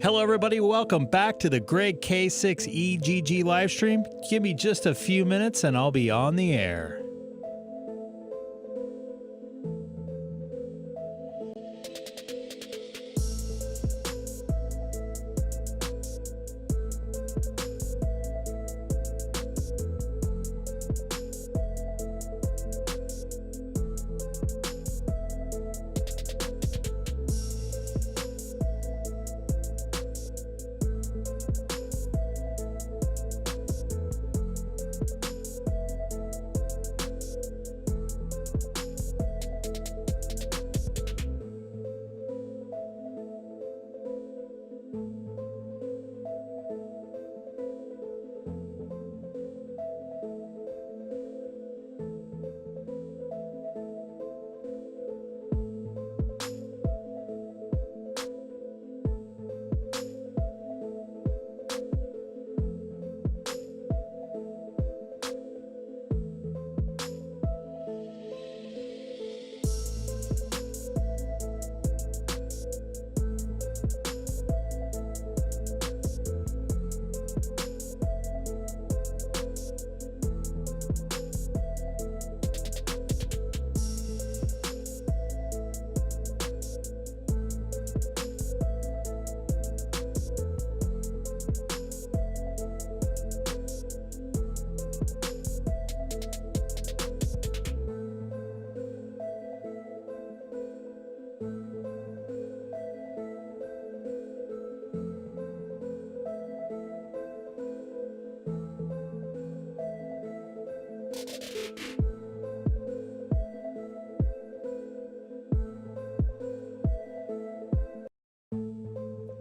Hello everybody, welcome back to the Greg K6EGG live stream. Give me just a few minutes and I'll be on the air.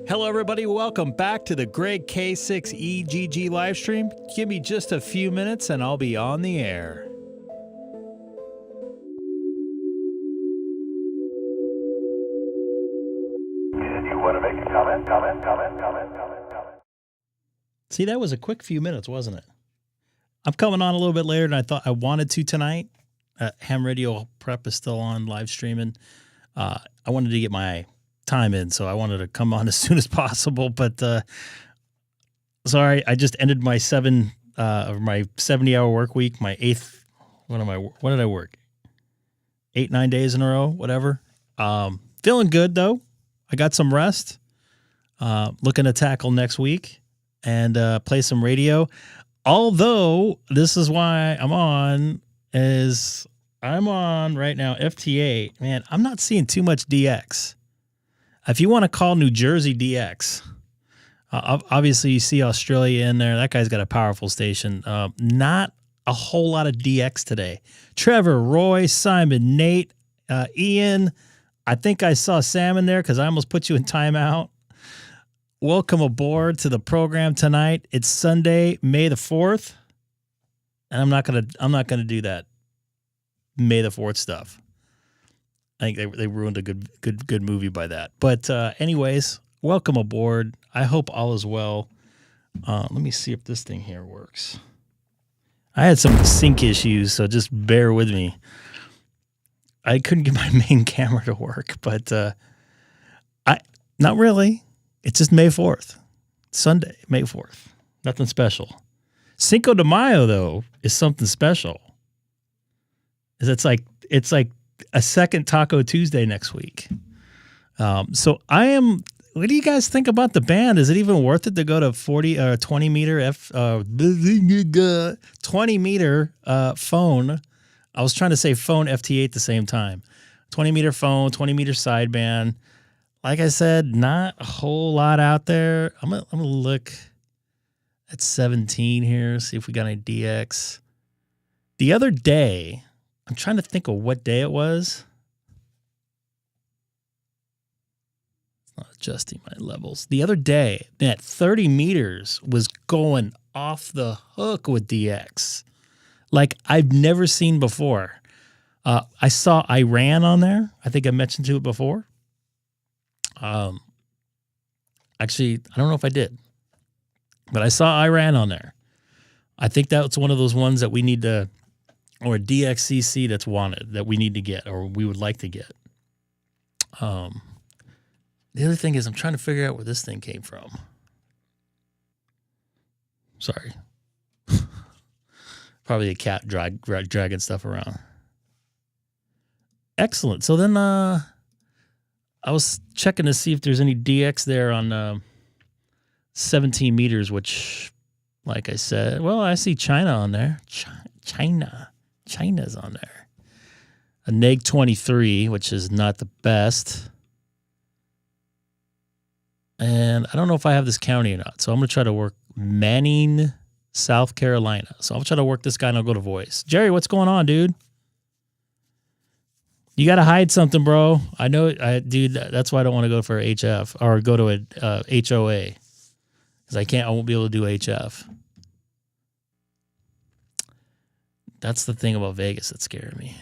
Hello everybody, welcome back to the Greg K6EGG live stream. Give me just a few minutes and I'll be on the air. Did you want to make a comment? See, that was a quick few minutes, wasn't it? I'm coming on a little bit later than I thought I wanted to tonight. Ham Radio Prep is still on live streaming. I wanted to get my time in, so I wanted to come on as soon as possible, but sorry, I just ended my 70-hour work week, my 8th. What did I work? 8-9 days in a row, whatever. Feeling good though. I got some rest. Looking to tackle next week and play some radio. Although this is why I'm on right now FT8. Man, I'm not seeing too much DX. If you want to call New Jersey DX, obviously you see Australia in there. That guy's got a powerful station. Not a whole lot of DX today. Trevor, Roy, Simon, Nate, Ian. I think I saw Sam in there because I almost put you in timeout. Welcome aboard to the program tonight. It's Sunday, May the 4th, and I'm not gonna do that May the 4th stuff. I think they ruined a good movie by that. But anyways, welcome aboard. I hope all is well. Let me see if this thing here works. I had some sync issues, so just bear with me. I couldn't get my main camera to work, but not really. It's just May 4th. Sunday, May 4th. Nothing special. Cinco de Mayo, though, is something special. It's like a second Taco Tuesday next week. So what do you guys think about the band? Is it even worth it to go to 20 meter 20 meter phone? I was trying to say phone FT8 at the same time. 20 meter phone, 20 meter sideband. Like I said, not a whole lot out there. I'm gonna look at 17 here, see if we got any DX. The other day, I'm trying to think of what day it was. It's not adjusting my levels. The other day, that 30 meters was going off the hook with DX. Like I've never seen before. I saw Iran on there. I think I mentioned to it before. Actually, I don't know if I did. But I saw Iran on there. I think that's one of those ones that we need to, or a DXCC that's wanted, that we need to get, or we would like to get. The other thing is I'm trying to figure out where this thing came from. Sorry. Probably a cat dragging stuff around. Excellent. So then I was checking to see if there's any DX there on 17 meters, which, like I said, well, I see China on there. China's on there. A neg 23, which is not the best. And I don't know if I have this county or not. So I'm going to try to work Manning, South Carolina. So I'll try to work this guy and I'll go to voice. Jerry, what's going on, dude? You got to hide something, bro. I know, dude, that's why I don't want to go for HF or go to a HOA. Because I won't be able to do HF. That's the thing about Vegas that scared me.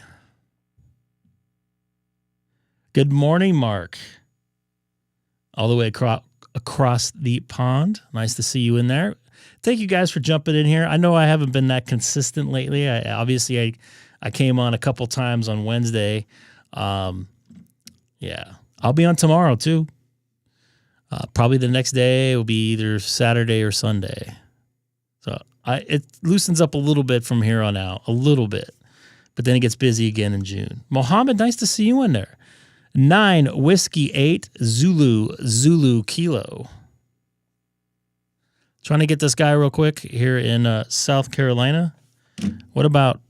Good morning, Mark. All the way across the pond. Nice to see you in there. Thank you guys for jumping in here. I know I haven't been that consistent lately. I came on a couple times on Wednesday. Yeah, I'll be on tomorrow too. Probably the next day will be either Saturday or Sunday. So it loosens up a little bit from here on out, a little bit. But then it gets busy again in June. Mohammed, nice to see you in there. 9 Whiskey 8 Zulu Kilo. Trying to get this guy real quick here in South Carolina. What about,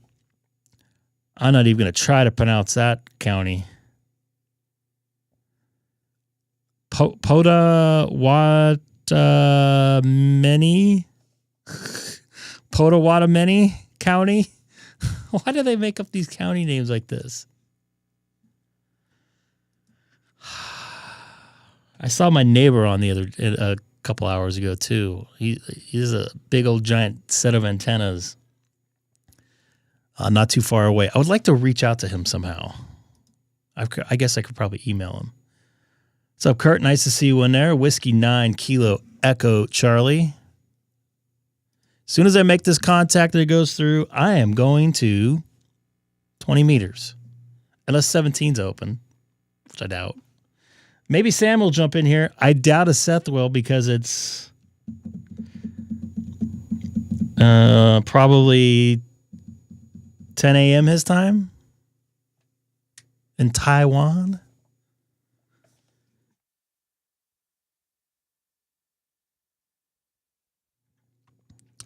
I'm not even going to try to pronounce that county. Pottawatomie County. Why do they make up these county names like this? I saw my neighbor on a couple hours ago too. He has a big old giant set of antennas, not too far away. I would like to reach out to him somehow. I guess I could probably email him. What's up, Kurt? Nice to see you in there. Whiskey 9 Kilo Echo Charlie. As soon as I make this contact that it goes through, I am going to 20 meters, unless 17's open, which I doubt. Maybe Sam will jump in here. I doubt a Seth will because it's probably 10 a.m. his time in Taiwan.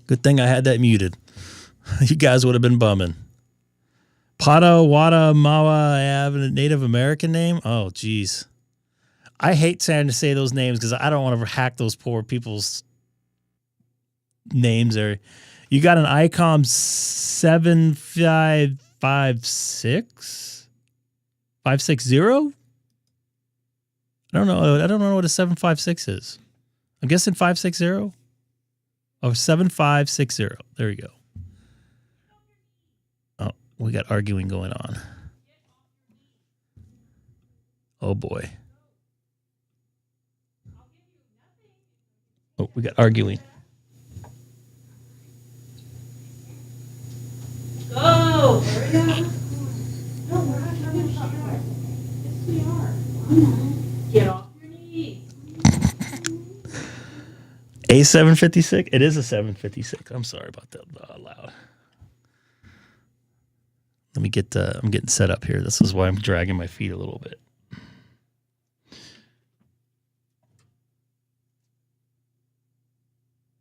Good thing I had that muted. You guys would have been bumming. Potawatomi, I have a Native American name? Oh, geez. I hate trying to say those names because I don't want to hack those poor people's names. Or you got an Icom 7556? 560? I don't know. I don't know what a 756 is. I'm guessing 560. Oh, 7560. There you go. Oh, we got arguing going on. Oh, boy. Oh, we got arguing. Go! Hurry up. No, we're not talking about yours. Yes, we are. Get off your knees. A 756? It is a 756. I'm sorry about that loud. Let me get, I'm getting set up here. This is why I'm dragging my feet a little bit.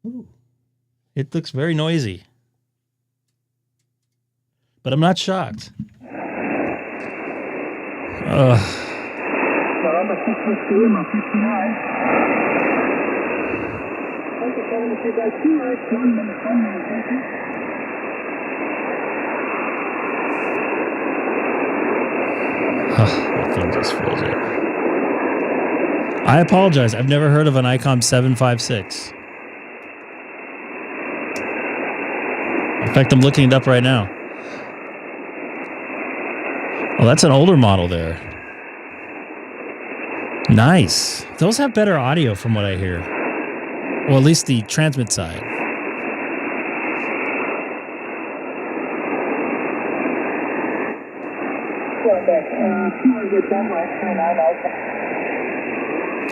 Ooh. It looks very noisy. But I'm not shocked. That thing just froze it. I apologize. I've never heard of an Icom 756. In fact, I'm looking it up right now. Oh, that's an older model there. Nice. Those have better audio from what I hear. Well, at least the transmit side.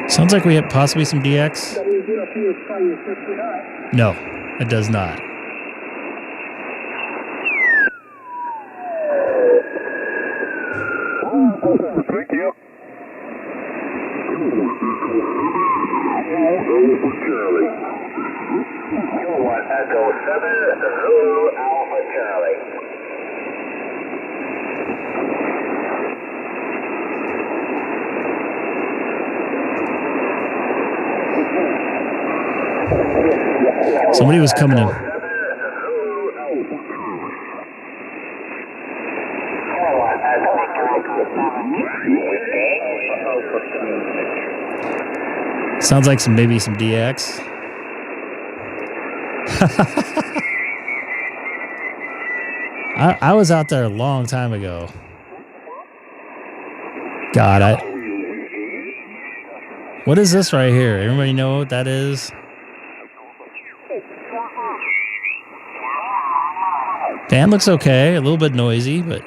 Sounds like we have possibly some DX. No, it does not. Thank you. Kilowatt Echo 7 Zulu Alpha Charlie. Somebody was coming in. Sounds like maybe some DX. I was out there a long time ago. God, what is this right here? Everybody know what that is? Fan looks okay, a little bit noisy, but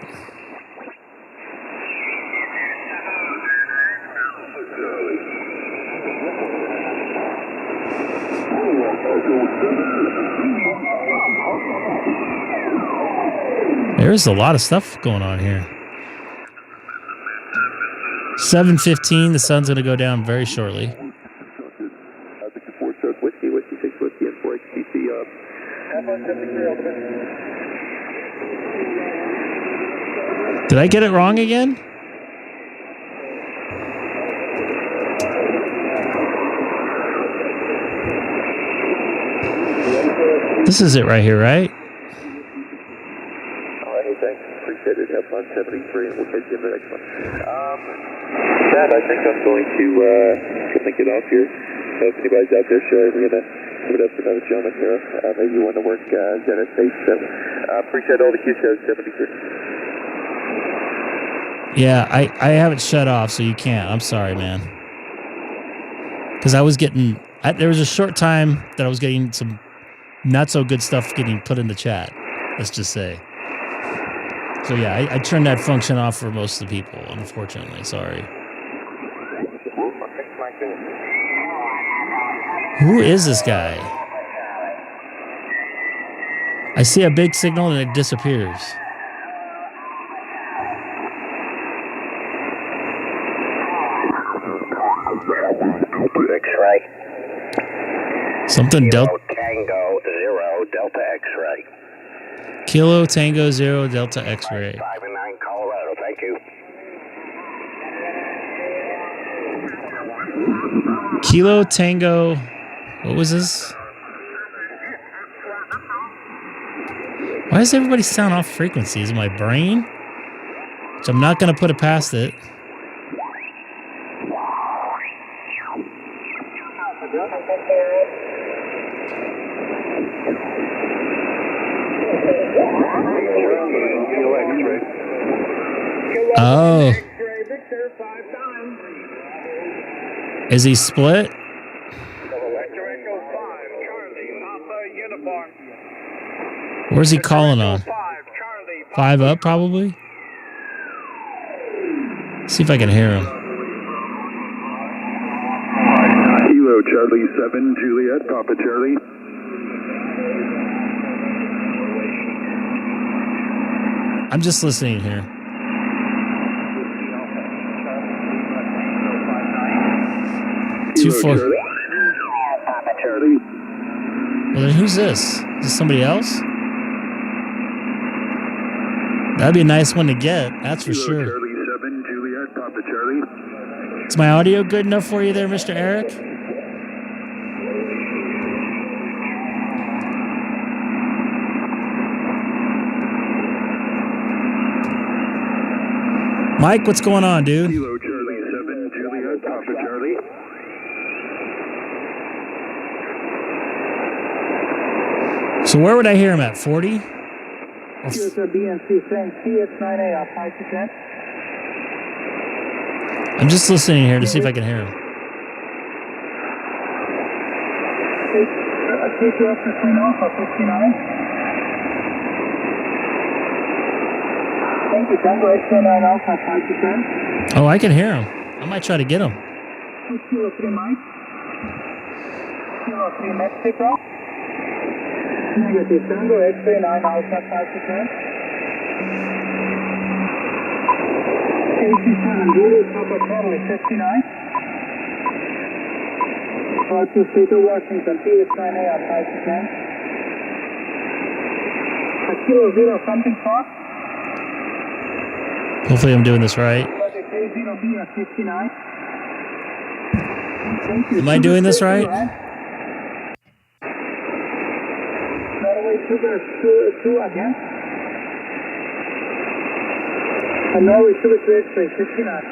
there's a lot of stuff going on here. 7:15, the sun's going to go down very shortly. Did I get it wrong again? This is it right here, right? Alright, thanks. Appreciate it. Have fun 73 and we'll catch you in the next one. Dad, I think I'm going to get off here. So if anybody's out there, sure, we're going to put up another gentleman here. Maybe you want to work Zenith 87. Appreciate all the Q-shows 73. Yeah, I have it shut off, so you can't. I'm sorry, man. Because I was getting... there was a short time that I was getting some not so good stuff getting put in the chat, let's just say. So yeah, I turned that function off for most of the people, unfortunately. Sorry. Who is this guy? I see a big signal and it disappears. X-ray. Something Delta Tango 0 Delta X-ray. Kilo Tango 0 Delta X-ray. 5 and 9 Colorado. Thank you. Kilo Tango. What was this? Why does everybody sound off frequencies in my brain? Which I'm not going to put it past it. Oh. Is he split? Where's he calling on? 5 up, probably? See if I can hear him. Kilo Charlie 7 Juliet Papa Charlie. I'm just listening here. Two, 4. Well, then who's this? Is this somebody else? That'd be a nice one to get, that's for sure. Charlie 7 Juliet Papa Charlie. Is my audio good enough for you there, Mr. Eric? Mike, what's going on, dude? Kilo Charlie 7 Juliet Papa Charlie. So where would I hear him at? 40? Here's a BNC saying CX9A off 5%. I'm just listening here to see if I can hear him. Take you up to 3 Alpha 59. Thank you, Tango X-29 Alpha 5%. Oh, I can hear him. I might try to get him. Kilo 3 Mike. Kilo 3 Mexico. Negative Tango, X-ray 9 Alpha 5 to 10. KC-7 Zulu, Papa Charlie 59. 2 Seattle, Washington, FT8 DStar 5 to 10. Kilo 0 something Fox. Hopefully I'm doing this right. K0B 59. Am I doing this right? Norway Sugar 2 again. And Norway Sugar 2 X-ray 59.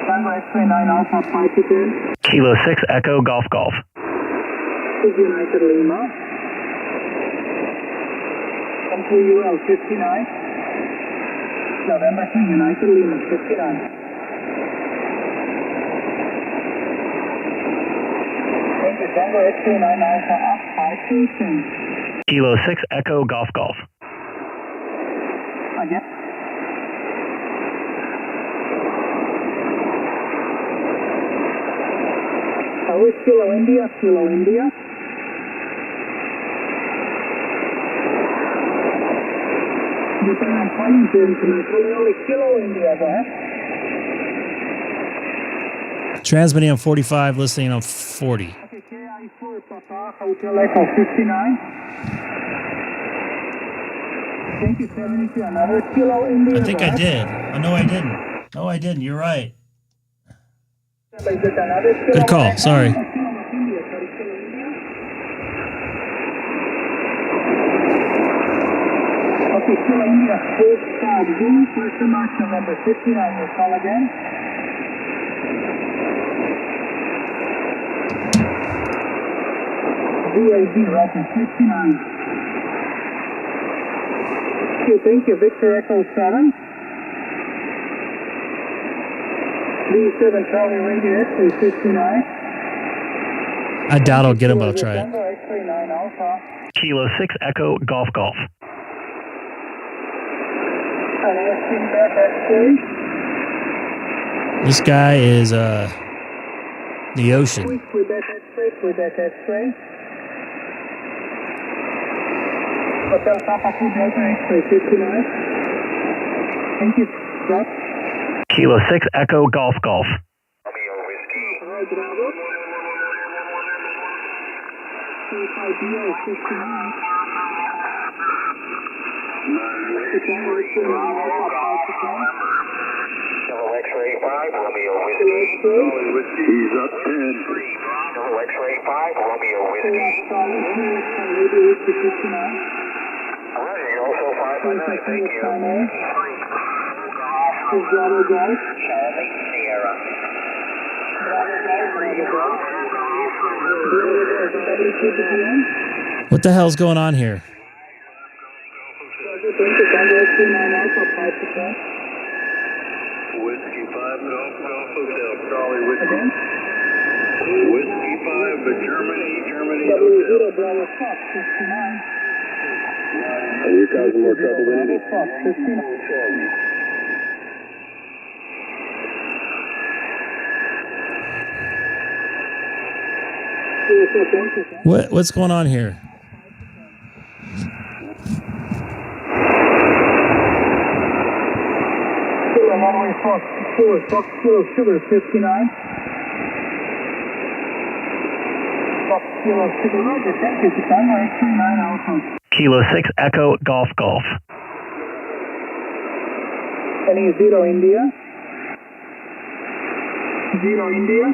Tango X-ray 9 Alpha 5 to 10. Kilo 6 Echo Golf Golf. Is United Lima. Come to UL 59. November 2 United Lima 59. Thank you. Tango X-ray 9 Alpha up 5 to 10. Kilo 6 Echo Golf Golf. Again. Which Kilo India? Kilo India. Depending on point, only Kilo India, go ahead. Transmitting on 45, listening on 40. Okay, KI4 Papa, Hotel Echo 59. Thank you, 72. Another Kilo India. I think I did. Oh, no, I didn't. No, I didn't. You're right. Good call. Sorry. Okay, Kilo India, 4 Zulu, question mark, November 59. Your call again. VAD, Roger 59. Okay, thank you, Victor Echo 7. D7 Charlie Radio X-ray 59. I doubt I'll get him, but I'll try it. X-ray 9 Alpha. Kilo 6 Echo Golf Golf. And asking back X-ray. This guy is the ocean. Quebec X-ray, Quebec X-ray. Hotel Papa Food Delta X-ray 59. Thank you, Scott. Kilo 6 Echo Golf Golf. Right, Bravo. 35BO 59. Tango X-ray 9 Alpha 5 to 10. Kilo X-ray 5, Romeo Whiskey. He's up 10. Kilo X-ray 5, Romeo Whiskey. Radio Whiskey 59. Roger, you're also 5 by 9, thank you. Is Bravo Drive? Charlie Sierra. Bravo Drive, Bravo Drive. What the hell's going on here? Tango X-ray 9 Alpha 5 to 10. Whiskey 5, Golf Hotel, Charlie Whiskey. Again? Whiskey 5, but Germany W0 Bravo Fox 59. And you're causing more trouble than Bravo anything. Fox 59. What's going on here? Kilo Runway Fox 4, Fox Kilo Sugar 59. Fox Kilo Sugar Roger, thank you. Tango X-ray 9 Alpha. Kilo 6 Echo Golf Golf. Any 0 India? 0 India?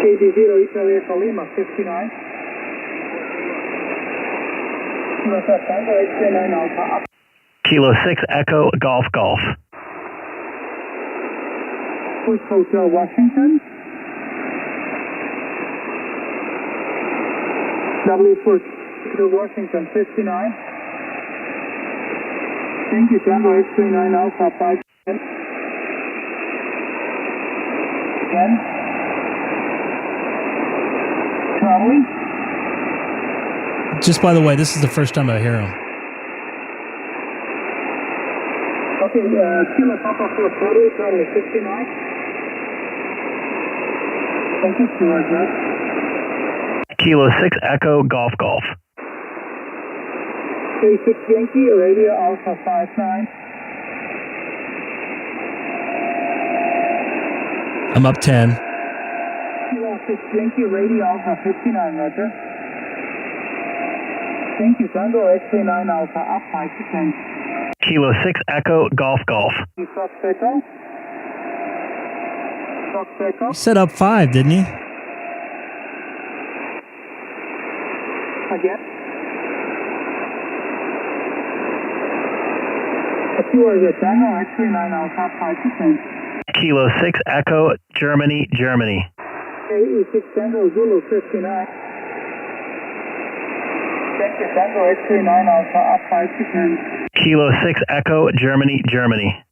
KB0 Italy Echo Lima 59. Kilo Tango X-ray 9 Alpha. Kilo 6 Echo Golf Golf. Bush Hotel Washington. W4 Washington 59. Thank you, Tango X-ray 9 Alpha 5. Again. Charlie. Just by the way, this is the first time I hear him. Kilo Papa 440, Charlie 59. Thank you, Georgia. Kilo 6 Echo Golf Golf. K6 Yankee, radio Alpha 59. I'm up 10. Kilo 6 Yankee, radio Alpha 59, Roger. Thank you, Tango X-39 Alpha, up 5 to 10. Kilo 6 Echo Golf Golf. Fox Echo. Fox Echo. He said up 5, didn't he? Again. Towards Tango X-39 Alpha, 5 to 10. Kilo 6 Echo Germany, Germany. K6 Tango Zulu 59. Thank you, Tango X-39 Alpha, up 5 to 10. Kilo 6 Echo Germany, Germany.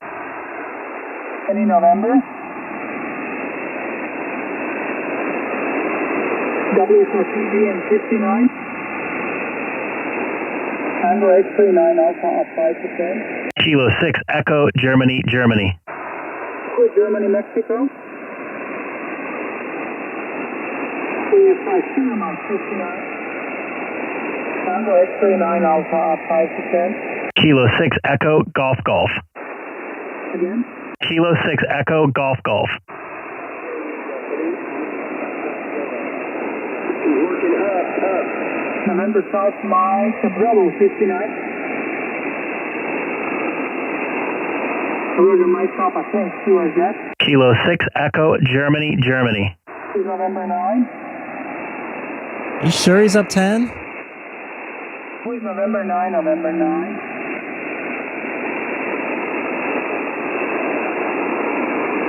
Any November? W4CB and 59. Tango X-39 Alpha, up 5 to 10. Kilo 6 Echo Germany, Germany. Germany, Mexico. KF5 Kilo Mike 59. Tango X-39 Alpha, up 5 to 10. Kilo 6 Echo Golf Golf. Again. Kilo 6 Echo Golf Golf. November South Mike Bravo 59. Roger, Mike Papa, thanks. QRZ. Kilo 6 Echo Germany, Germany. Is November 9. You sure he's up 10? Who is November 9? November 9.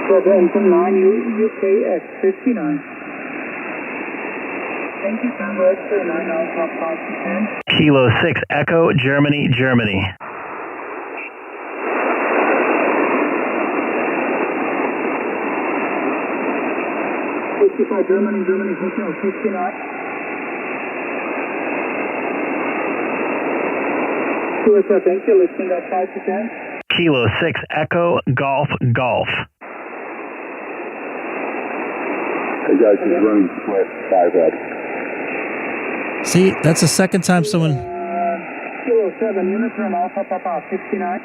Southampton 9 UKX 59. Thank you, Tango X-39 Alpha 5 to 10. Kilo 6 Echo Germany, Germany. Germany, Germany, Hotel 59. USA, thank you, listening at 5 to 10. Kilo 6 Echo Golf Golf. Hey guys, he's running split 5 up. See, that's the second time someone... Kilo 7, Uniform Alpha Papa 69.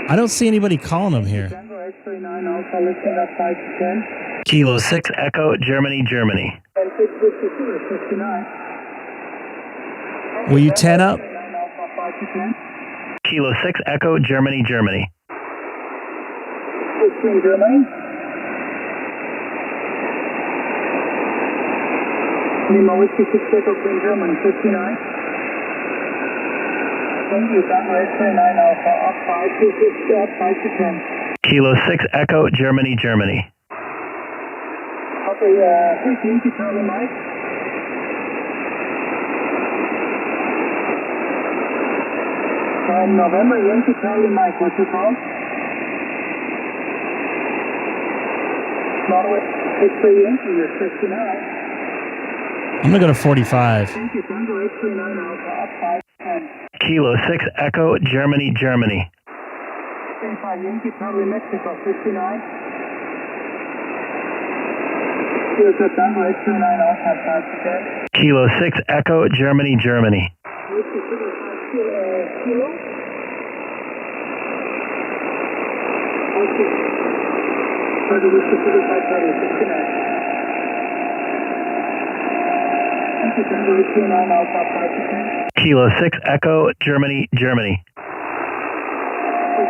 I don't see anybody calling him here. Tango X-39 Alpha, listening at 5 to 10. Kilo 6 Echo Germany, Germany. And 652 is 59. Were you 10 up? Alpha 5 to 10. Kilo 6 Echo Germany, Germany. 16 Germany. Lima Whiskey 6 Echo Queen Germany 59. Thank you, Tango X-39 Alpha, up 5 to 6, up 5 to 10. Kilo 6 Echo Germany, Germany. Okay, please, thank you, Charlie Mike. November, Yankee Charlie Mike, what's your call? Norway, X-ray Yankee, you're 69. I'm going to go to 45. Thank you, Tango X-39 Alpha, up 5 10. Kilo 6 Echo Germany, Germany. 25 Yankee Charlie Mexico, 59. USA Tango X-39 Alpha, 5 to 10. Kilo 6 Echo Germany, Germany. Whiskey 5 Kilo. Okay. Whiskey 5 Charlie, 69. Thank you, Tango X-39 Alpha, 5 to 10. Kilo 6 Echo Germany, Germany. 6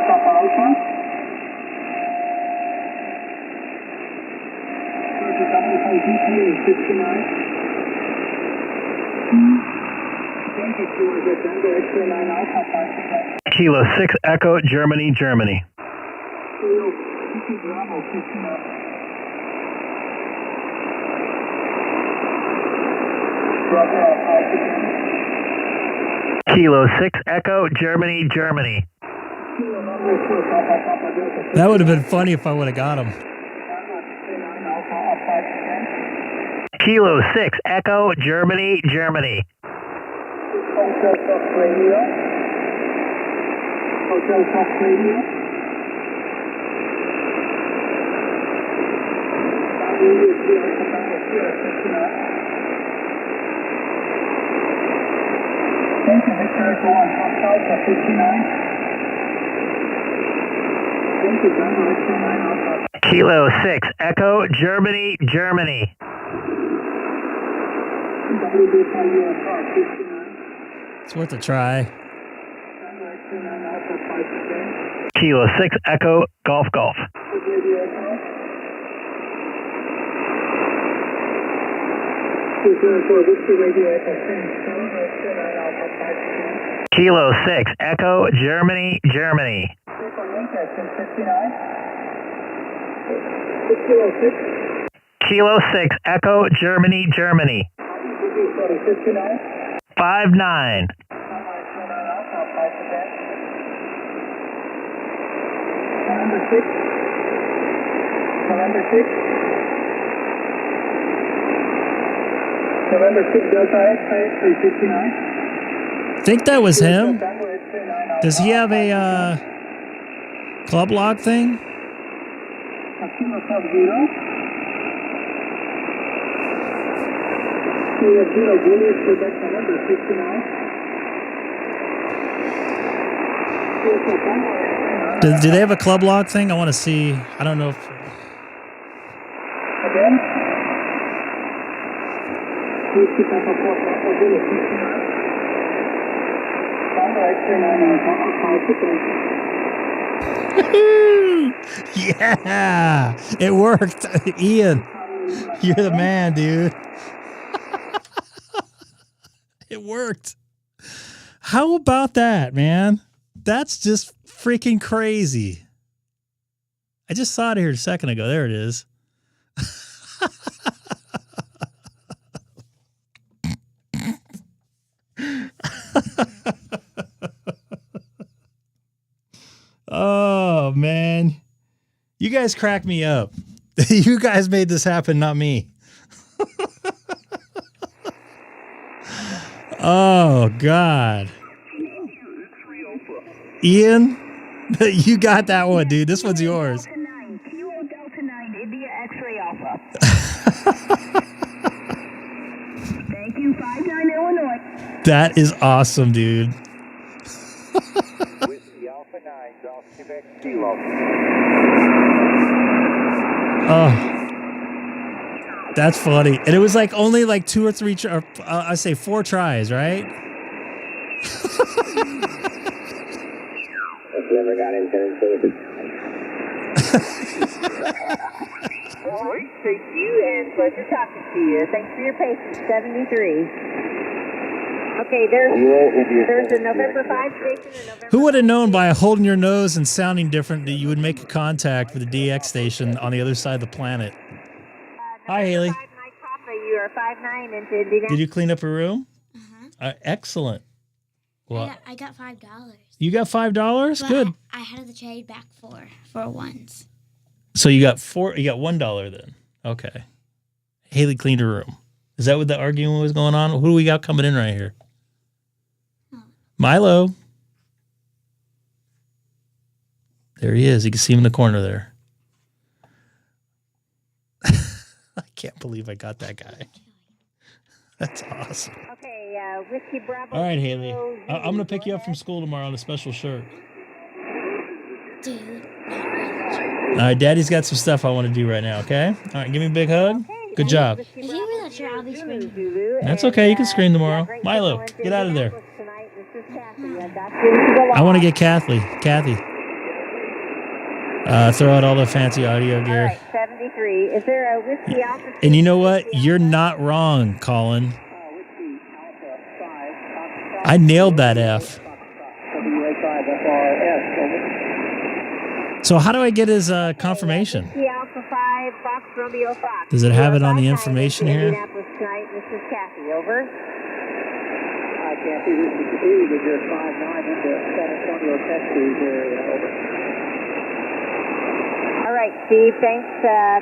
Papa Alpha. W5GPA 69. Thank you, QRZ Tango X-39 Alpha 5 to 10. Kilo 6 Echo Germany, Germany. Kilo PT Bravo 59. Bravo 5 to 10. Kilo 6 Echo Germany, Germany. Kilo number 4 Papa Papa Delta. That would have been funny if I would have got him. Tango X-39 Alpha up 5 to 10. Kilo 6 Echo Germany, Germany. Hotel Fox Radio. Hotel Fox Radio. Thank you, Victor Echo 1, Fox Alpha 59. Thank you, Bravo Echo 9 Alpha. Kilo 6 Echo, Germany, Germany. It's worth a try. Kilo 6 Echo, Golf, Golf. Kilo 6 Echo, Germany, Germany. Kilo 6 Echo, Germany, Germany. 59. November 6. November 6. November 6 Delta X 359. Think that was him. Does he have a club lock thing? Kilo Club 0. Kilo 0 Julius Quebec November 69. Do they have a club lock thing? I want to see. I don't know if. Again? Whiskey Papa 4 Papa Julius 69. Tango X-ray 99 Yeah, it worked. Ian, you're the man, dude. It worked. How about that, man? That's just freaking crazy. I just saw it here a second ago. There it is. Oh, man. You guys crack me up. You guys made this happen, not me. Oh, God. Ian, you got that one, dude. This one's yours. Delta 9, Kilo Delta 9, India X-ray Alpha. Thank you, 59 Illinois. That is awesome, dude. Whiskey Alpha 9, Golf Quebec Kilo. Oh, that's funny. And it was like only like 2 or 3, I say 4 tries, right? Never got intended service. All right, thank you, and pleasure talking to you. Thanks for your patience, 73. Okay, there's a November 5 station and November. Who would have known by holding your nose and sounding different that you would make a contact with the DX station on the other side of the planet? Hi, Haley. 5 Mike Papa, you are 59 into Indianapolis. Did you clean up your room? Excellent. Well, I got $5. you got $5? But Good. I had the trade back for ones. So you got $1 then. Okay. Haley cleaned her room. Is that what the argument was going on? Who do we got coming in right here? Milo. There he is. You can see him in the corner there. I can't believe I got that guy. That's awesome. Okay, Whiskey Bravo. All right, Haley. I'm going to pick you up from school tomorrow on a special shirt. Dude, All right, Daddy's got some stuff I want to do right now, okay? All right, give me a big hug. Good job. if you were that sure, I'll be screaming. That's okay. You can scream tomorrow. Milo, get out of there. I want to get Kathy. Throw out all the fancy audio gear. All right, 73. Is there a Whiskey Alpha? And you know what? You're not wrong, Colin. I nailed that F. So how do I get his confirmation? Whiskey Alpha 5, Fox Romeo Fox. Does it have it on the information here? Indianapolis tonight. This is Kathy. Over. Hi, Kathy. This is Steve with your 5-9 into San Antonio, Texas area. Over. All right, Steve. Thanks.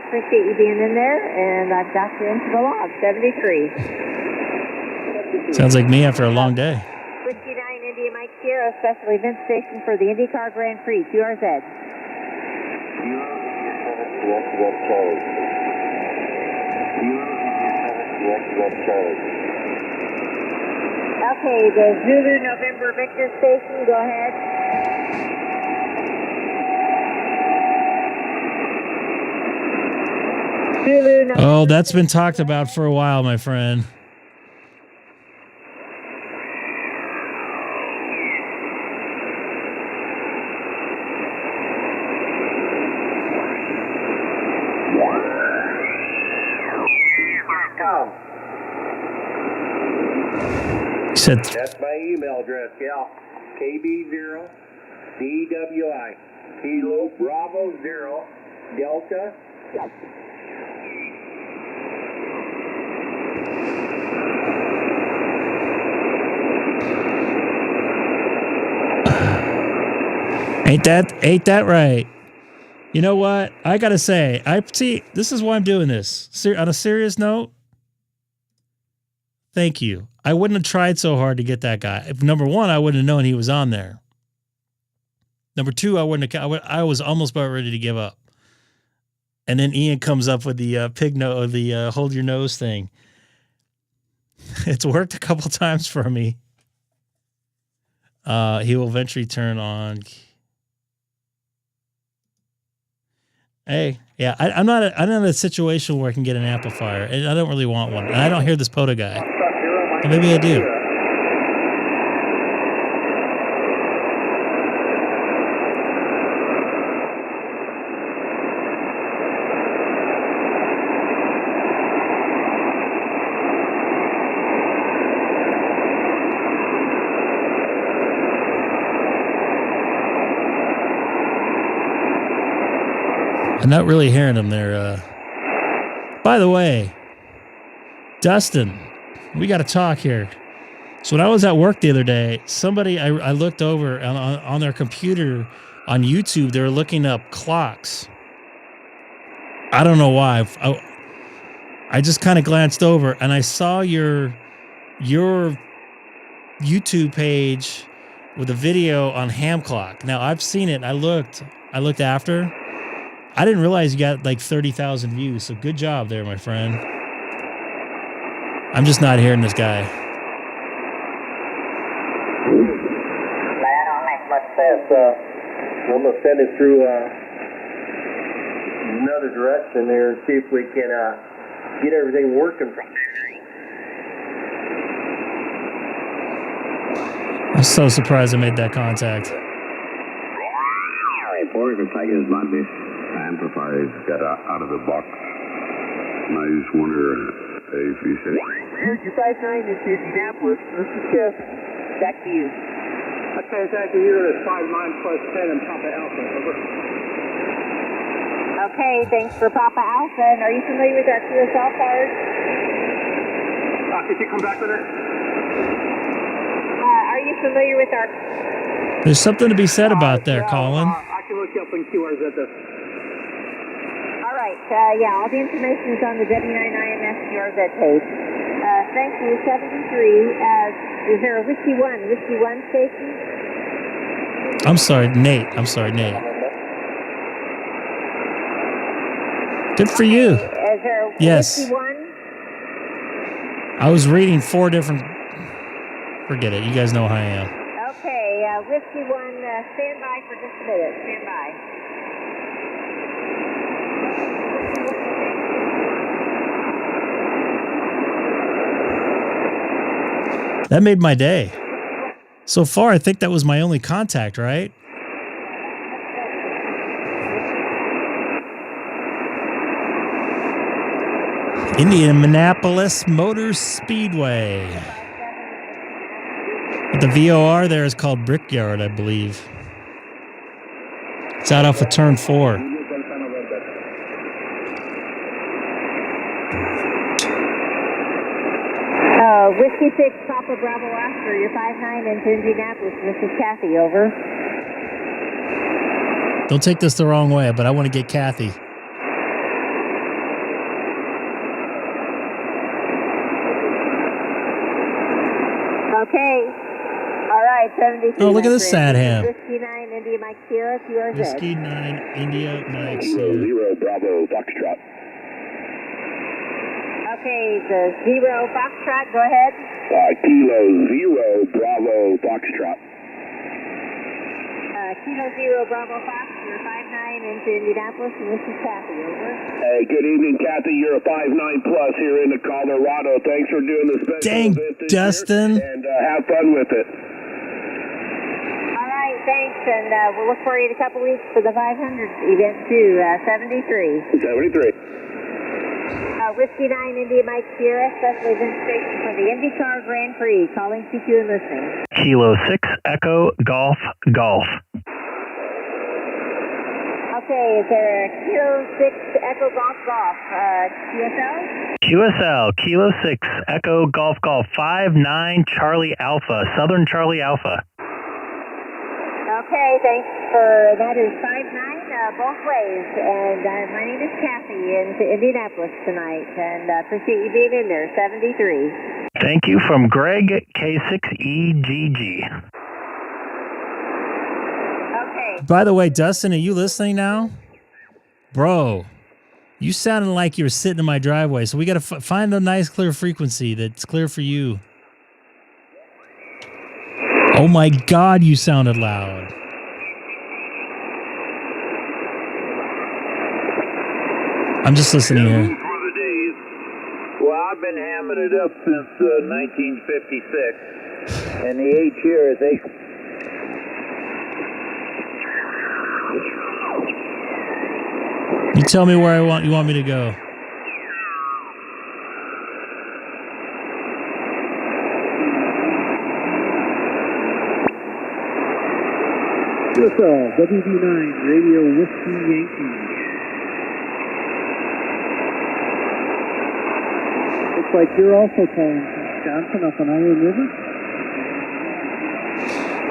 Appreciate you being in there, and I've got you into the log. 73. Sounds like me after a long day. Whiskey 9 India Mike Sierra. special event station for the IndyCar Grand Prix, QRZ. Okay, the Zulu November Victor station, go ahead. Zulu November Oh, that's been talked about for a while, my friend. Said That's my email address, yeah. KB0DWI. Kilo Bravo 0 Delta. Ain't that right? You know what? I gotta say, this is why I'm doing this. On a serious note, thank you. I wouldn't have tried so hard to get that guy. Number one, I wouldn't have known he was on there. Number two, I was almost about ready to give up. And then Ian comes up with the the hold your nose thing. It's worked a couple times for me. He will eventually turn on. Hey, yeah, I'm not in a situation where I can get an amplifier, and I don't really want one. And I don't hear this POTA guy. Or maybe I do. I'm not really hearing them there. By the way, Dustin, we got to talk here. So when I was at work the other day, I looked over on their computer on YouTube. They were looking up clocks. I don't know why. I just kind of glanced over and I saw your YouTube page with a video on ham clock. Now I've seen it. I looked after. I didn't realize you got like 30,000 views. So good job there, my friend. I'm just not hearing this guy. I don't make much sense. I'm going to send it through another direction there and see if we can get everything working from there. I'm so surprised I made that contact. Report looks like it's not this amplifier got out of the box. And I just wonder if you said... Here's your 5-9 into Indianapolis. This is Jeff. Back to you. Okay, thank you. Here is 5-9 plus 10 and Papa Alpha. Over. Okay, thanks for Papa Alpha. And are you familiar with our QSL card? Could you come back with it? Are you familiar with our... There's something to be said about there, Colin. I can look you up in QRZ. All right, yeah, all the information is on the W9IMS QRZ page. Thank you, 73. Is there a Whiskey 1 station? I'm sorry, Nate. Good for you. Is there a Yes. Whiskey 1? I was reading 4 different... Forget it. You guys know how I am. Okay, Whiskey 1, stand by for just a minute. Stand by. That made my day. So far, I think that was my only contact, right? Indianapolis Motor Speedway. The VOR there is called Brickyard, I believe. It's out off of turn 4. Whiskey 6, Papa Bravo Oscar, you're 5-9 into Indianapolis. This is Kathy, over. Don't take this the wrong way, but I want to get Kathy. Okay. All right. right, 73. Oh, look at my this friend. sad ham. Whiskey 9, India Mike Sierra, QRZ. Whiskey 9, India, Mike, Kilo Sierra. 0 Bravo Foxtrot. Okay, the 0 Foxtrot, go ahead. Kilo 0 Bravo Foxtrot. Kilo 0 Bravo Fox, you're 5'9" into Indianapolis, and this is Kathy, over. Hey, good evening, Kathy. You're a 5'9" plus here in Colorado. Thanks for doing the special Dang, event this Dustin. year, and have fun with it. All right, thanks, and we'll look for you in a couple weeks for the 500 event too, 73. 73. Whiskey 9, India Mike Sierra, special demonstration for the IndyCar Grand Prix, calling CQ and listening. Kilo 6 Echo Golf Golf. Okay, is there a Kilo 6 Echo Golf Golf, QSL? QSL, Kilo 6 Echo Golf Golf 59 Charlie Alpha, Southern Charlie Alpha. Okay, thanks for, that is 5'9", both ways, and my name is Kathy in Indianapolis tonight, and appreciate you being in there, 73. Thank you from Greg, K6EGG. Okay. By the way, Dustin, are you listening now? Bro, you sounded like you were sitting in my driveway, so we got to find a nice clear frequency that's clear for you. Oh my God, you sounded loud. I'm just listening here. Well, I've been hamming it up since 1956, and the H here is 8. You tell me where you want me to go. QSL, WB9, Radio Whiskey Yankee. Looks like you're also calling from Wisconsin up on Island River.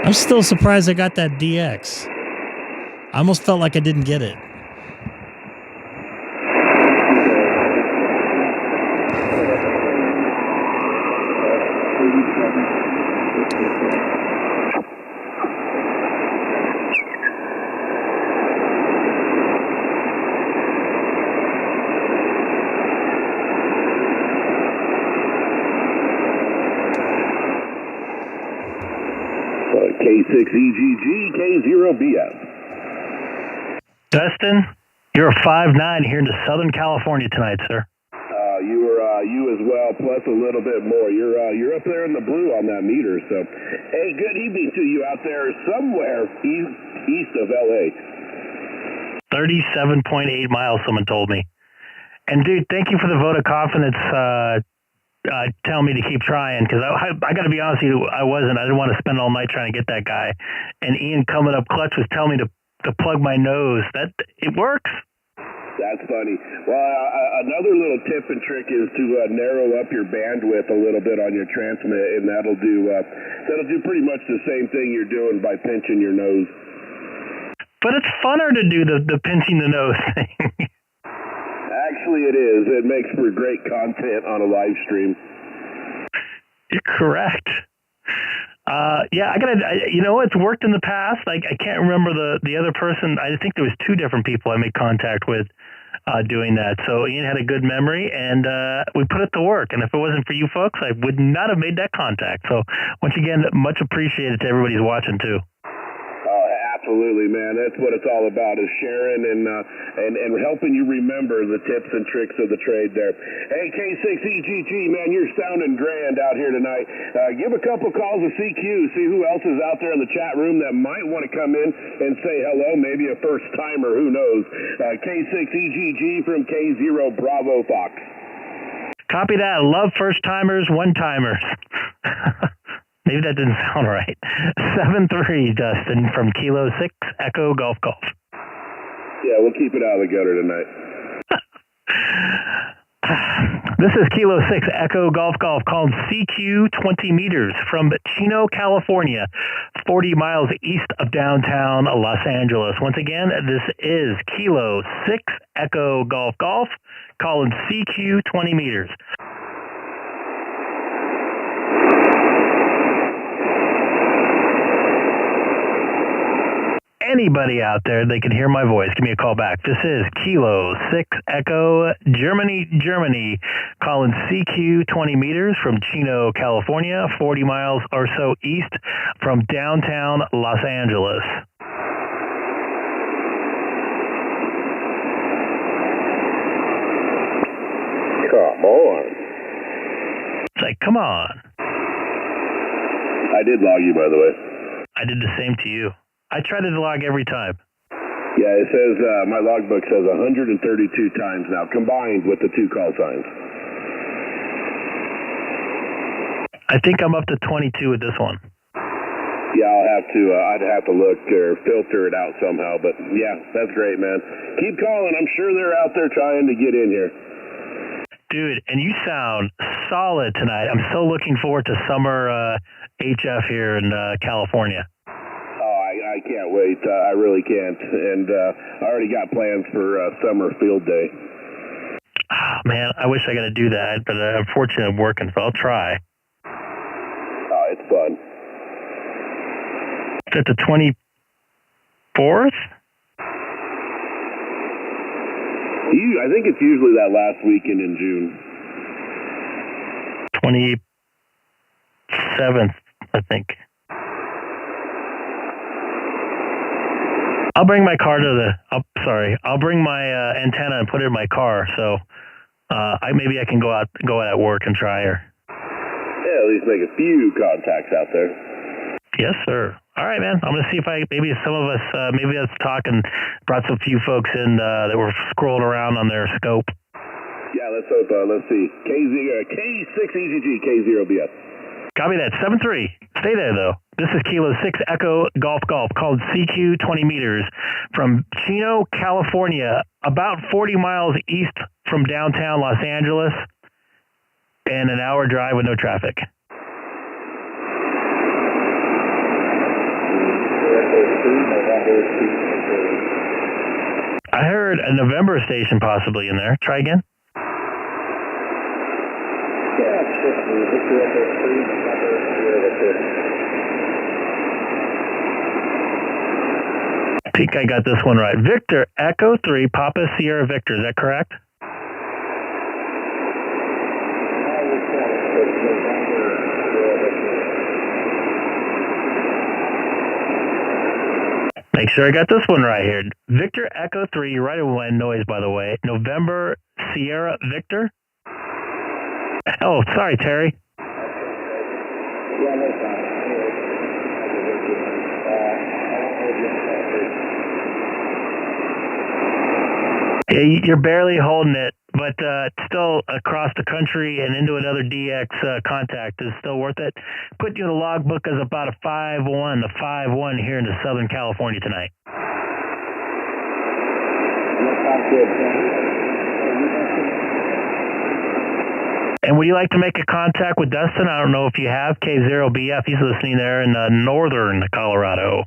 I'm still surprised I got that DX. I almost felt like I didn't get it. K6EGG, K0BS. Dustin, you're a 5'9" here into Southern California tonight, sir. You as well, plus a little bit more. You're up there in the blue on that meter. So, hey, good evening to you out there somewhere east of LA. 37.8 miles, someone told me. And dude, thank you for the vote of confidence. Tell me to keep trying, because I got to be honest with you, I didn't want to spend all night trying to get that guy. And Ian coming up clutch was telling me to plug my nose. That it works. That's funny. Well, another little tip and trick is to narrow up your bandwidth a little bit on your transmit, and that'll do pretty much the same thing you're doing by pinching your nose. But it's funner to do the pinching the nose thing. Actually, it is. It makes for great content on a live stream. You're correct. Yeah, it's worked in the past. I can't remember the other person. I think there was 2 different people I made contact with doing that. So Ian had a good memory, and we put it to work. And if it wasn't for you folks, I would not have made that contact. So once again, much appreciated to everybody who's watching too. Absolutely, man. That's what it's all about, is sharing and helping you remember the tips and tricks of the trade there. Hey, K6EGG, man, you're sounding grand out here tonight. Give a couple calls to CQ, see who else is out there in the chat room that might want to come in and say hello, maybe a first-timer, who knows. K6EGG from K0 Bravo Fox. Copy that. Love first-timers, one-timers. Maybe that didn't sound right. 7-3, Dustin, from Kilo 6 Echo Golf Golf. Yeah, we'll keep it out of the gutter tonight. This is Kilo 6 Echo Golf Golf, called CQ 20 meters from Chino, California, 40 miles east of downtown Los Angeles. Once again, this is Kilo 6 Echo Golf Golf, calling CQ 20 meters. anybody out there that can hear my voice, give me a call back. This is Kilo 6 Echo, Germany, calling CQ 20 meters from Chino, California, 40 miles or so east from downtown Los Angeles. Come on. It's like, come on. I did log you, by the way. I did the same to you. I try to log every time. Yeah, it says, my logbook says 132 times now, combined with the 2 call signs. I think I'm up to 22 with this one. Yeah, I'd have to look or filter it out somehow, but yeah, that's great, man. Keep calling. I'm sure they're out there trying to get in here. Dude, and you sound solid tonight. I'm so looking forward to summer HF here in California. Oh, I can't wait. I really can't. And I already got plans for summer field day. Oh, man, I wish I got to do that, but unfortunately I'm working, so I'll try. Oh, it's fun. Is it the 24th? I think it's usually that last weekend in June. 27th, I think. I'll bring my car to I'll bring my antenna and put it in my car, so maybe I can go out at work and try her. Yeah, at least make a few contacts out there. Yes, sir. All right, man. I'm going to see if maybe some of us, maybe let's talk and brought some few folks in that were scrolling around on their scope. Yeah, let's hope, let's see. K6EGG, K0BS. Copy that. 7-3. Stay there, though. This is Kilo 6 Echo Golf called CQ 20 meters from Chino, California, about 40 miles east from downtown Los Angeles, and an hour drive with no traffic. I heard a November station possibly in there. Try again. I think I got this one right. Victor Echo 3 Papa Sierra Victor. Is that correct? Make sure I got this one right here. Victor Echo 3, you're right away noise, by the way. November Sierra Victor. Oh, sorry, Terry. Yeah, you're barely holding it, but still across the country and into another DX contact is still worth it. Put you in the logbook as about a 5-1, a 5-1 here in the Southern California tonight. And would you like to make a contact with Dustin? I don't know if you have. K0BF, he's listening there in northern Colorado.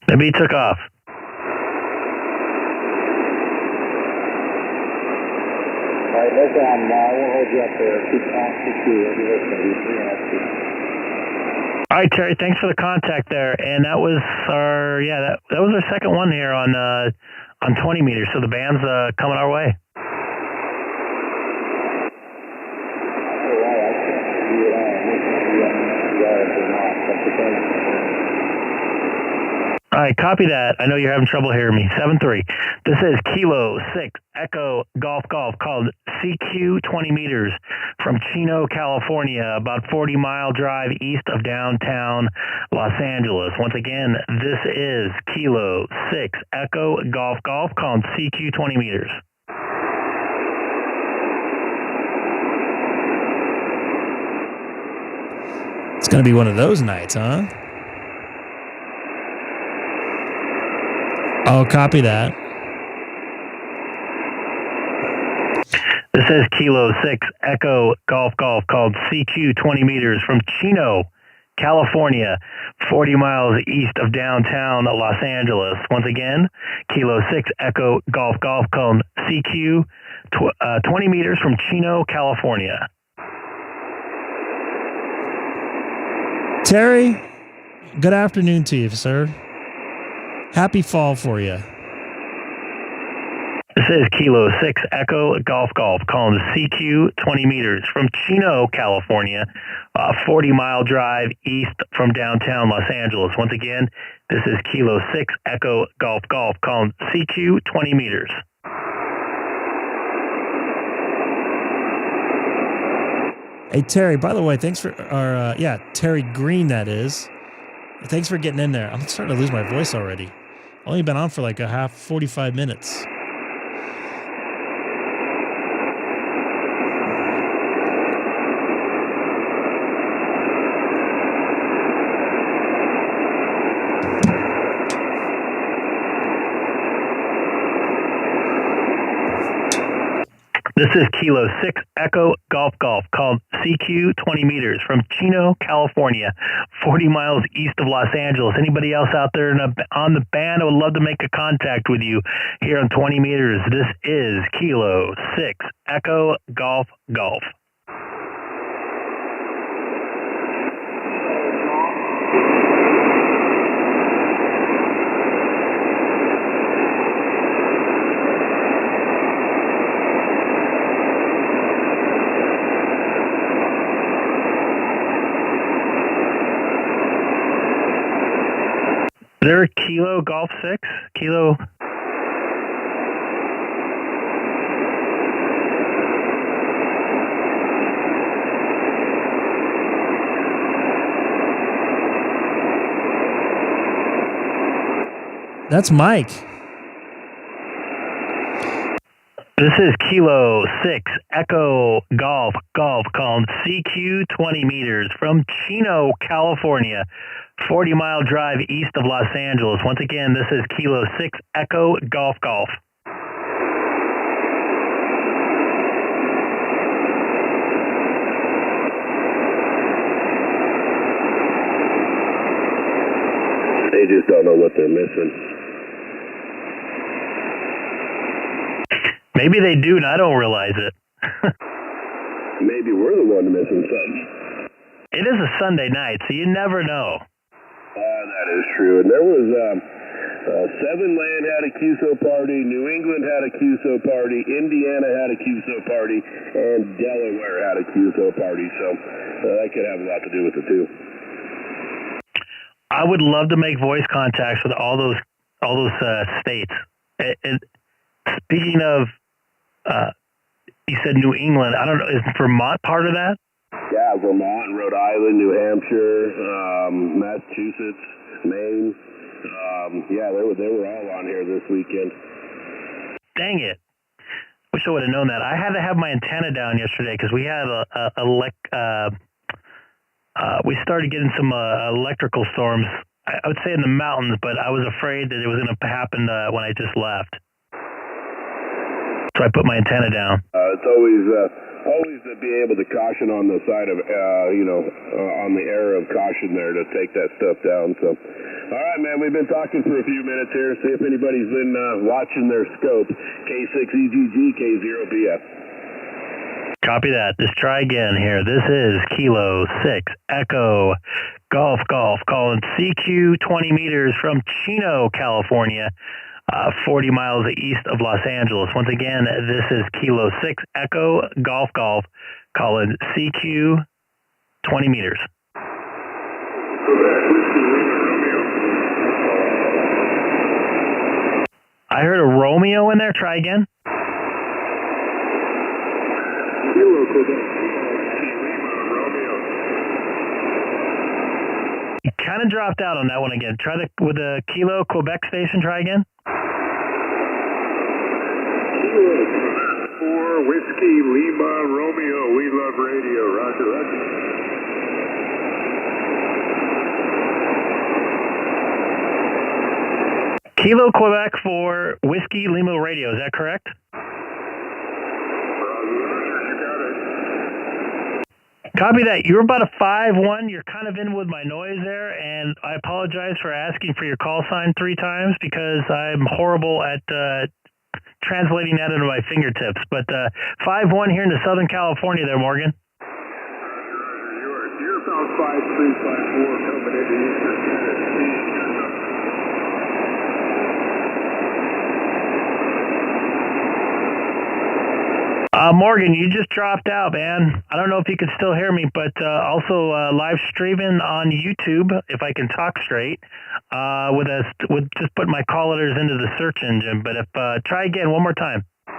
Maybe he took off. All right, no problem. I won't hold you up there. Keep on, All right, Terry, thanks for the contact there. And that was our, that was our second one here on 20 meters. So the band's coming our way. All right, copy that. I know you're having trouble hearing me. 7-3. This is Kilo 6 Echo Golf called CQ 20 meters from Chino, California, about 40-mile drive east of downtown Los Angeles. Once again, this is Kilo 6 Echo Golf called CQ 20 meters. It's going to be one of those nights, huh? Oh, copy that. is Kilo 6 Echo Golf Golf called CQ 20 meters from Chino, California, 40 miles east of downtown Los Angeles. Once again, Kilo 6 Echo Golf Golf called CQ 20 meters from Chino, California. Terry, good afternoon to you, sir. Happy fall for you. This is Kilo 6 Echo Golf Golf calling CQ 20 meters from Chino, California, 40-mile drive east from downtown Los Angeles. Once again, this is Kilo 6 Echo Golf Golf calling CQ 20 meters. Hey, Terry, by the way, thanks for our, Terry Green, that is. Thanks for getting in there. I'm starting to lose my voice already. Only been on for like 45 minutes. This is Kilo 6 Echo Golf Golf called CQ 20 meters from Chino, California, 40 miles east of Los Angeles. Anybody else out there on the band? I would love to make a contact with you here on 20 meters. This is Kilo 6 Echo Golf Golf. Is there a Kilo Golf 6? Kilo? That's Mike. This is Kilo 6 Echo Golf Golf called CQ 20 meters from Chino, California, 40-mile drive east of Los Angeles. Once again, this is Kilo 6 Echo Golf Golf. They just don't know what they're missing. Maybe they do, and I don't realize it. Maybe we're the one missing something. It is a Sunday night, so you never know. That is true. And there was Seven Land had a QSO party, New England had a QSO party, Indiana had a QSO party, and Delaware had a QSO party. So that could have a lot to do with it too. I would love to make voice contacts with all those states. Speaking of, you said New England. I don't know. Is Vermont part of that? Yeah, Vermont, Rhode Island, New Hampshire, Massachusetts, Maine. Yeah, they were all on here this weekend. Dang it. Wish I would have known that. I had to have my antenna down yesterday because we had we started getting some electrical storms. I would say in the mountains, but I was afraid that it was going to happen when I just left. So I put my antenna down. It's always to be able to caution on the side of, on the air of caution there to take that stuff down. So, all right, man, we've been talking for a few minutes here. See if anybody's been watching their scope. K6EGG, K0BF. Copy that. Just try again here. This is Kilo 6 Echo Golf Golf calling CQ 20 meters from Chino, California, 40 miles east of Los Angeles. Once again, this is Kilo 6 Echo Golf Golf calling CQ 20 meters. I heard a Romeo in there. Try again. You kind of dropped out on that one again. Try with the Kilo Quebec station. Try again. Kilo 4 Whiskey Lima Romeo. We love radio. Roger, roger. Kilo Quebec for Whiskey Lima Radio. Is that correct? Roger. Copy that. You're about a 5-1. You're kind of in with my noise there, and I apologize for asking for your call sign 3 times because I'm horrible at translating that into my fingertips. But 5-1 here into Southern California there, Morgan. You're about 5354 coming into Eastern Tennessee. Morgan, you just dropped out, man. I don't know if you can still hear me, but also live streaming on YouTube, if I can talk straight, with just put my call letters into the search engine. But if try again one more time. Try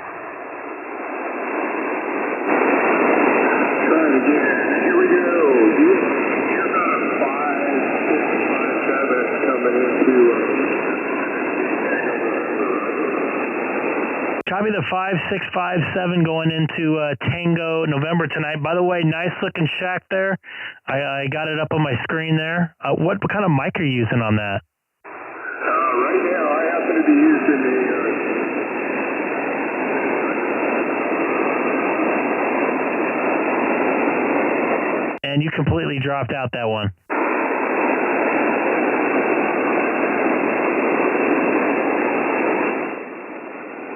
it again. Here we go. You're about 5657 coming into Copy the 5657 going into Tango November tonight. By the way, nice looking shack there. I got it up on my screen there. What kind of mic are you using on that? Right now, I happen to be using And you completely dropped out that one.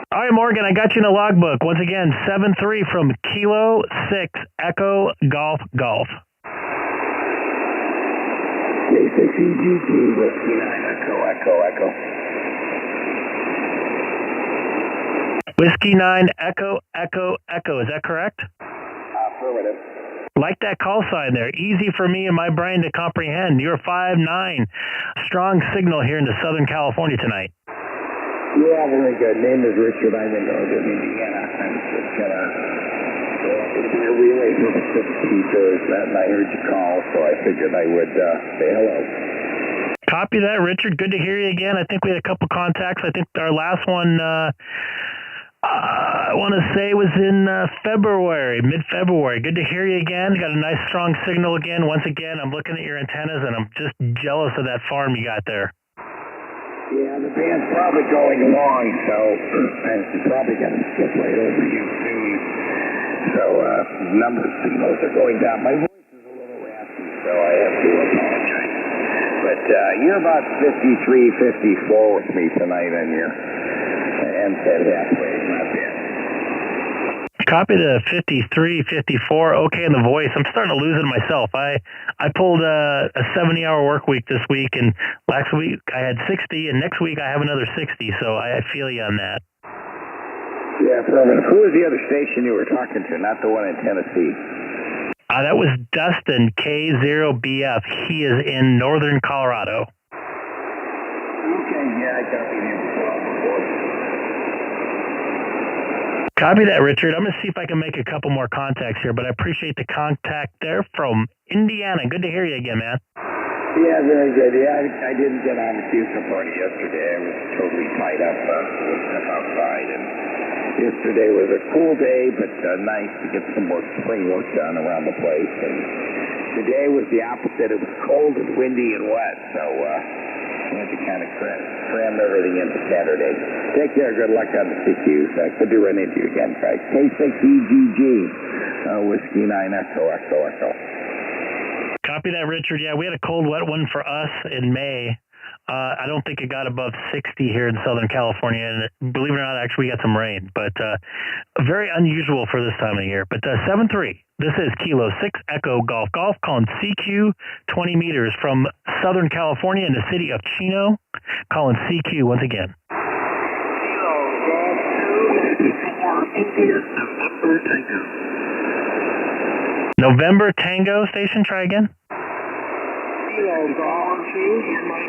All right, Morgan, I got you in the logbook. Once again, 7-3 from Kilo 6 Echo Golf Golf. K6EGG, Whiskey 9 Echo. Whiskey 9 Echo. Is that correct? Affirmative. Like that call sign there. Easy for me and my brain to comprehend. You're 5-9. Strong signal here into Southern California tonight. Yeah, very good. Name is Richard. I'm in Northern Indiana. I'm just gonna go up and do a relay for the 6 speakers, and I heard you call, so I figured I would say hello. Copy that, Richard. Good to hear you again. I think we had a couple contacts. I think our last one, I want to say, was in February, mid-February. Good to hear you again. Got a nice, strong signal again. Once again, I'm looking at your antennas, and I'm just jealous of that farm you got there. Yeah, the band's probably going long, so I'm probably going to skip right over you soon. So, number of signals are going down. My voice is a little raspy, so I have to apologize. But you're about 53, 54 with me tonight on your MSET halfway. Not bad. Copy the 53, 54. Okay in the voice. I'm starting to lose it myself. I pulled a 70-hour work week this week, and last week I had 60, and next week I have another 60. So I feel you on that. Yeah, affirmative. Who was the other station you were talking to? Not the one in Tennessee. That was Dustin K0BF. He is in northern Colorado. Okay, yeah, I copied him before. Copy that, Richard. I'm going to see if I can make a couple more contacts here, but I appreciate the contact there from Indiana. Good to hear you again, man. Yeah, very good. Yeah, I didn't get on the Houston party yesterday. I was totally tied up with stuff outside. And yesterday was a cool day, but nice to get some more spring work done around the place. And today was the opposite. It was cold and windy and wet, so I had to kind of cram everything into Saturday. Take care. Good luck on the CQs. Good to run into you again, guys. K6EGG, Whiskey 9 Echo. Copy that, Richard. Yeah, we had a cold, wet one for us in May. I don't think it got above 60 here in Southern California, and believe it or not, actually we got some rain, but very unusual for this time of year. But 7-3, this is Kilo 6 Echo Golf Golf, calling CQ 20 meters from Southern California in the city of Chino, calling CQ once again. Kilo Golf 2, November Tango station, try again. Kilo Golf 2, Mike.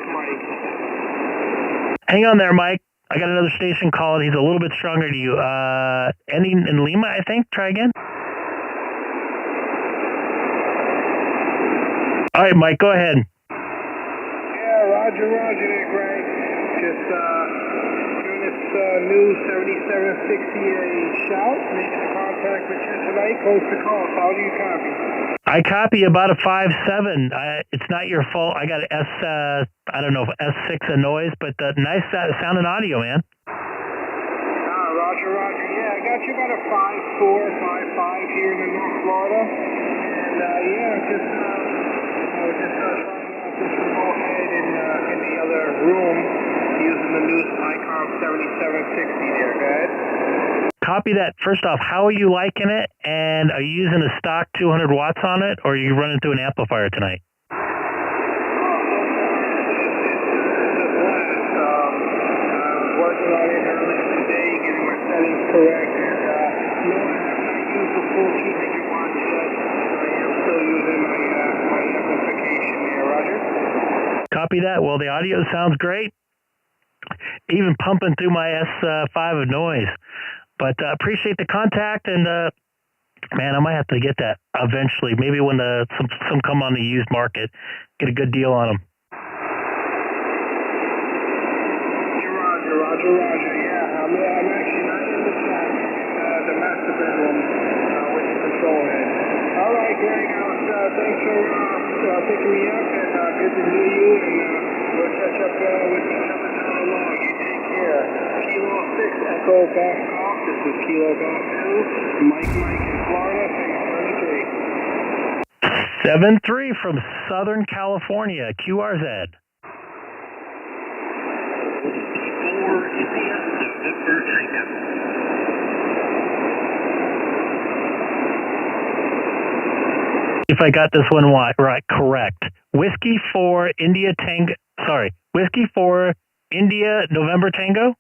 Hang on there, Mike. I got another station calling. He's a little bit stronger to you. Ending in Lima, I think. Try again. All right, Mike, go ahead. Yeah, Roger there, Greg. Just doing this new 7760 a shout, making contact with you tonight. Close the call. How do you copy? I copy about a 5-7. It's not your fault. I got I don't know if S6 a noise, but nice sound and audio, man. Roger. Yeah, I got you about a 5-4, 5-5 here in North Florida. And just trying out this remote head in the other room using the new Icom 7760 there, go ahead. Copy that. First off, how are you liking it? And are you using a stock 200 watts on it, or are you running through an amplifier tonight? Working on it earlier today, getting my settings correct, and no, I have not used the full 200 watts yet. I am still using my amplification there, Roger. Copy that. Well, the audio sounds great, even pumping through my S5 of noise. But appreciate the contact, and man, I might have to get that eventually. Maybe when some come on the used market, get a good deal on them. Roger, yeah. I'm actually not in the shop, the master bedroom with the control head. All right, Greg, thanks for picking me up, and good to hear you, and we'll catch up with each other down the line. You take care. Kilo 6 Echo Golf Golf. This is Kilo Golf 2. Mike in Florida, thing 7-3 from Southern California, QRZ. If I got this one right, correct. Whiskey for India November Tango?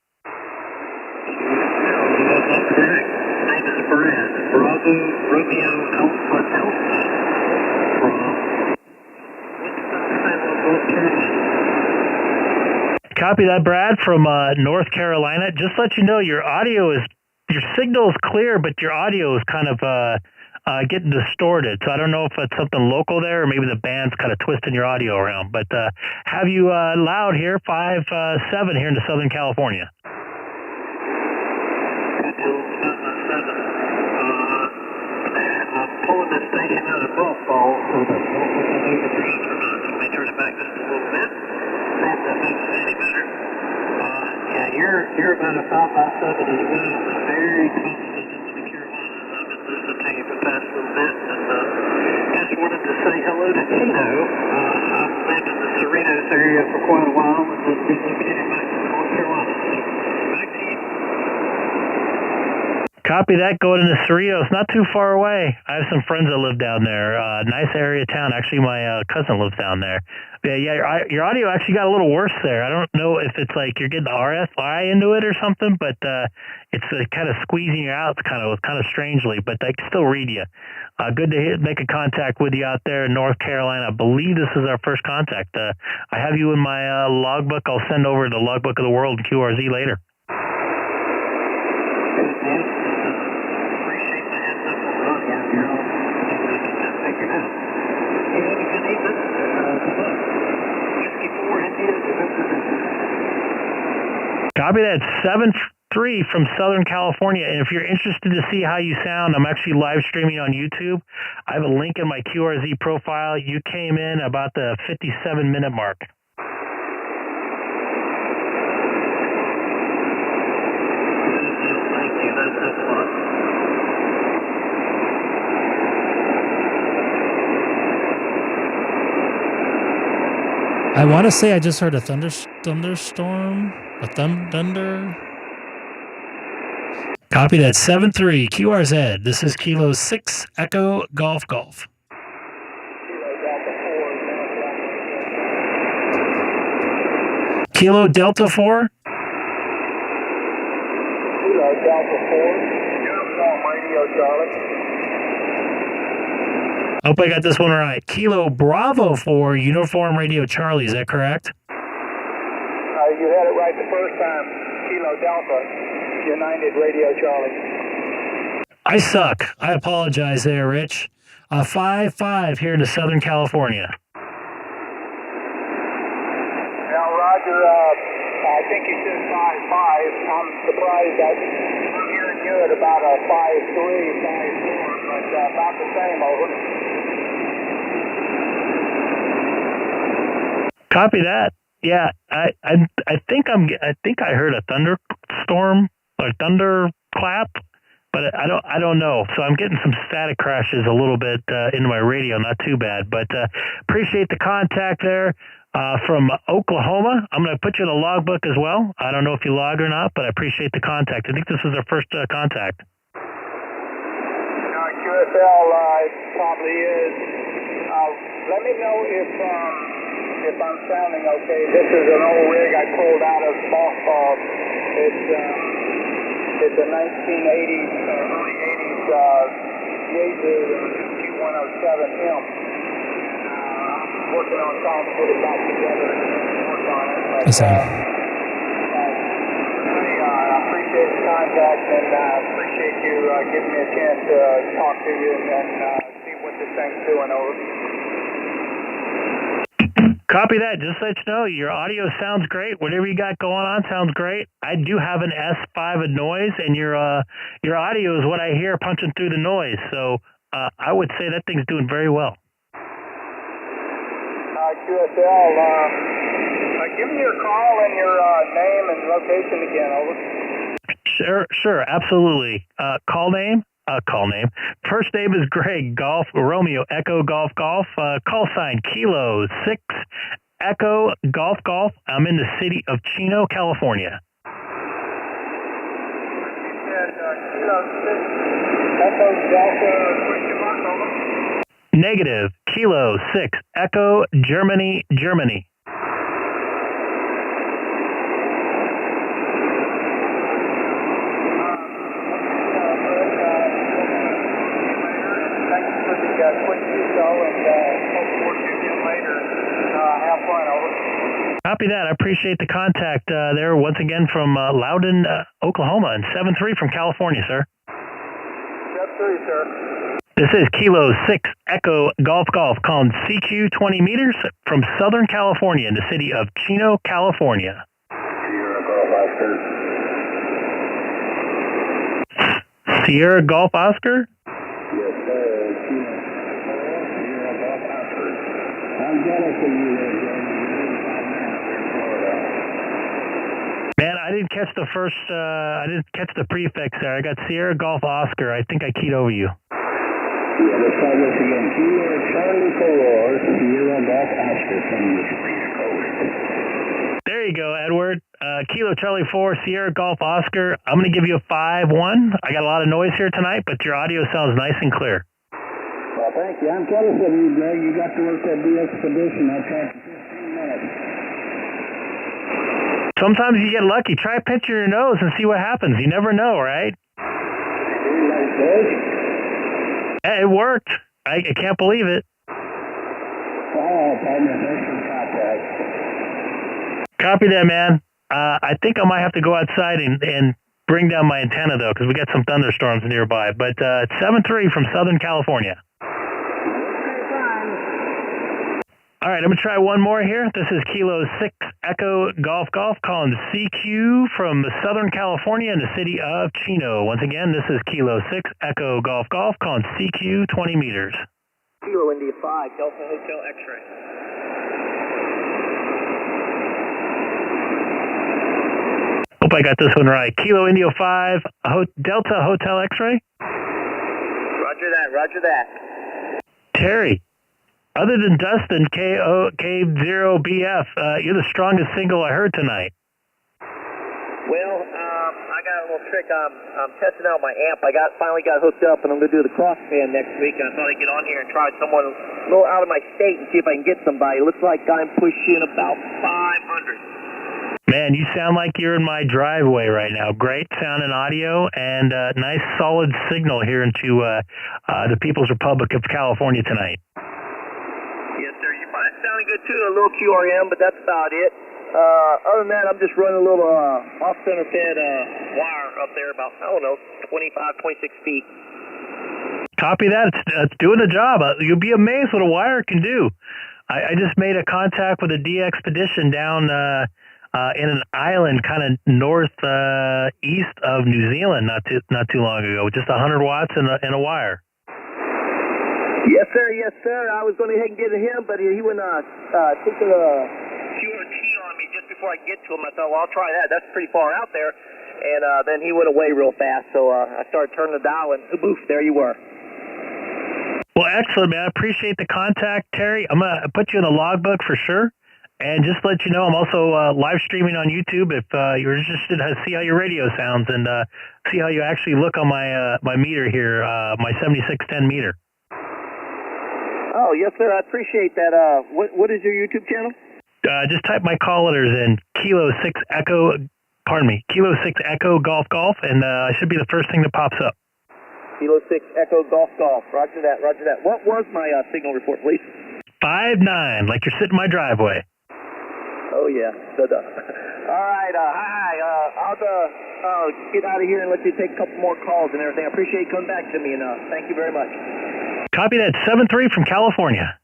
That's correct. Name is Brad. Bravo Romeo Alpha Alpha from North Carolina. Copy that, Brad, from North Carolina. Just let you know, your signal is clear, but your audio is kind of getting distorted. So I don't know if it's something local there, or maybe the band's kind of twisting your audio around. But have you loud here, 5-7 here in Southern California. I'm pulling this station out of Buffalo, so that's what we can do to turn it on. Let me turn it back just a little bit. See if that makes it any better. Yeah, you're about a 5x7 as well. Very constant into the Carolinas. I've been listening to you for the past little bit, and just wanted to say hello to Tino. I've lived in the Cerritos area for quite a while, and then relocated back to North Carolina. So back to you. Copy that, going into Cerritos, not too far away. I have some friends that live down there. Nice area of town. Actually, my cousin lives down there. Yeah, your audio actually got a little worse there. I don't know if it's like you're getting the RFI into it or something, but it's kind of squeezing you out kind of strangely, but I can still read you. Good to make a contact with you out there in North Carolina. I believe this is our first contact. I have you in my logbook. I'll send over the logbook of the world in QRZ later. Copy that. 7-3 from Southern California. And if you're interested to see how you sound, I'm actually live streaming on YouTube. I have a link in my QRZ profile. You came in about the 57-minute mark. Thank you. That's fun. I want to say I just heard a thunderstorm, thunder. Copy that. 7-3 QRZ. This is Kilo 6 Echo Golf Golf. Kilo Delta 4. Kilo Delta 4. Uniform Radio Charlie. I hope I got this one right. Kilo Bravo 4, Uniform Radio Charlie. Is that correct? You had it right the first time. Kilo Delta, United Radio Charlie. I suck. I apologize there, Rich. 5-5 here in Southern California. Now, Roger, I think you said 5-5. I'm surprised that I'm hearing you at about a 5-3, 5-4, but about the same, over. Copy that. Yeah, I think I heard a thunderstorm or thunderclap. but I don't know. So I'm getting some static crashes a little bit into my radio. Not too bad, but appreciate the contact there from Oklahoma. I'm going to put you in the logbook as well. I don't know if you log or not, but I appreciate the contact. I think this is our first contact. QSL, it probably is. Let me know if I'm sounding okay. This is an old rig I pulled out of Mothball. It's a 1980s, early 80s Yaesu Q107M. Working on trying to put it back together and work on it. But, I appreciate the contact and appreciate you giving me a chance to talk to you and see what this thing's doing. Over. Copy that. Just let you know, your audio sounds great. Whatever you got going on sounds great. I do have an S5 of noise, and your audio is what I hear punching through the noise. So I would say that thing's doing very well. QSL, give me your call and your name and location again. Over. Sure, absolutely. Call name. First name is Greg, Golf, Romeo, Echo, Golf, Golf. Call sign, Kilo 6, Echo, Golf, Golf. I'm in the city of Chino, California. You said Kilo 6, Echo, Golf, question mark, over. Negative, Kilo 6, Echo, Germany, Germany. Copy that. I appreciate the contact there once again from Loudon, Oklahoma, and 73 from California, sir. 73, sir. This is Kilo 6 Echo Golf Golf calling CQ 20 meters from Southern California in the city of Chino, California. Sierra Golf Oscar? Yes, sir. Sierra Golf Oscar. I'm jealous of you there, Joe. Man, I didn't catch the first, I didn't catch the prefix there. I got Sierra Golf Oscar. I think I keyed over you. Yeah, let's try this again. Sierra Charlie 4, Sierra Golf Oscar from the code. There you go, Edward. Kilo Charlie 4, Sierra Golf Oscar. I'm going to give you a 5-1. I got a lot of noise here tonight, but your audio sounds nice and clear. Well, thank you. I'm jealous of you, Greg. You got to work that DXpedition. I tried for 15 minutes. Sometimes you get lucky. Try pinching your nose and see what happens. You never know, right? Hey, it worked. I can't believe it. Oh, partner, thanks for the contact. Copy that, man. I think I might have to go outside and bring down my antenna, though, because we got some thunderstorms nearby. But it's 7-3 from Southern California. All right, I'm going to try one more here. This is Kilo 6 Echo Golf Golf calling CQ from Southern California in the city of Chino. Once again, this is Kilo 6 Echo Golf Golf calling CQ 20 meters. Kilo India 5, Delta Hotel X-ray. Hope I got this one right. Kilo India 5, Delta Hotel X-ray? Roger that. Terry. Other than Dustin, K0BF, you're the strongest single I heard tonight. Well, I got a little trick. I'm testing out my amp. I finally got hooked up, and I'm going to do the crossband next week. And I thought I'd get on here and try someone a little out of my state and see if I can get somebody. It looks like I'm pushing about 500. Man, you sound like you're in my driveway right now. Great sound and audio, and nice solid signal here into the People's Republic of California tonight. Yes, sir. You find it sounding good, too. A little QRM, but that's about it. Other than that, I'm just running a little off-center fed wire up there about, 25, 26 feet. Copy that. It's doing the job. You'll be amazed what a wire can do. I just made a contact with a DXpedition down in an island kind of northeast of New Zealand not too long ago, just 100 watts in a wire. Yes, sir. I was going ahead and get to him, but he went took the QRT on me just before I get to him. I thought, well, I'll try that. That's pretty far out there. and then he went away real fast, so I started turning the dial, and boof, there you were. Well, excellent, man. I appreciate the contact, Terry. I'm going to put you in the logbook for sure. And just to let you know, I'm also live streaming on YouTube if you're interested to see how your radio sounds and see how you actually look on my my meter here, my 7610 meter. Oh, yes, sir. I appreciate that. What is your YouTube channel? Just type my call letters in Kilo 6 Echo, Kilo 6 Echo Golf Golf, and it should be the first thing that pops up. Kilo 6 Echo Golf Golf. Roger that, roger that. What was my signal report, please? 59, like you're sitting in my driveway. Oh, yeah. All right. Hi. I'll get out of here and let you take a couple more calls and everything. I appreciate you coming back to me, and thank you very much. Copy that. 7-3 from California.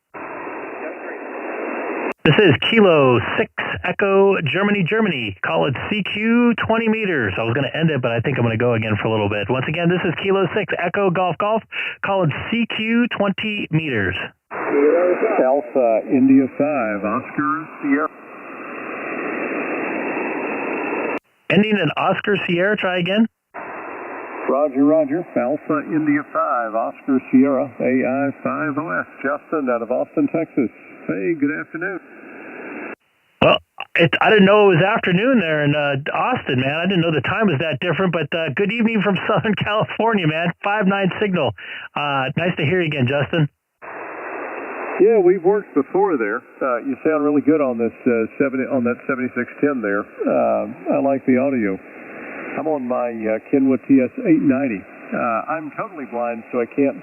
This is Kilo 6 Echo Germany. Call it CQ 20 meters. I was going to end it, but I think I'm going to go again for a little bit. Once again, this is Kilo 6 Echo Golf. Call it CQ 20 meters. Alpha India 5, Oscar Sierra. Ending in Oscar Sierra. Try again. Roger. Alpha India 5, Oscar Sierra, AI 5OS. Justin out of Austin, Texas. Hey, good afternoon. Well, I didn't know it was afternoon there in Austin, man. I didn't know the time was that different, but good evening from Southern California, man. 5-9 signal. Nice to hear you again, Justin. Yeah, we've worked before there. You sound really good on this on that 7610 there. I like the audio. I'm on my Kenwood TS890. I'm totally blind, so I can't.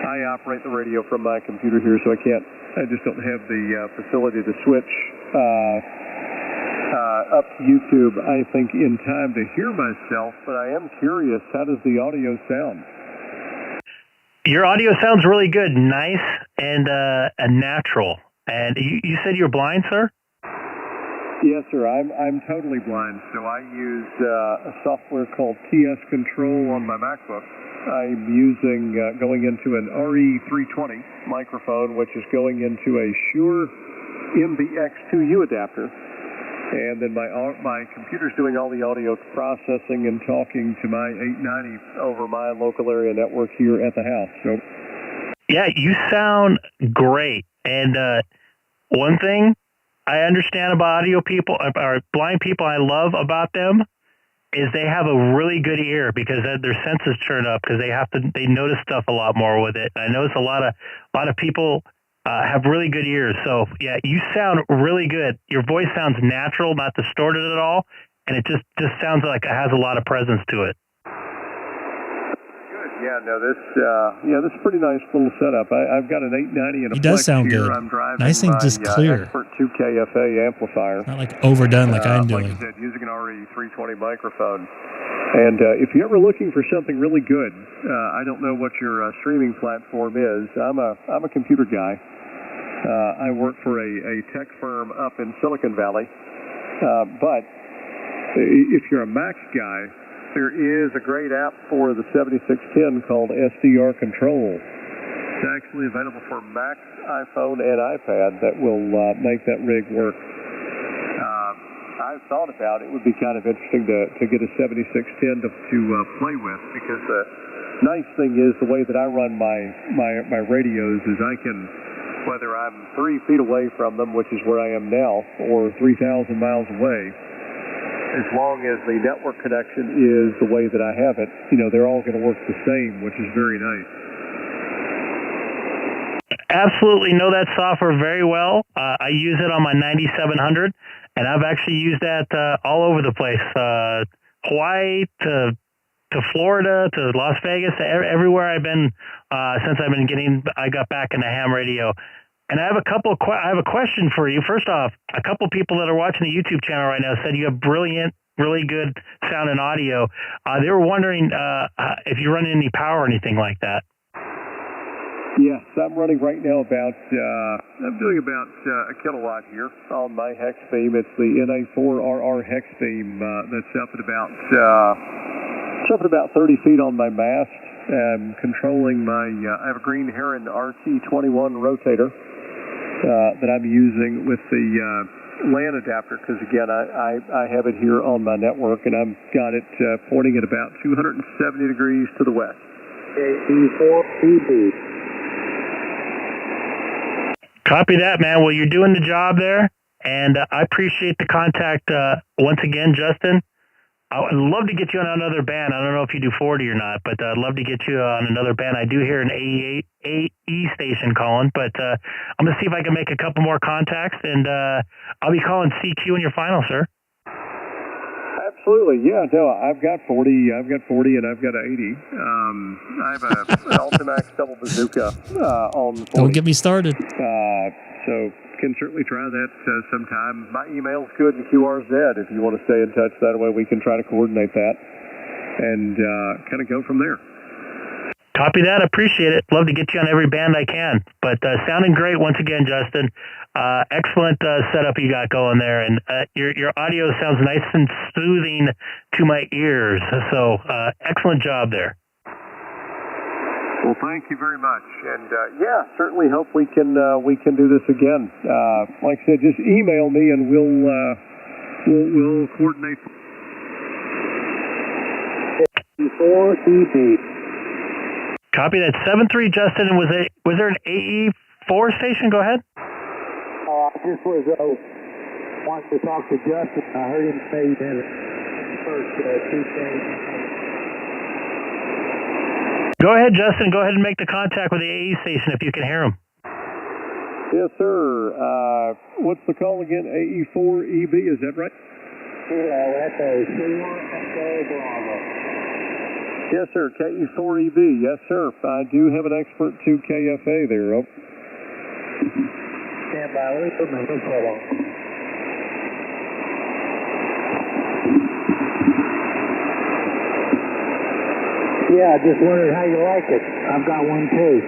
I operate the radio from my computer here, so I just don't have the facility to switch up to YouTube, I think, in time to hear myself, but I am curious, how does the audio sound? Your audio sounds really good, nice and natural. And you said you're blind, sir? Yes, sir. I'm totally blind, so I use a software called TS Control on my MacBook. I'm using going into an RE320 microphone, which is going into a Shure MBX2U adapter. And then my computer's doing all the audio processing and talking to my 890 over my local area network here at the house. So, yeah, you sound great. And one thing I understand about audio people, or blind people, I love about them is they have a really good ear because their senses turn up because they notice stuff a lot more with it. I notice a lot of people have really good ears. So yeah, you sound really good. Your voice sounds natural, not distorted at all, and it just sounds like it has a lot of presence to it. Good. Yeah, no, this is a pretty nice little setup. I've got an 890 and a He does Flex sound here. good. I'm driving Nice and just clear. Expert 2KFA amplifier. Not like overdone like I'm doing. Like I said, using an RE320 microphone. And if you're ever looking for something really good, I don't know what your streaming platform is. I'm a computer guy. I work for a tech firm up in Silicon Valley. But if you're a Mac guy, there is a great app for the 7610 called SDR Control. It's actually available for Mac, iPhone, and iPad that will make that rig work. I've thought about it would be kind of interesting to get a 7610 to play with, because the nice thing is the way that I run my radios is I can, whether I'm 3 feet away from them, which is where I am now, or 3,000 miles away, as long as the network connection is the way that I have it, they're all going to work the same, which is very nice. Absolutely know that software very well. I use it on my 9700, and I've actually used that all over the place. Hawaii to Florida to Las Vegas, everywhere I've been since I got back into ham radio. And I have I have a question for you. First off, a couple people that are watching the YouTube channel right now said you have brilliant, really good sound and audio. They were wondering if you run any power or anything like that. Yes, I'm running right now I'm doing about a kilowatt here on my hex beam. It's the NA4RR hex beam that's up at about 30 feet on my mast. I'm controlling I have a Green Heron RT21 rotator that I'm using with the LAN adapter, because again, I have it here on my network, and I've got it pointing at about 270 degrees to the west. K6EGG. Copy that, man. Well, you're doing the job there, and I appreciate the contact once again, Justin. I would love to get you on another band. I don't know if you do 40 or not, but I'd love to get you on another band. I do hear an AE station calling, but I'm going to see if I can make a couple more contacts, and I'll be calling CQ in your final, sir. Absolutely, yeah. No, I've got 40, and I've got 80. I have an Ultimax double bazooka on 40. Don't get me started. So can certainly try that sometime. My email's good in QRZ if you want to stay in touch. That way we can try to coordinate that and kind of go from there. Copy that. Appreciate it. Love to get you on every band I can. But sounding great once again, Justin. Excellent setup you got going there, and your audio sounds nice and soothing to my ears. So excellent job there. Well, thank you very much, and yeah, certainly hope we can do this again. Like I said, just email me and we'll coordinate. 4EB. Copy that. 7-3, Justin. And was there an AE4 station? Go ahead. I just was wanting to talk to Justin. I heard him say that first two stations. Go ahead, Justin. Go ahead and make the contact with the AE station if you can hear him. Yes, sir. What's the call again? AE4EB, is that right? That's a C1 Bravo. Yes, sir. KE4EB. Yes, sir. I do have an expert 2KFA there. Oh. Stand by. Let me put my headset on. Yeah, I just wondered how you like it. I've got one too.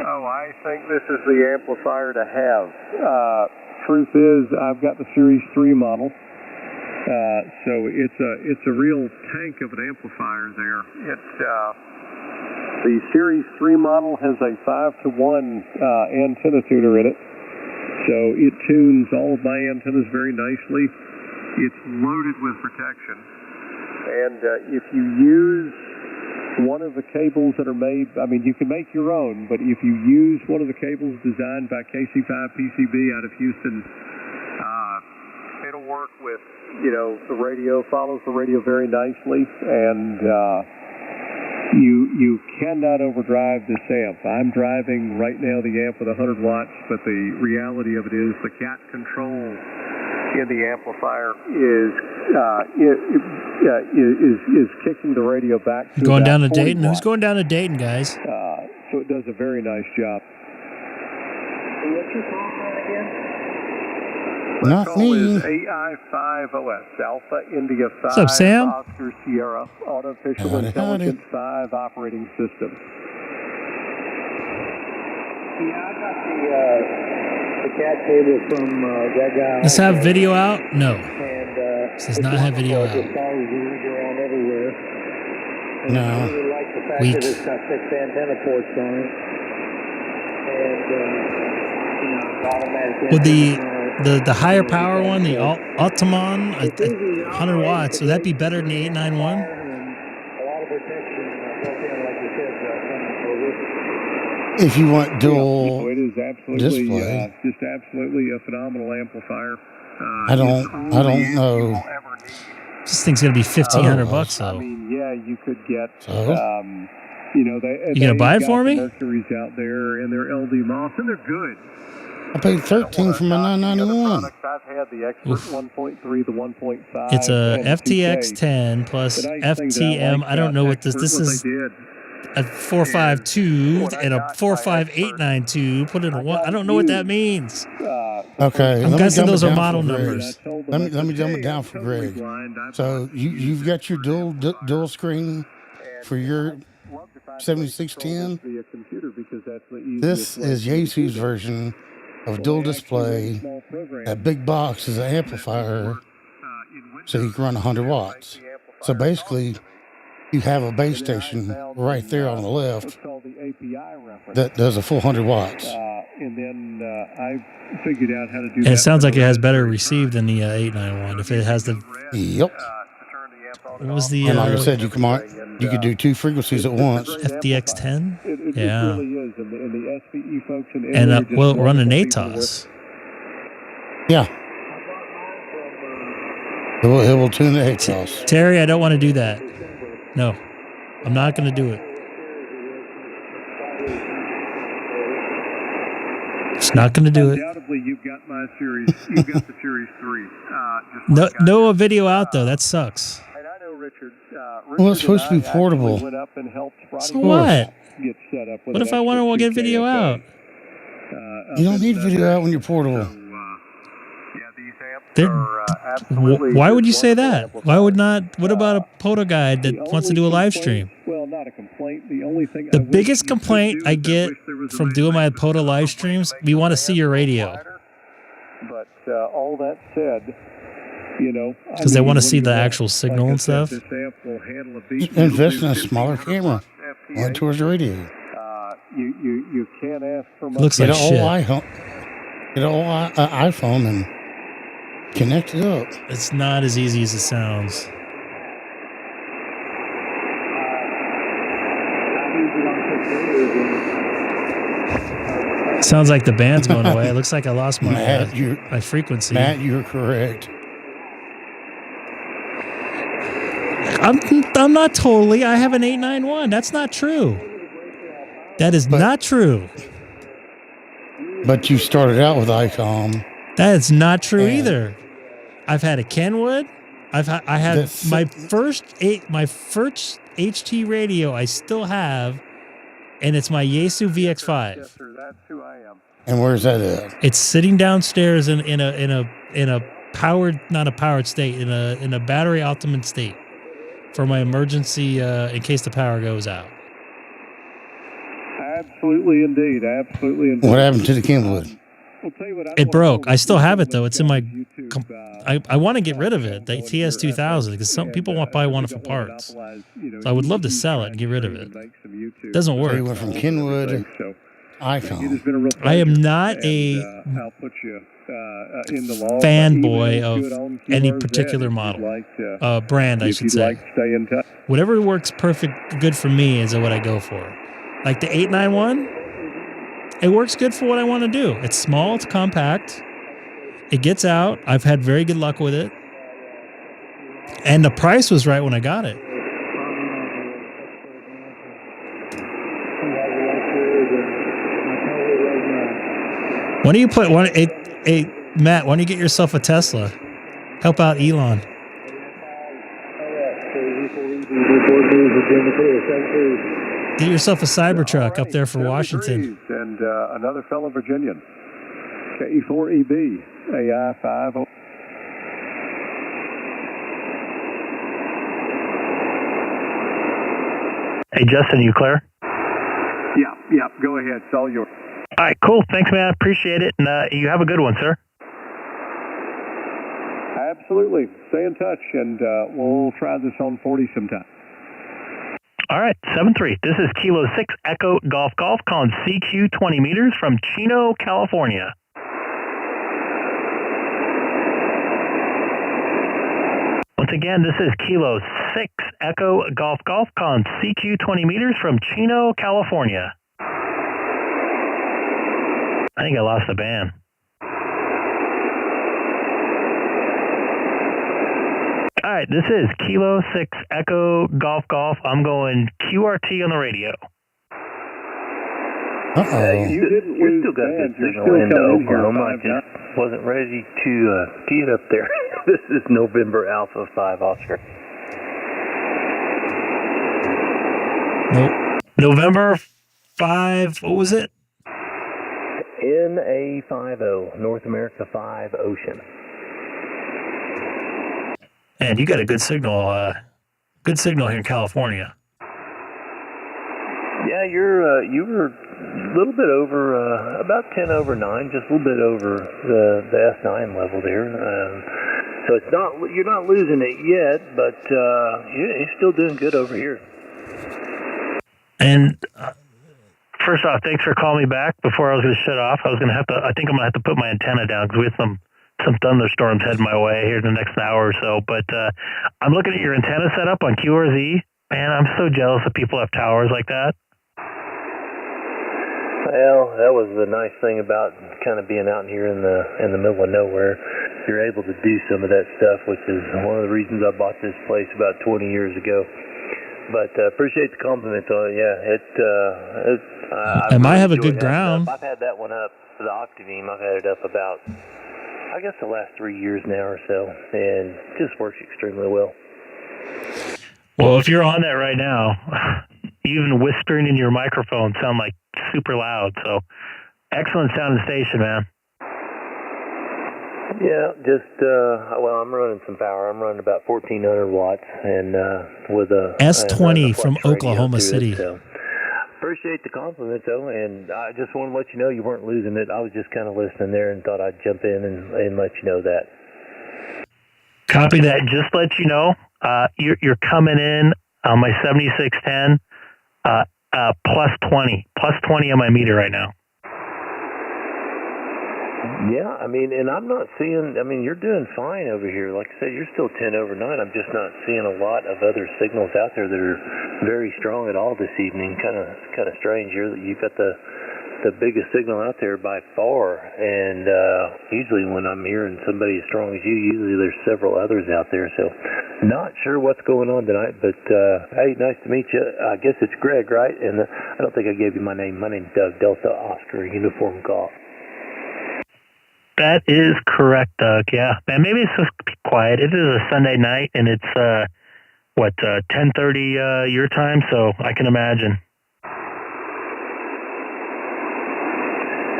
Oh, I think this is the amplifier to have. Truth is, I've got the Series 3 model. So it's a real tank of an amplifier there. The Series 3 model has a 5-to-1 antenna tuner in it. So it tunes all of my antennas very nicely. It's loaded with protection. And if you use one of the cables that are made, I mean, you can make your own, but if you use one of the cables designed by KC5PCB out of Houston, it'll work with, the radio, follows the radio very nicely, and you cannot overdrive this amp. I'm driving right now the amp with 100 watts, but the reality of it is the cat control in the amplifier is kicking the radio back. Going down to Dayton? Who's going down to Dayton, guys? So it does a very nice job. What's your call sign again? My call is AI5OS, Alpha India 5, What's up, Sam? Oscar Sierra, Artificial Intelligence 5 operating system. Yeah, I got the cat cable from that guy. Does have video out? No. And does not have video out. The stars are on everywhere. And No. I really like the fact Weak. that it's got 6 antenna ports on it. And automatic. With the higher power one, the Altamon, 100 watts, would that be better than the 891? A lot of protection built in, like you said, If you want dual it is absolutely display. Just absolutely a phenomenal amplifier. I don't know. This thing's gonna be $1,500 though. I mean, yeah, you could get. So? You gonna buy it for me? Mercury's out there, and they're LD Moss, and they're good. I paid $13 for my 991. I've had the Expert 1.3, the 1.5. It's a and FTX 2K. 10 plus The nice thing that FTM. like I don't know what this. Expert, This what is they did. a 452 and a 45892. Put in a one. I don't know what that means. Okay, I'm let me guessing dumb it those are down model for Greg. numbers. Let me dumb it down for Greg. So you've got your dual screen for your 7610. This is Yaesu's version of dual display. That big box is an amplifier, so you can run 100 watts. So basically, you have a base station right there on the left that does a full 100 watts. And then I figured out how to do And that. it sounds like it has better receive than the 891. If it has the... Yep. What was the... And like I said, you could do two frequencies at once. FT8 It yeah. really is. And the SPE folks and And we'll run an ATOS. Yeah. It will tune the ATOS. Terry, I don't want to do that. No, I'm not going to do it. Just not going to do it. Undoubtedly, you've got my series. You've got the series 3. No video out though. That sucks. And I know Richard. Well, it's supposed to be portable. Went up and helped So what? Get set up with What if I want to get video out? You don't need video out when you're portable. Why would you say that? Why would not? What about a POTA guide that wants to do a live stream? Well, not a complaint. The only thing the biggest complaint I get from doing my POTA live streams, we want to see your radio. But all that said, you know, because they want to see the actual signal and stuff. Invest in a smaller camera. Point towards the radio. You can't ask for much. Looks like shit. Get an old iPhone and connect it up. It's not as easy as it sounds. Sounds like the band's going away. It looks like I lost my my frequency. Matt, you're correct. I'm not totally. I have an 891. That's not true. That is not true. But you started out with Icom. That is not true either. I've had a Kenwood. I had my first HT radio. I still have, and it's my Yaesu VX5. Yes, sir, that's who I am. And where's that at? It's sitting downstairs in a powered, not a powered state, in a battery optimum state for my emergency in case the power goes out. Absolutely indeed. Absolutely indeed. What happened to the Kenwood? It broke. I still have it though. It's in my. I want to get rid of it. The TS2000 because some people probably want it for parts. So I would love to sell it and get rid of it. Doesn't work. So you went from Kenwood, Icom. I am not a fanboy of any particular model, brand, I should say. Whatever works good for me is what I go for. Like the 891, it works good for what I want to do. It's small, it's compact, it gets out. I've had very good luck with it, and the price was right when I got it. Why don't you put Matt? Why don't you get yourself a Tesla? Help out Elon. Get yourself a Cybertruck up there for Washington. And another fellow Virginian. K4EB, AI50. Hey, Justin, you clear? Yeah, go ahead. It's all yours. All right, cool. Thanks, man. Appreciate it. And you have a good one, sir. Absolutely. Stay in touch, and we'll try this on 40 sometime. All right, 7-3. This is Kilo 6 Echo Golf Golf calling CQ 20 meters from Chino, California. Once again, this is Kilo 6 Echo Golf Golf calling CQ 20 meters from Chino, California. I think I lost the band. All right, this is Kilo 6 Echo Golf Golf. I'm going QRT on the radio. We still got good signal into Oklahoma. I just wasn't ready to get up there. This is November Alpha 5 Oscar. Nope. November 5, what was it? NA50, North America 5 Ocean. And you got a good signal here in California. Yeah, you were a little bit over, about 10 over 9, just a little bit over the S9 level there. So it's not, you're not losing it yet, but you're still doing good over here. And first off, thanks for calling me back before I was going to shut off. I think I'm going to have to put my antenna down because we have some thunderstorms heading my way here in the next hour or so. But I'm looking at your antenna setup on QRZ. Man, I'm so jealous that people have towers like that. Well, that was the nice thing about kind of being out here in the middle of nowhere. You're able to do some of that stuff, which is one of the reasons I bought this place about 20 years ago. But appreciate the compliment, though. Yeah, I might have a good ground. I've had that one up, the Octabeam. I've had it up about, I guess, the last 3 years now or so, and just works extremely well. Well, if you're on that right now, even whispering in your microphone sound like super loud. So excellent sound and station, man. Yeah, just, well, I'm running some power. I'm running about 1,400 watts and with a S20 from Oklahoma City. So appreciate the compliment, though, and I just want to let you know you weren't losing it. I was just kind of listening there and thought I'd jump in and let you know that. Copy that. Just let you know, you're coming in on my 7610 plus 20 on my meter right now. Yeah, I mean, and I'm not seeing, I mean, you're doing fine over here. Like I said, you're still 10 over 9. I'm just not seeing a lot of other signals out there that are very strong at all this evening. Kind of strange. You've got the biggest signal out there by far, and usually when I'm hearing somebody as strong as you, usually there's several others out there. So not sure what's going on tonight, but hey, nice to meet you. I guess it's Greg, right? And I don't think I gave you my name. My name's Doug, Delta Oscar Uniform Golf. That is correct, Doug. Yeah, man. Maybe it's just quiet. It is a Sunday night, and it's 10:30 your time, so I can imagine.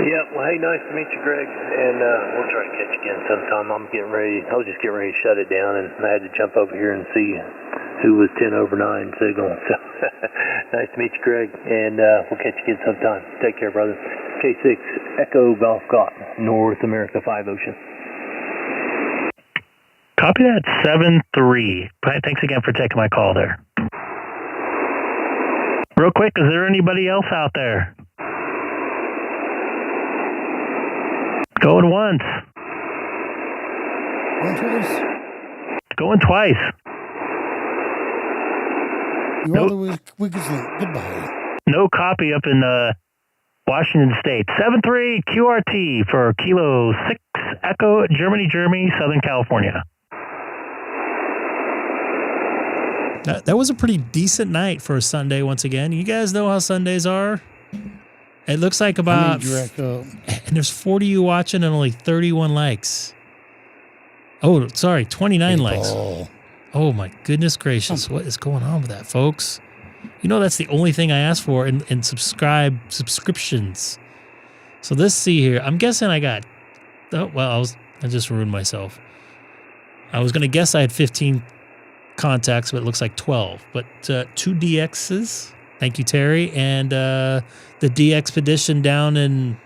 Yeah, well, hey, nice to meet you, Greg, and we'll try to catch you again sometime. I was just getting ready to shut it down, and I had to jump over here and see who was 10 over 9 signal. So nice to meet you, Greg, and we'll catch you again sometime. Take care, brother. K6 Echo Golf Golf, North America 5 Ocean. Copy that, 7-3. Thanks again for taking my call there. Real quick, is there anybody else out there? Going once. Going twice. Going twice. You are the weakest link. Goodbye. No copy up in Washington State. 7-3 QRT for Kilo 6 Echo Germany, Southern California. That was a pretty decent night for a Sunday once again. You guys know how Sundays are. It looks like about, and there's 40 of you watching and only 31 likes. Oh, sorry, 29 likes. Oh my goodness gracious. What is going on with that, folks? You know, that's the only thing I asked for in subscriptions. So let's see here. I'm guessing I got, oh, well, I just ruined myself. I was going to guess I had 15 contacts, but it looks like 12. But 2 DXs. Thank you, Terry. And the DXpedition down in,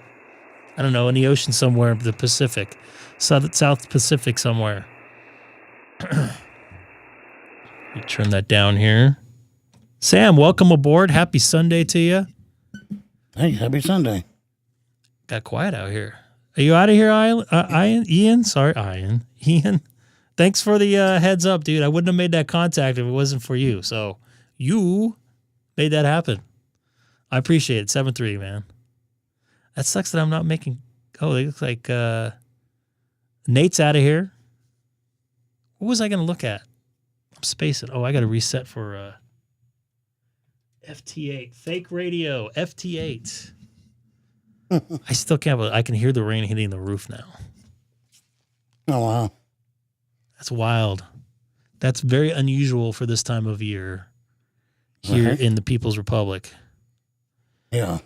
I don't know, in the ocean somewhere, the Pacific. South Pacific somewhere. Let me turn that down here. Sam, welcome aboard. Happy Sunday to you. Hey, happy Sunday. Got quiet out here. Are you out of here, Ian? Sorry, Ian. Thanks for the heads up, dude. I wouldn't have made that contact if it wasn't for you. So you made that happen. I appreciate it. 7-3, man. That sucks that I'm not making... Oh, it looks like Nate's out of here. What was I going to look at? I'm spacing. Oh, I got to reset for FT8. Fake radio. FT8. I still can't believe I can hear the rain hitting the roof now. Oh, wow. That's wild. That's very unusual for this time of year here in the People's Republic. Yeah.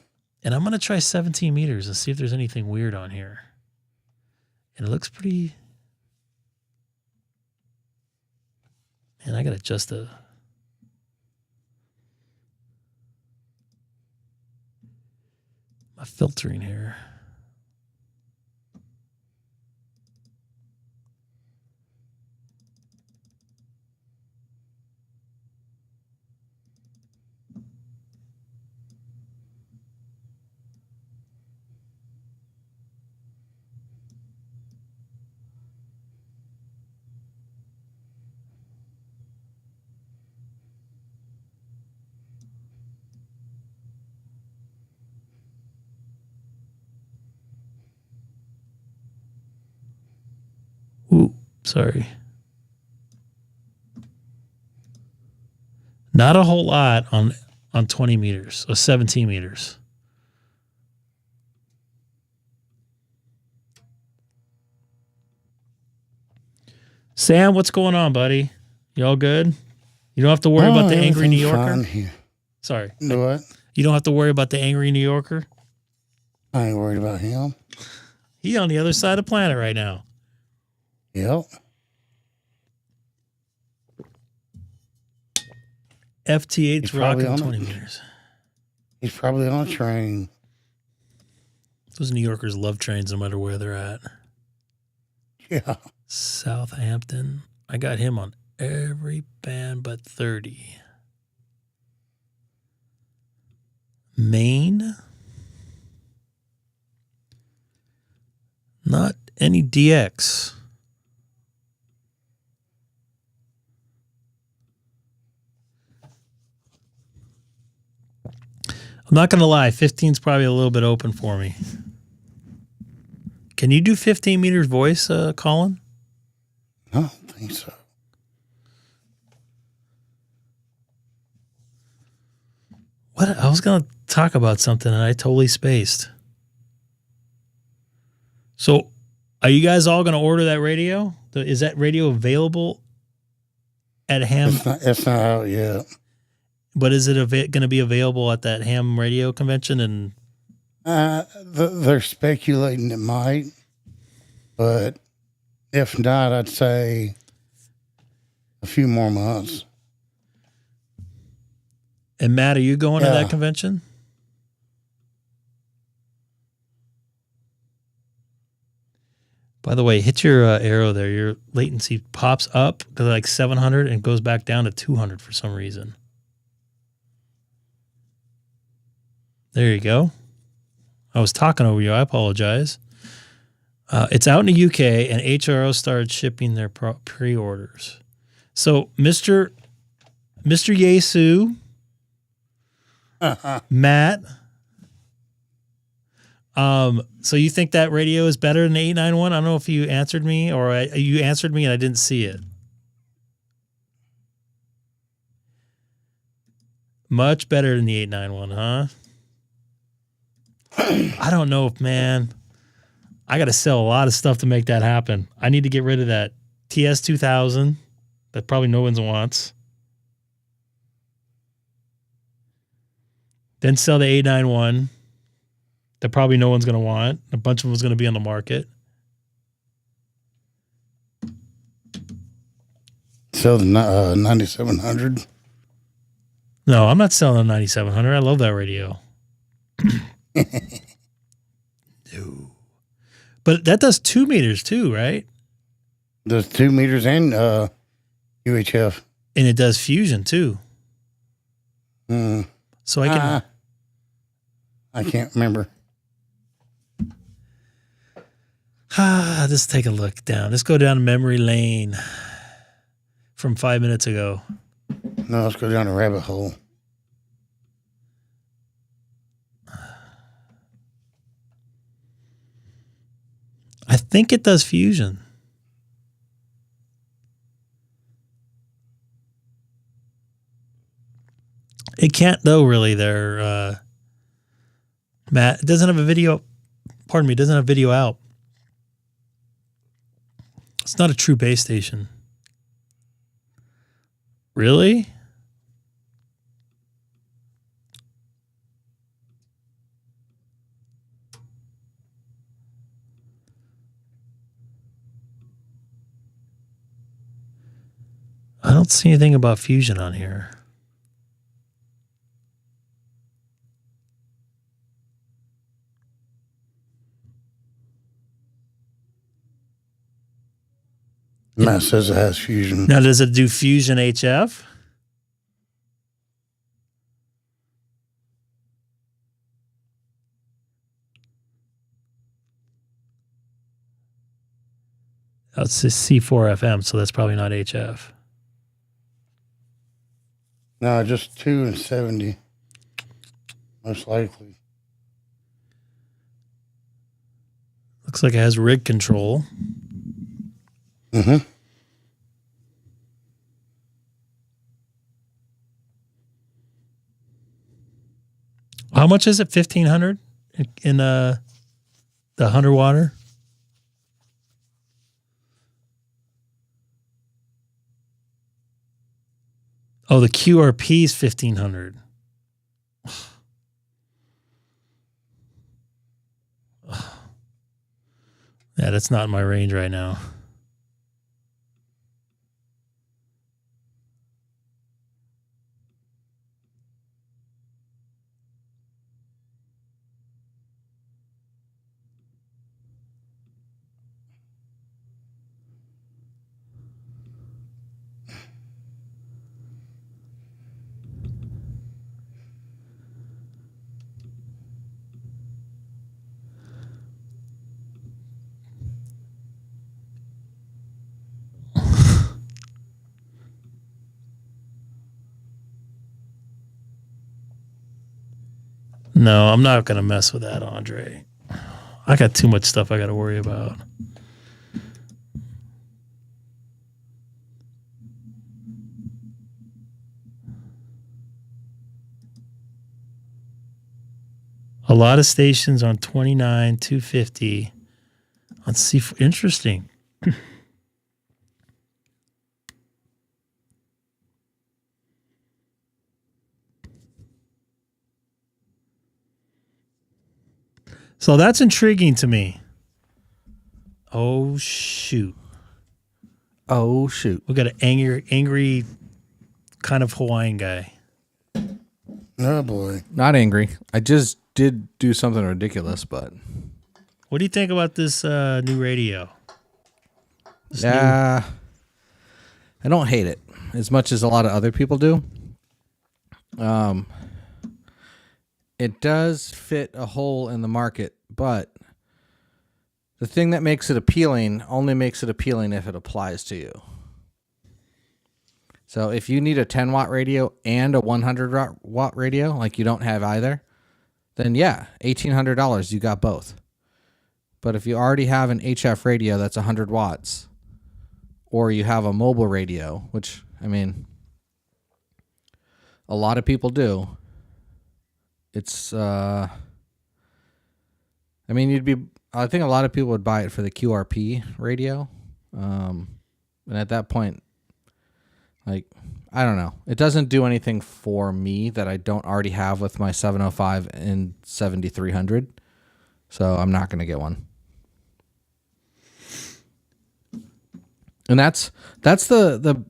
And I'm going to try 17 meters and see if there's anything weird on here. And it looks pretty... And I got to adjust my filtering here. Ooh, sorry. Not a whole lot on 20 meters, or 17 meters. Sam, what's going on, buddy? You all good? You don't have to worry about the angry New Yorker? Sorry. What? You don't have to worry about the angry New Yorker? I ain't worried about him. He on the other side of the planet right now. Yep. FT8's rocking 20 meters. He's probably on a train. Those New Yorkers love trains no matter where they're at. Yeah. Southampton. I got him on every band but 30. Maine. Not any DX. I'm not going to lie. 15's probably a little bit open for me. Can you do 15 meters voice, Colin? I don't think so. What? I was going to talk about something and I totally spaced. So, are you guys all going to order that radio? Is that radio available at Ham? It's not out yet. But is it going to be available at that Ham radio convention? And they're speculating it might, but if not, I'd say a few more months. And Matt, are you going to that convention? By the way, hit your arrow there. Your latency pops up to like 700 and goes back down to 200 for some reason. There you go. I was talking over you. I apologize. It's out in the UK, and HRO started shipping their pre-orders. So, Mr. Yaesu, Matt, so you think that radio is better than the 891? I don't know if you answered me, or you answered me and I didn't see it. Much better than the 891, huh? I don't know if, man, I got to sell a lot of stuff to make that happen. I need to get rid of that TS2000 that probably no one wants. Then sell the 891 that probably no one's going to want. A bunch of them is going to be on the market. Sell the 9700? No, I'm not selling the 9700. I love that radio. No. But that does 2 meters too, right? Does 2 meters and UHF. And it does fusion too. So I can... I can't remember. Let's take a look down. Let's go down memory lane from 5 minutes ago. No, let's go down a rabbit hole. I think it does fusion. It can't though, really, there, Matt. It doesn't have a video. Pardon me, it doesn't have video out. It's not a true base station. Really? I don't see anything about fusion on here. Matt says it has fusion. Now, does it do fusion HF? That's C4 FM, so that's probably not HF. No, just 2 and 70. Most likely. Looks like it has rig control. Mm-hmm. How much is it? 1,500 in the 100 water? Oh, the QRP is 1,500. Yeah, that's not in my range right now. No, I'm not going to mess with that, Andre. I got too much stuff I got to worry about. A lot of stations on 29, 250 on C4. Interesting. So that's intriguing to me. Oh, shoot. Oh, shoot. We got an angry kind of Hawaiian guy. Oh, boy. Not angry. I just did do something ridiculous, but... What do you think about this new radio? I don't hate it as much as a lot of other people do. It does fit a hole in the market, but the thing that makes it appealing only makes it appealing if it applies to you. So if you need a 10-watt radio and a 100-watt radio, like you don't have either, then yeah, $1,800, you got both. But if you already have an HF radio that's 100 watts, or you have a mobile radio, which, I mean, a lot of people do, it's, I think a lot of people would buy it for the QRP radio. And at that point, like, I don't know. It doesn't do anything for me that I don't already have with my 705 and 7300. So I'm not going to get one. And that's the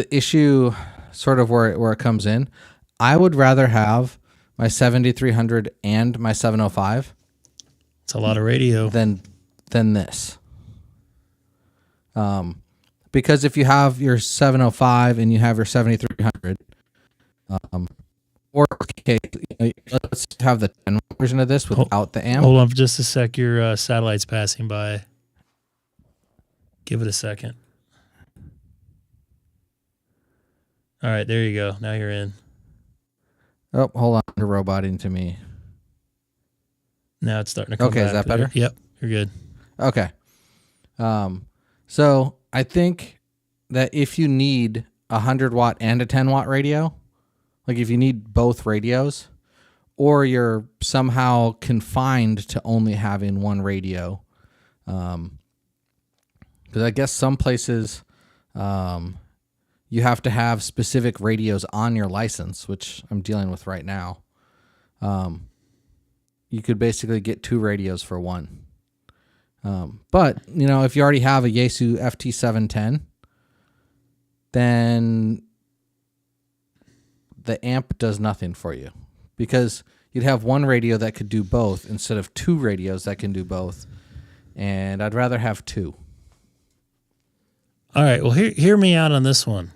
issue, sort of where it comes in. I would rather have my 7300 and my 705. It's a lot of radio. Than this. Because if you have your 705 and you have your 7300, or okay, let's have the 10 version of this without the amp. Hold on for just a sec. Your satellite's passing by. Give it a second. All right, there you go. Now you're in. Oh, hold on. You're roboting to me. Now it's starting to come back. Okay, is that better? Yep, you're good. Okay. So I think that if you need a 100-watt and a 10-watt radio, like if you need both radios, or you're somehow confined to only having one radio, because I guess some places you have to have specific radios on your license, which I'm dealing with right now. You could basically get two radios for one. But, you know, if you already have a Yaesu FT8 then the amp does nothing for you, because you'd have one radio that could do both instead of two radios that can do both. And I'd rather have two. All right. Well, hear me out on this one.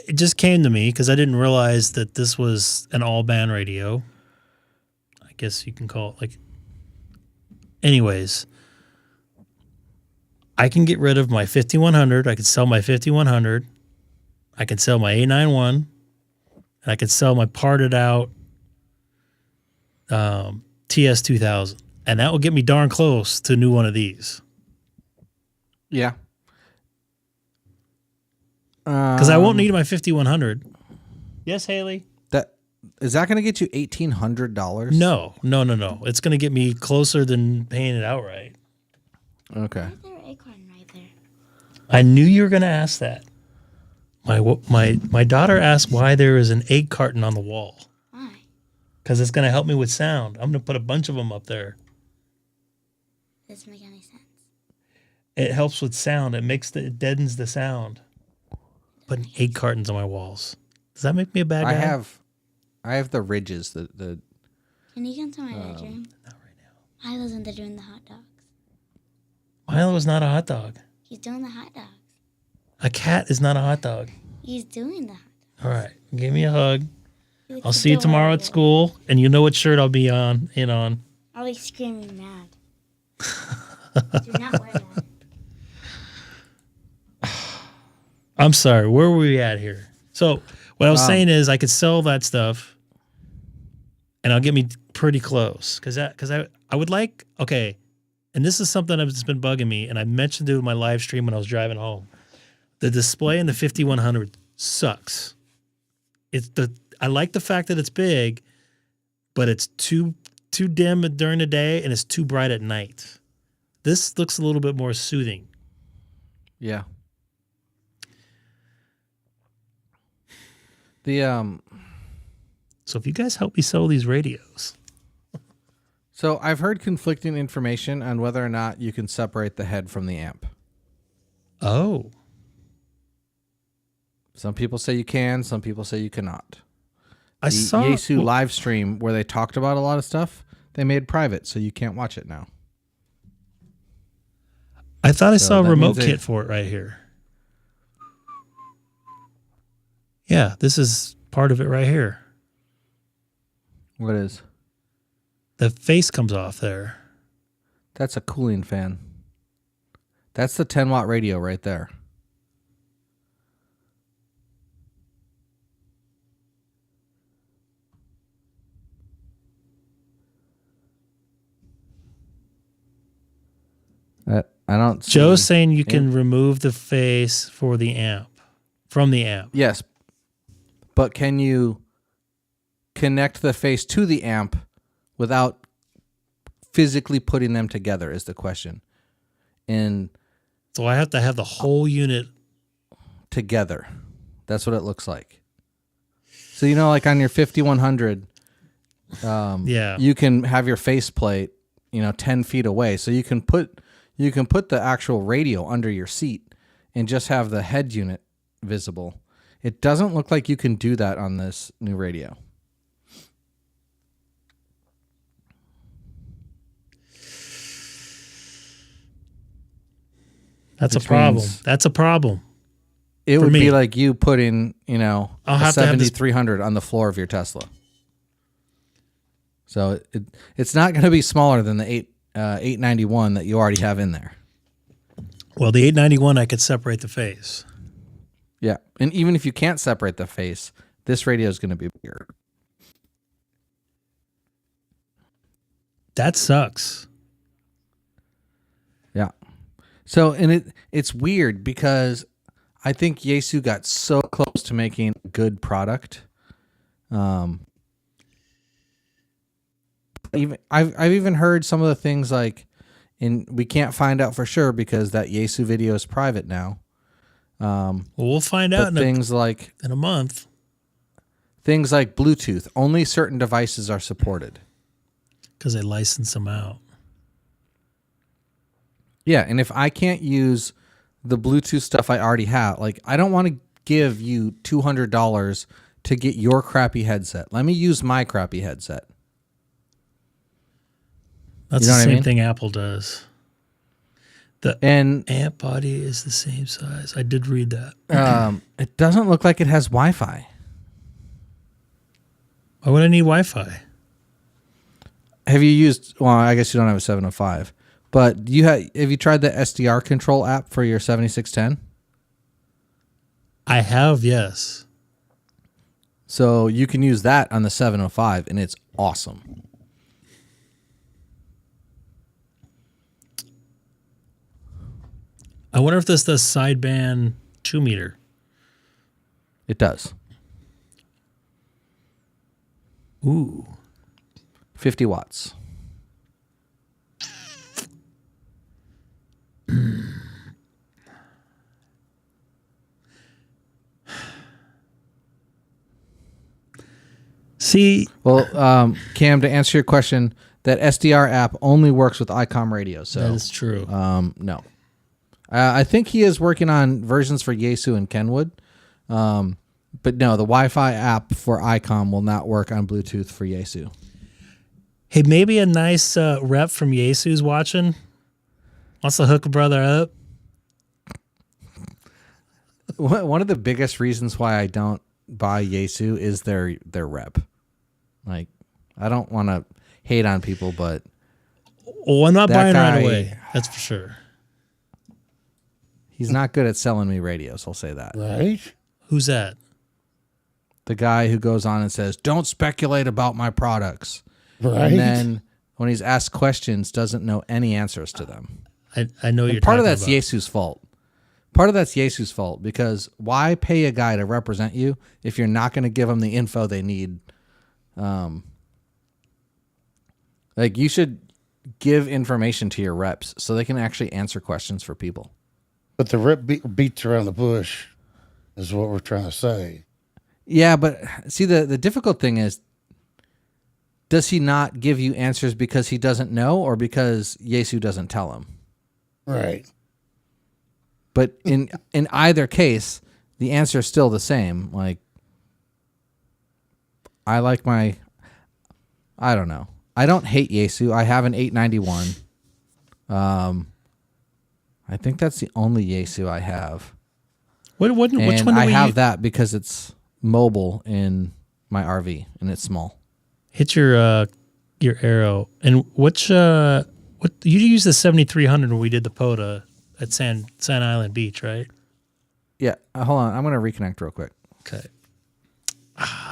It just came to me because I didn't realize that this was an all-band radio. I guess you can call it like... Anyways, I can get rid of my 5100. I could sell my 5100. I could sell my A91. And I could sell my parted out TS2000. And that will get me darn close to a new one of these. Yeah. Because I won't need my 5100. Yes, Haley? Is that going to get you $1,800? No. It's going to get me closer than paying it outright. Okay. I knew you were going to ask that. My daughter asked why there is an egg carton on the wall. Why? Because it's going to help me with sound. I'm going to put a bunch of them up there. Doesn't make any sense. It helps with sound. It deadens the sound. Putting egg cartons on my walls. Does that make me a bad guy? I have the ridges. The Can you come to my bedroom? Not right now. Milo's in there doing the hot dogs. Milo is not a hot dog. He's doing the hot dogs. A cat is not a hot dog. He's doing the hot dogs. All right. Give me a hug. I'll see you tomorrow at school, and you know what shirt I'll be in on. I'll be screaming mad. Do not wear that. I'm sorry. Where were we at here? So what I was saying is I could sell that stuff, and I'll get me pretty close. Because I would like, okay, and this is something that's been bugging me, and I mentioned it in my live stream when I was driving home. The display in the 5100 sucks. I like the fact that it's big, but it's too dim during the day, and it's too bright at night. This looks a little bit more soothing. Yeah. So if you guys help me sell these radios. So I've heard conflicting information on whether or not you can separate the head from the amp. Oh. Some people say you can, some people say you cannot. I saw Yaesu live stream where they talked about a lot of stuff, they made private, so you can't watch it now. I thought I saw a remote kit for it right here. Yeah, this is part of it right here. What is? The face comes off there. That's a cooling fan. That's the 10-watt radio right there. I don't see. Joe's saying you can remove the face for the amp. From the amp. Yes. But can you connect the face to the amp without physically putting them together is the question. And so I have to have the whole unit together. That's what it looks like. So, you know, like on your 5100, yeah, you can have your faceplate, 10 feet away. So you can put the actual radio under your seat and just have the head unit visible. It doesn't look like you can do that on this new radio. That's a problem. That's a problem. It would be like you putting, a 7300 on the floor of your Tesla. So it's not going to be smaller than the 891 that you already have in there. Well, the 891, I could separate the face. Yeah. And even if you can't separate the face, this radio is going to be bigger. That sucks. Yeah. So, and it's weird because I think Yaesu got so close to making a good product. I've even heard some of the things like, and we can't find out for sure because that Yaesu video is private now. Well, we'll find out in a month. Things like Bluetooth, only certain devices are supported. Because they license them out. Yeah, and if I can't use the Bluetooth stuff I already have, like I don't want to give you $200 to get your crappy headset. Let me use my crappy headset. That's the same thing Apple does. The amp body is the same size. I did read that. It doesn't look like it has Wi-Fi. Why would I need Wi-Fi? Have you used? Well, I guess you don't have a 705, but have you tried the SDR control app for your 7610? I have, yes. So you can use that on the 705, and it's awesome. I wonder if this does sideband 2 meter. It does. Ooh. 50 watts. See, well, Cam, to answer your question, that SDR app only works with Icom radio. So that is true. No, I think he is working on versions for Yaesu and Kenwood, but no, the Wi-Fi app for Icom will not work on Bluetooth for Yaesu. Hey, maybe a nice rep from Yaesu's watching. Wants to hook a brother up. One of the biggest reasons why I don't buy Yaesu is their rep. Like, I don't want to hate on people, but I'm not buying right away. That's for sure. He's not good at selling me radios. I'll say that. Right? Who's that? The guy who goes on and says, "Don't speculate about my products." Right. And then when he's asked questions, doesn't know any answers to them. I know you're part of talking that's about. Yaesu's fault. Part of that's Yaesu's fault, because why pay a guy to represent you if you're not going to give them the info they need? Like, you should give information to your reps so they can actually answer questions for people. But the rep beats around the bush is what we're trying to say. Yeah, but see, the difficult thing is, does he not give you answers because he doesn't know, or because Yaesu doesn't tell him? Right. But in either case, the answer is still the same. Like, I don't know. I don't hate Yaesu. I have an 891. I think that's the only Yaesu I have. Which one do I we have that because it's mobile in my RV and it's small. Hit your arrow. And what you used the 7300 when we did the POTA at Sand Island Beach, right? Yeah. Hold on. I'm going to reconnect real quick. Okay.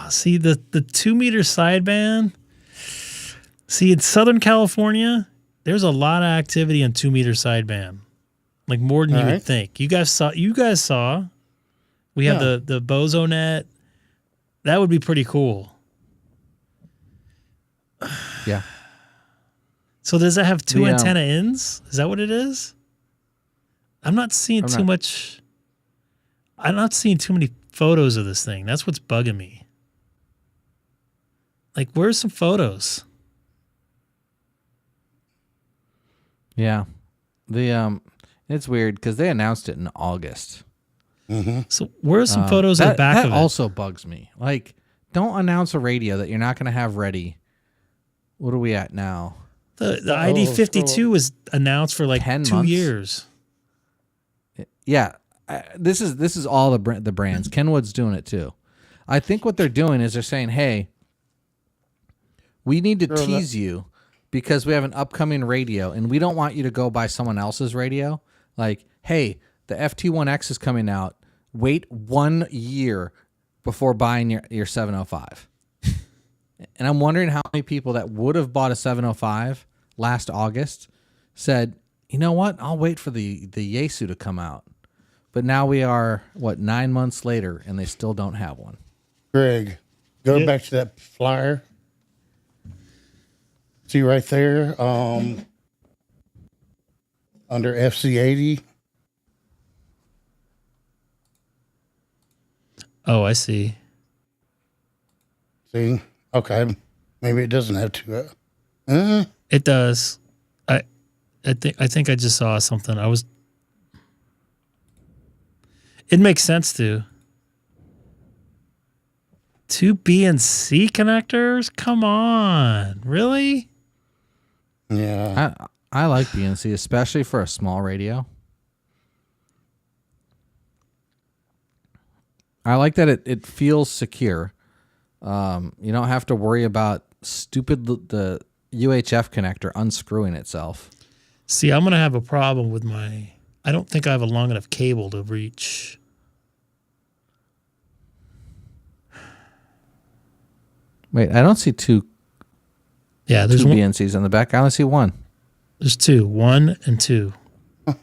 See the 2 meter sideband. See, in Southern California, there's a lot of activity on 2 meter sideband, like more than you would think. You guys saw. We have the BozoNet. That would be pretty cool. Yeah. So does that have two antenna ends? Is that what it is? I'm not seeing too much. I'm not seeing too many photos of this thing. That's what's bugging me. Like, where's some photos? Yeah. It's weird because they announced it in August. Mm-hmm. So where's some photos of the back of it? That also bugs me. Like, don't announce a radio that you're not going to have ready. What are we at now? The ID52 was announced for like 10 2 months? years. Yeah. This is all the brands. Kenwood's doing it too. I think what they're doing is they're saying, hey, we need to tease you because we have an upcoming radio and we don't want you to go buy someone else's radio. Like, hey, the FT1X is coming out. Wait 1 year before buying your 705. And I'm wondering how many people that would have bought a 705 last August said, you know what? I'll wait for the Yaesu to come out. But now we are, 9 months later, and they still don't have one. Greg, go back to that flyer. See right there, under FC80. Oh, I see. See? Okay. Maybe it doesn't have to. It does. I think I just saw something. It makes sense to. 2 B and C connectors? Come on. Really? Yeah. I like BNC, especially for a small radio. I like that it feels secure. You don't have to worry about the UHF connector unscrewing itself. See, I'm going to have a problem with I don't think I have a long enough cable to reach. Wait, I don't see two. Yeah, there's 2 one. BNCs on the back. I only see one. There's 2. 1 and 2. Huh.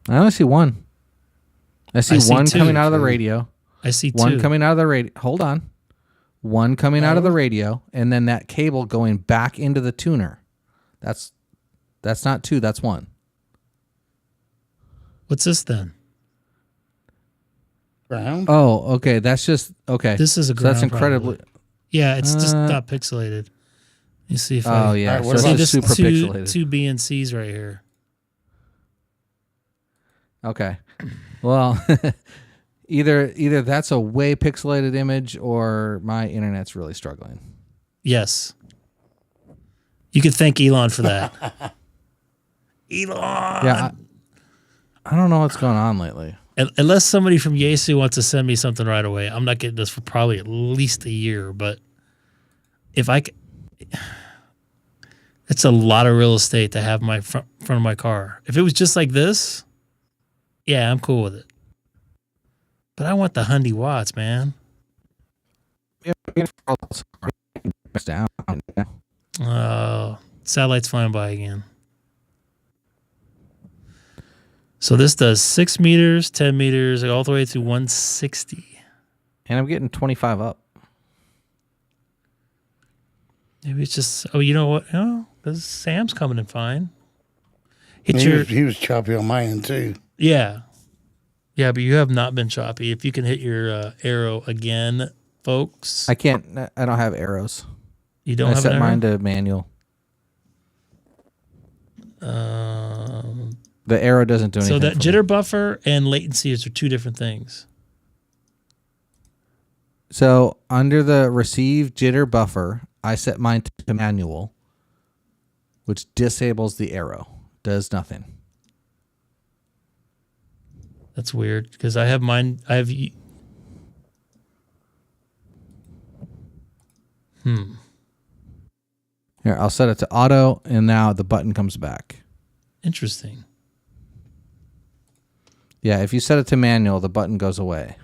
I only see one. I see one two. coming out of the radio. I see one two. coming out of the radio. Hold on. One coming out of the radio, and then that cable going back into the tuner. That's not two. That's one. What's this then? Ground? Oh, okay. That's just okay. This is a ground. So that's incredibly. Probably. Yeah, it's just not pixelated. You see if Oh yeah, right, so this super pixelated. Two BNCs right here. Okay, well, either that's a way pixelated image or my internet's really struggling. Yes, you could thank Elon for that. Elon. Yeah, I don't know what's going on lately. Unless somebody from Yaesu wants to send me something right away, I'm not getting this for probably at least a year. But if I could, it's a lot of real estate to have my front of my car. If it was just like this, yeah, I'm cool with it. But I want the 100 watts, man. Satellite's flying by again. So this does 6 meters, 10 meters, all the way to 160. And I'm getting 25 up. Maybe it's just, you know what? Oh, because Sam's coming in fine. He was choppy on my end too. Yeah. Yeah, but you have not been choppy. If you can hit your arrow again, folks. I don't have arrows. You don't have an arrow? I set mine to manual. The arrow doesn't do anything. So that jitter buffer and latency are two different things. So under the receive jitter buffer, I set mine to manual, which disables the arrow. Does nothing. That's weird because I have mine. Here, I'll set it to auto, and now the button comes back. Interesting. Yeah, if you set it to manual, the button goes away.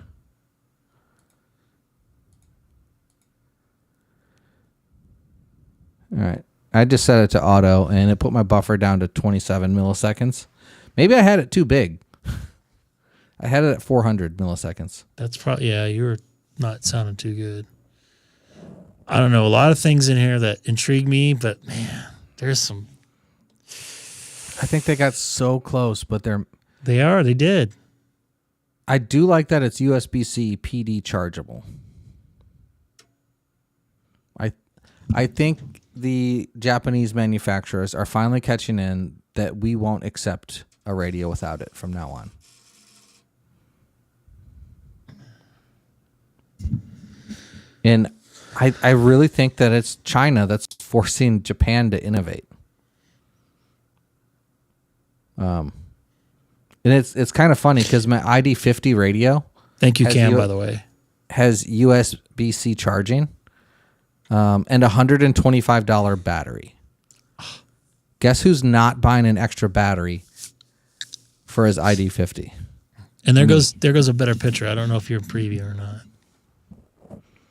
All right. I just set it to auto, and it put my buffer down to 27 milliseconds. Maybe I had it too big. I had it at 400 milliseconds. That's probably, yeah, you were not sounding too good. I don't know. A lot of things in here that intrigue me, but man, there's some. I think they got so close, but they did. I do like that it's USB-C PD chargeable. I think the Japanese manufacturers are finally catching in that we won't accept a radio without it from now on. And I really think that it's China that's forcing Japan to innovate. And it's kind of funny because my ID50 radio. Thank you, Cam, by the way. Has USB-C charging and a $125 battery. Guess who's not buying an extra battery for his ID50? And there goes a better picture. I don't know if you're in preview or not.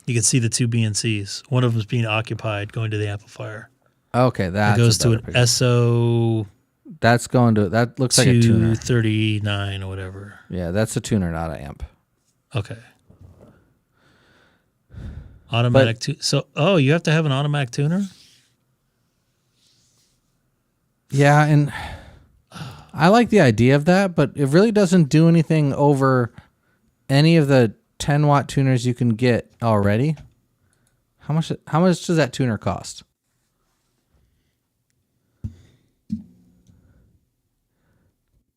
You can see the two BNCs. One of them is being occupied, going to the amplifier. Okay, that goes to an SO. That looks like a tuner. 239 or whatever. Yeah, that's a tuner, not an amp. Okay. Automatic you have to have an automatic tuner? Yeah, and I like the idea of that, but it really doesn't do anything over any of the 10-watt tuners you can get already. How much does that tuner cost?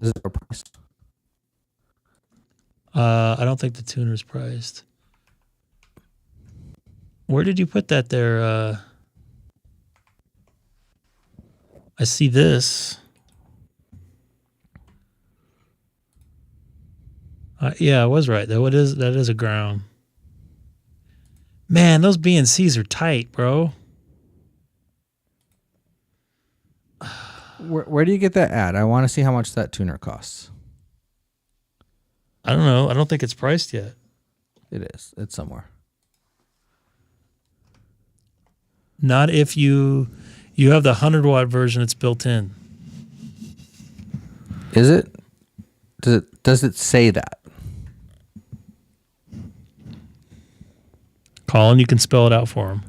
Is it a price? I don't think the tuner's priced. Where did you put that there? I see this. Yeah, I was right. That is a ground. Man, those BNCs are tight, bro. Where do you get that at? I want to see how much that tuner costs. I don't know. I don't think it's priced yet. It is. It's somewhere. Not if you have the 100-watt version. It's built in. Is it? Does it say that? Colin, you can spell it out for him.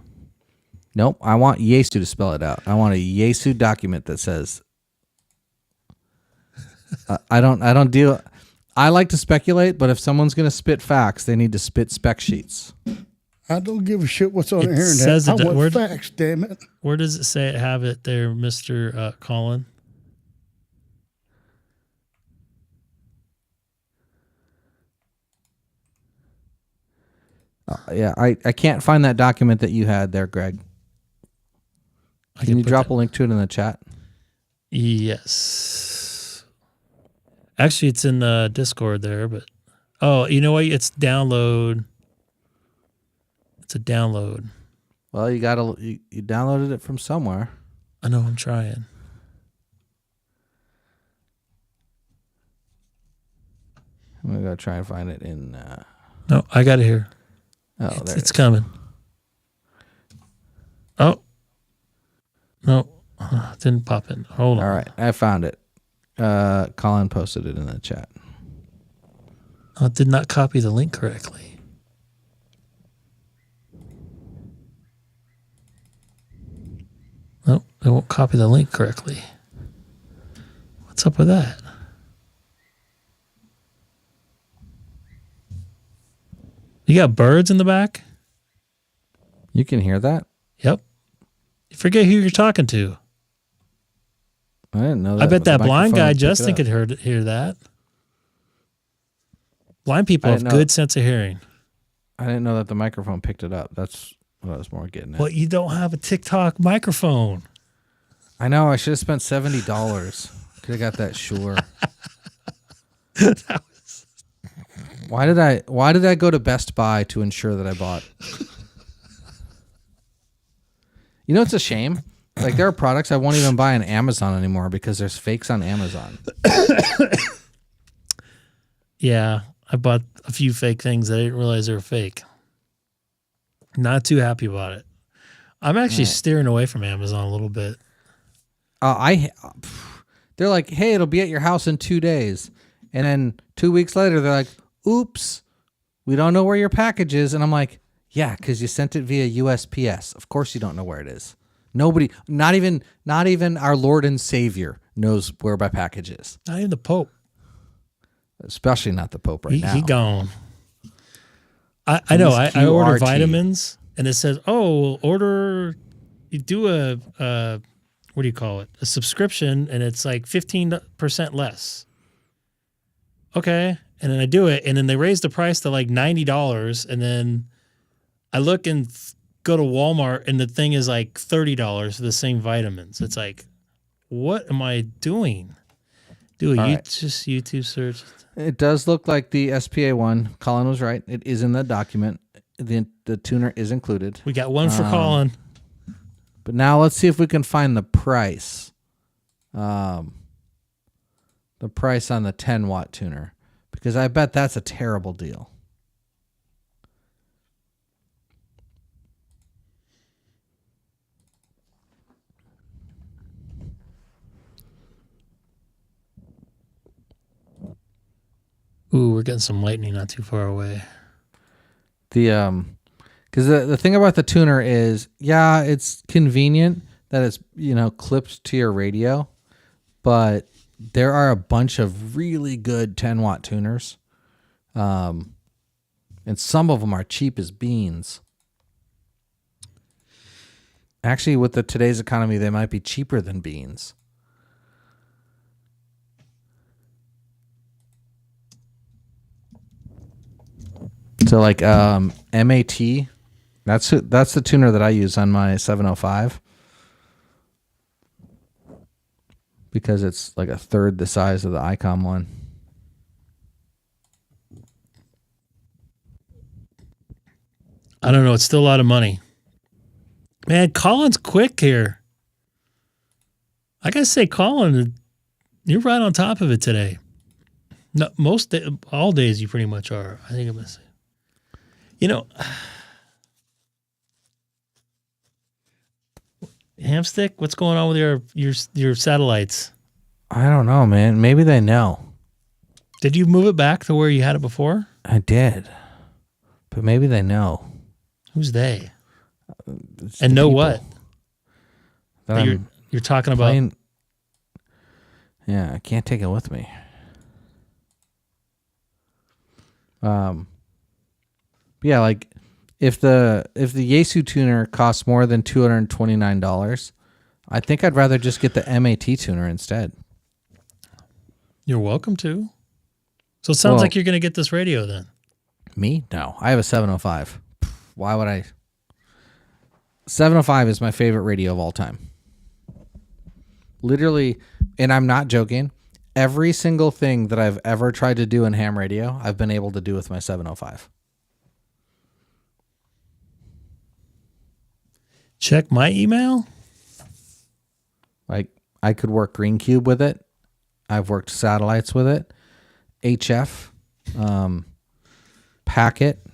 Nope. I want Yaesu to spell it out. I want a Yaesu document that says. I don't deal. I like to speculate, but if someone's going to spit facts, they need to spit spec sheets. I don't give a shit what's on the internet. Says I want facts, damn it. Where does it say it have it there, Mr. Colin? Yeah, I can't find that document that you had there, Greg. Can you drop a link to it in the chat? Yes. Actually, it's in Discord there, but you know what? It's download. It's a download. Well, you downloaded it from somewhere. I know. I'm trying. I'm gonna try and find it in. No, I got it here. Oh, there it's coming. Oh. No, it didn't pop in. Hold on. All right, I found it. Colin posted it in the chat. Oh, it did not copy the link correctly. No, it won't copy the link correctly. What's up with that? You got birds in the back? You can hear that? Yep. You forget who you're talking to. I didn't know that. I bet that blind guy microphone Justin could hear that. Blind people have good sense of hearing. I didn't know that the microphone picked it up. That's what I was more getting at. Well, you don't have a TikTok microphone. I know. I should have spent $70. Could have got that Shure. Why did I go to Best Buy to ensure that I bought? You know, it's a shame. Like, there are products I won't even buy on Amazon anymore because there's fakes on Amazon. Yeah, I bought a few fake things. I didn't realize they were fake. Not too happy about it. I'm actually steering away from Amazon a little bit. They're like, hey, it'll be at your house in 2 days. And then 2 weeks later, they're like, oops, we don't know where your package is. And I'm like, yeah, because you sent it via USPS. Of course you don't know where it is. Nobody, not even our Lord and Savior knows where my package is. Not even the Pope. Especially not the Pope right now. He gone. I know. I order vitamins, and it says, "Oh, you do a what do you call it? A subscription, and it's like 15% less." Okay, and then I do it, and then they raise the price to like $90, and then I look and go to Walmart, and the thing is like $30 for the same vitamins. It's like, what am I doing? Just YouTube search. It does look like the SPA one. Colin was right. It is in the document. The tuner is included. We got one for Colin. But now let's see if we can find the price. The price on the 10-watt tuner. Because I bet that's a terrible deal. Ooh, we're getting some lightning not too far away. Because the thing about the tuner is, yeah, it's convenient that it's clipped to your radio, but there are a bunch of really good 10-watt tuners, and some of them are cheap as beans. Actually, with today's economy, they might be cheaper than beans. So like MAT, that's the tuner that I use on my 705 because it's like a third the size of the Icom one. I don't know. It's still a lot of money. Man, Colin's quick here. I gotta say, Colin, you're right on top of it today. No, all days you pretty much are. I think I'm gonna say. Hamstick, what's going on with your satellites? I don't know, man. Maybe they know. Did you move it back to where you had it before? I did. But maybe they know. Who's they? It's And the know people what? that You're talking about. Yeah, I can't take it with me. Yeah, like if the Yaesu tuner costs more than $229, I think I'd rather just get the MAT tuner instead. You're welcome to. So it sounds like you're going to get this radio then. Me? No, I have a 705. Why would I? 705 is my favorite radio of all time. Literally, and I'm not joking, every single thing that I've ever tried to do in ham radio, I've been able to do with my 705. Check my email. Like, I could work Green Cube with it. I've worked satellites with it. HF, Packet,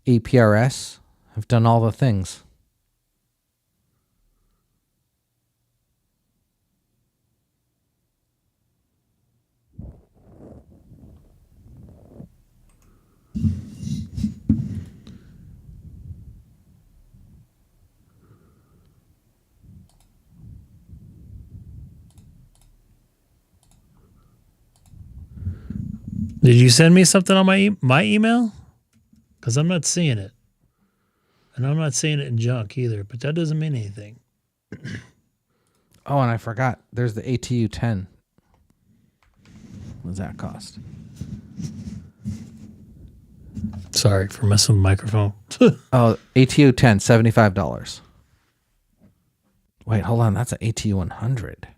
APRS. I've done all the things. Did you send me something on my email? Because I'm not seeing it. And I'm not seeing it in junk either, but that doesn't mean anything. Oh, and I forgot. There's the ATU 10. What does that cost? Sorry for messing with the microphone. Oh, ATU 10, $75. Wait, hold on. That's an ATU 100.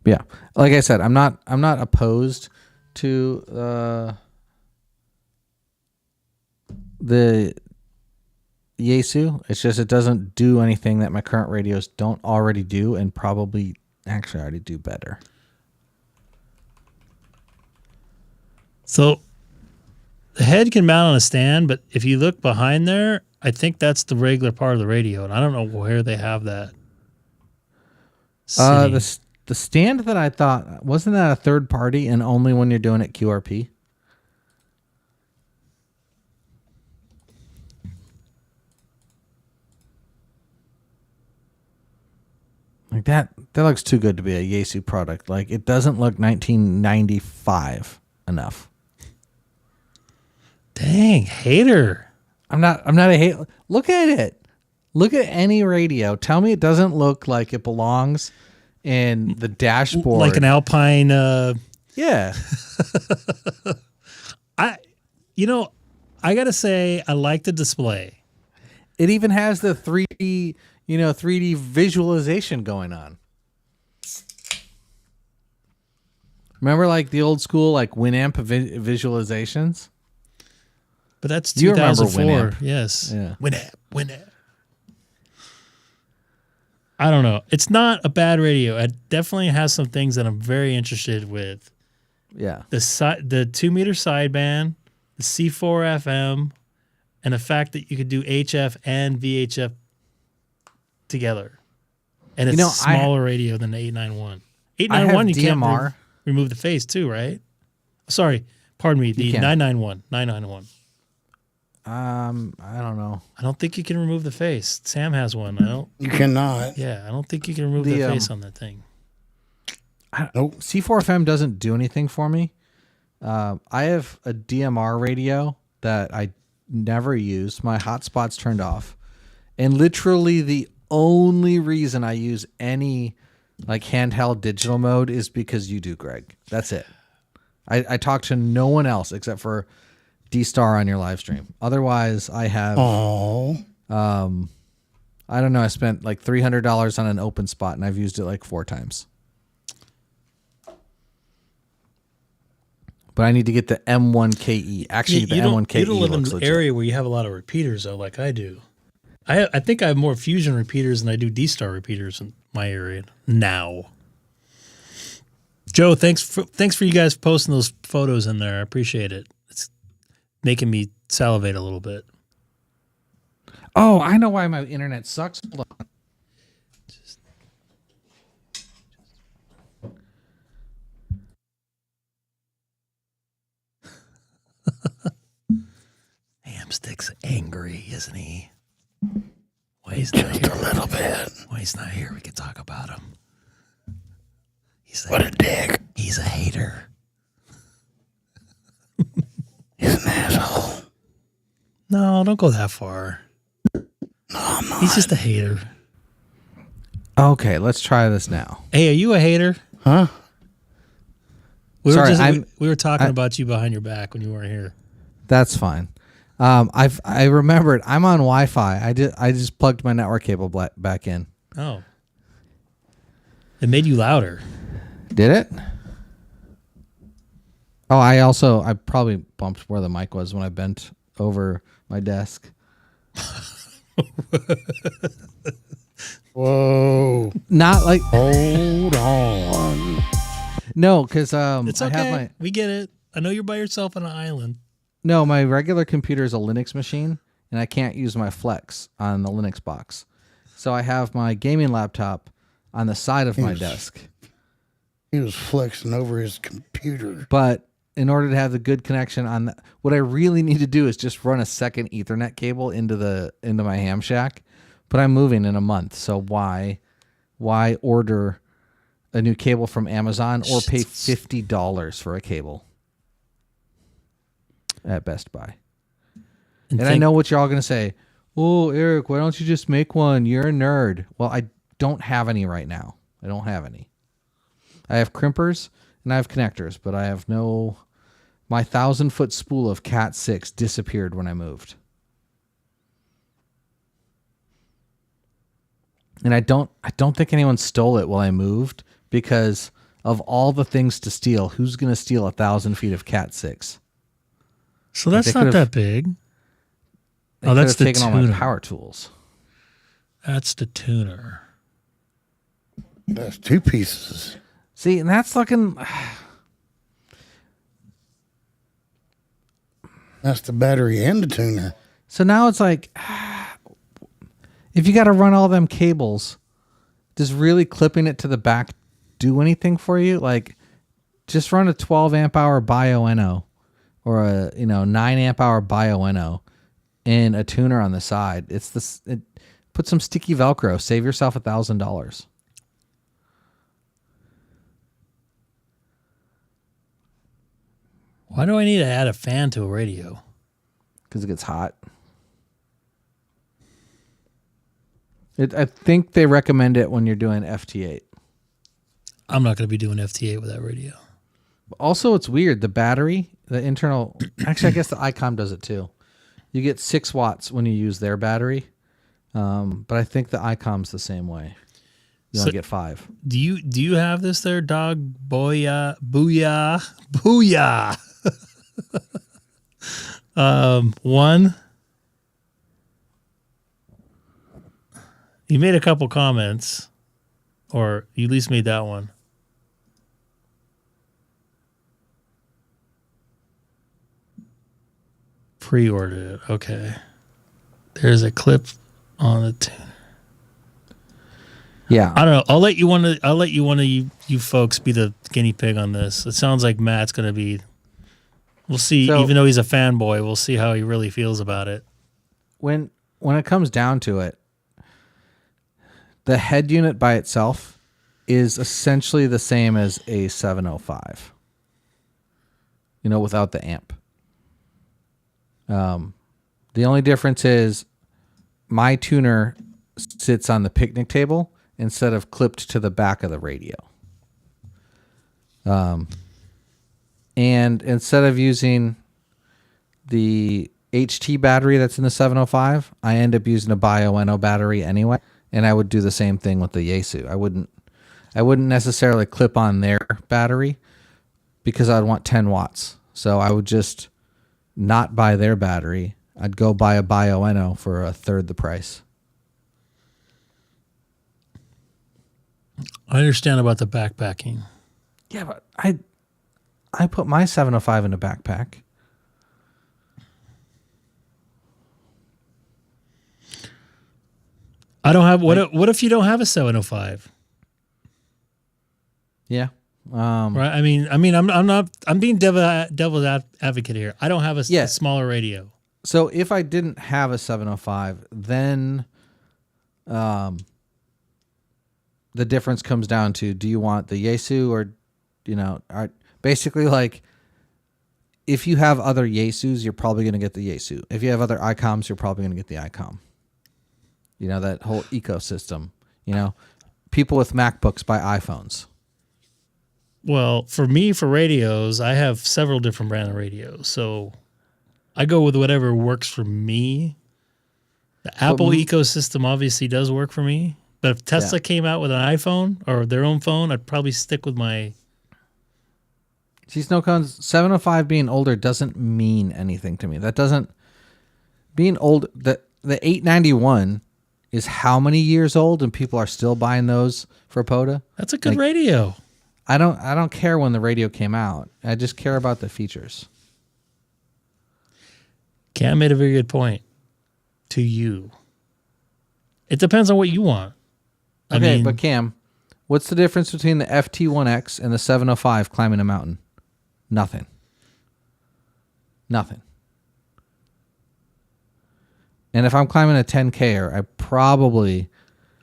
Yeah, like I said, I'm not opposed to the Yaesu. It's just it doesn't do anything that my current radios don't already do, and probably actually already do better. So the head can mount on a stand, but if you look behind there, I think that's the regular part of the radio, and I don't know where they have that. The stand that I thought, wasn't that a third party and only when you're doing it QRP? Like that looks too good to be a Yaesu product. Like it doesn't look 1995 enough. Dang, hater. I'm not a hater. Look at it. Look at any radio. Tell me it doesn't look like it belongs in the dashboard. Like an Alpine. Yeah. I got to say, I like the display. It even has the 3D, 3D visualization going on. Remember like the old school, like Winamp visualizations? But that's you remember 2004. Winamp. Yes. Yeah. Winamp. I don't know. It's not a bad radio. It definitely has some things that I'm very interested with. Yeah. The 2-meter sideband, the C4 FM, and the fact that you could do HF and VHF together. And it's a smaller radio than the 891. 891, you DMR. can't remove the face too, right? Sorry, pardon me, the 991. 991. I don't know. I don't think you can remove the face. Sam has one. You cannot. Yeah, I don't think you can remove the face on that thing. Nope. C4FM doesn't do anything for me. I have a DMR radio that I never use. My hotspot's turned off. And literally the only reason I use any like handheld digital mode is because you do, Greg. That's it. I talk to no one else except for DStar on your live stream. Otherwise, I have. I don't know. I spent like $300 on an Openspot, and I've used it like 4 times. But I need to get the M1KE. Actually, the M1KE you don't live in looks an legit. area where you have a lot of repeaters, though, like I do. I think I have more Fusion repeaters than I do DStar repeaters in my area now. Joe, thanks for you guys posting those photos in there. I appreciate it. It's making me salivate a little bit. Oh, I know why my internet sucks. Hold on. Hamstick's angry, isn't he? Why he's not here? A little bit. Why he's not here? We can talk about him. What a dick. He's a hater. He's an asshole. No, don't go that far. No, I'm not. He's just a hater. Okay, let's try this now. Hey, are you a hater? Huh? We were talking about you behind your back when you weren't here. That's fine. I remembered I'm on Wi-Fi. I just plugged my network cable back in. Oh. It made you louder. Did it? Oh, I probably bumped where the mic was when I bent over my desk. Whoa. Not like hold on. No, because it's okay. We get it. I know you're by yourself on an island. No, my regular computer is a Linux machine, and I can't use my Flex on the Linux box. So I have my gaming laptop on the side of my desk. He was flexing over his computer. But in order to have the good connection on that, what I really need to do is just run a second Ethernet cable into my ham shack. But I'm moving in a month, so why order a new cable from Amazon or pay $50 for a cable at Best Buy? And I know what you're all going to say. Oh, Eric, why don't you just make one? You're a nerd. Well, I don't have any right now. I don't have any. I have crimpers and I have connectors, but I have no... My 1,000-foot spool of Cat6 disappeared when I moved. And I don't think anyone stole it while I moved, because of all the things to steal, who's going to steal 1,000 feet of Cat6? So that's not that big. Oh, that's the tuner. All my power tools. That's the tuner. That's two pieces. See, and that's looking... That's the battery and the tuner. So now it's like, if you got to run all them cables, does really clipping it to the back do anything for you? Like, just run a 12 amp hour Bio-NO or a 9 amp hour Bio-NO and a tuner on the side. Put some sticky Velcro. Save yourself $1,000. Why do I need to add a fan to a radio? Because it gets hot. I think they recommend it when you're doing FT8. I'm not going to be doing FT8 with that radio. Also, it's weird. The battery, the internal... Actually, I guess the Icom does it too. You get 6 watts when you use their battery. But I think the Icom's the same way. You only get 5. Do you have this there, dog? Booyah. Booyah. One. You made a couple comments, or you at least made that one. Pre-ordered it. Okay. There's a clip on the tuner. Yeah. I don't know. I'll let you one of you folks be the guinea pig on this. It sounds like Matt's going to be. We'll see. So, even though he's a fanboy, we'll see how he really feels about it. When it comes down to it, the head unit by itself is essentially the same as a 705. Without the amp. The only difference is my tuner sits on the picnic table instead of clipped to the back of the radio. And instead of using the HT battery that's in the 705, I end up using a Bio-NO battery anyway, and I would do the same thing with the Yaesu. I wouldn't necessarily clip on their battery because I'd want 10 watts. So I would just not buy their battery. I'd go buy a Bio-NO for a third the price. I understand about the backpacking. Yeah, but I put my 705 in a backpack. I don't have what if you don't have a 705? Yeah. Right. I mean, I'm being devil's advocate here. I don't have a smaller radio. So if I didn't have a 705, then the difference comes down to, do you want the Yaesu or, basically like if you have other Yaesus, you're probably going to get the Yaesu. If you have other Icoms, you're probably going to get the Icom. That whole ecosystem, people with MacBooks buy iPhones. Well, for me, for radios, I have several different brand of radios. So I go with whatever works for me. The Apple ecosystem obviously does work for me. But if Tesla came out with an iPhone or their own phone, I'd probably stick with my... See, Snowcones, 705 being older doesn't mean anything to me. That doesn't... Being old... The 891 is how many years old and people are still buying those for POTA? That's a good radio. I don't care when the radio came out. I just care about the features. Cam made a very good point to you. It depends on what you want. But Cam, what's the difference between the FT1X and the 705 climbing a mountain? Nothing. And if I'm climbing a 10K,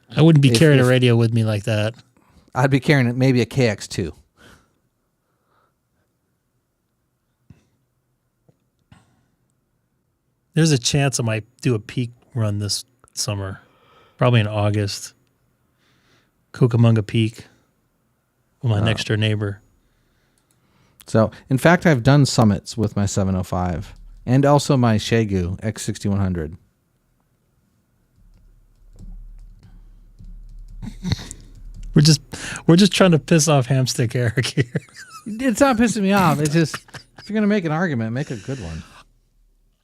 I wouldn't be carrying a radio with me like that. I'd be carrying maybe a KX2. There's a chance I might do a peak run this summer, probably in August. Cucamonga Peak with my next door neighbor. So, in fact, I've done summits with my 705 and also my Xiegu X6100. We're just trying to piss off Hamstick Eric here. It's not pissing me off. It's just, if you're going to make an argument, make a good one.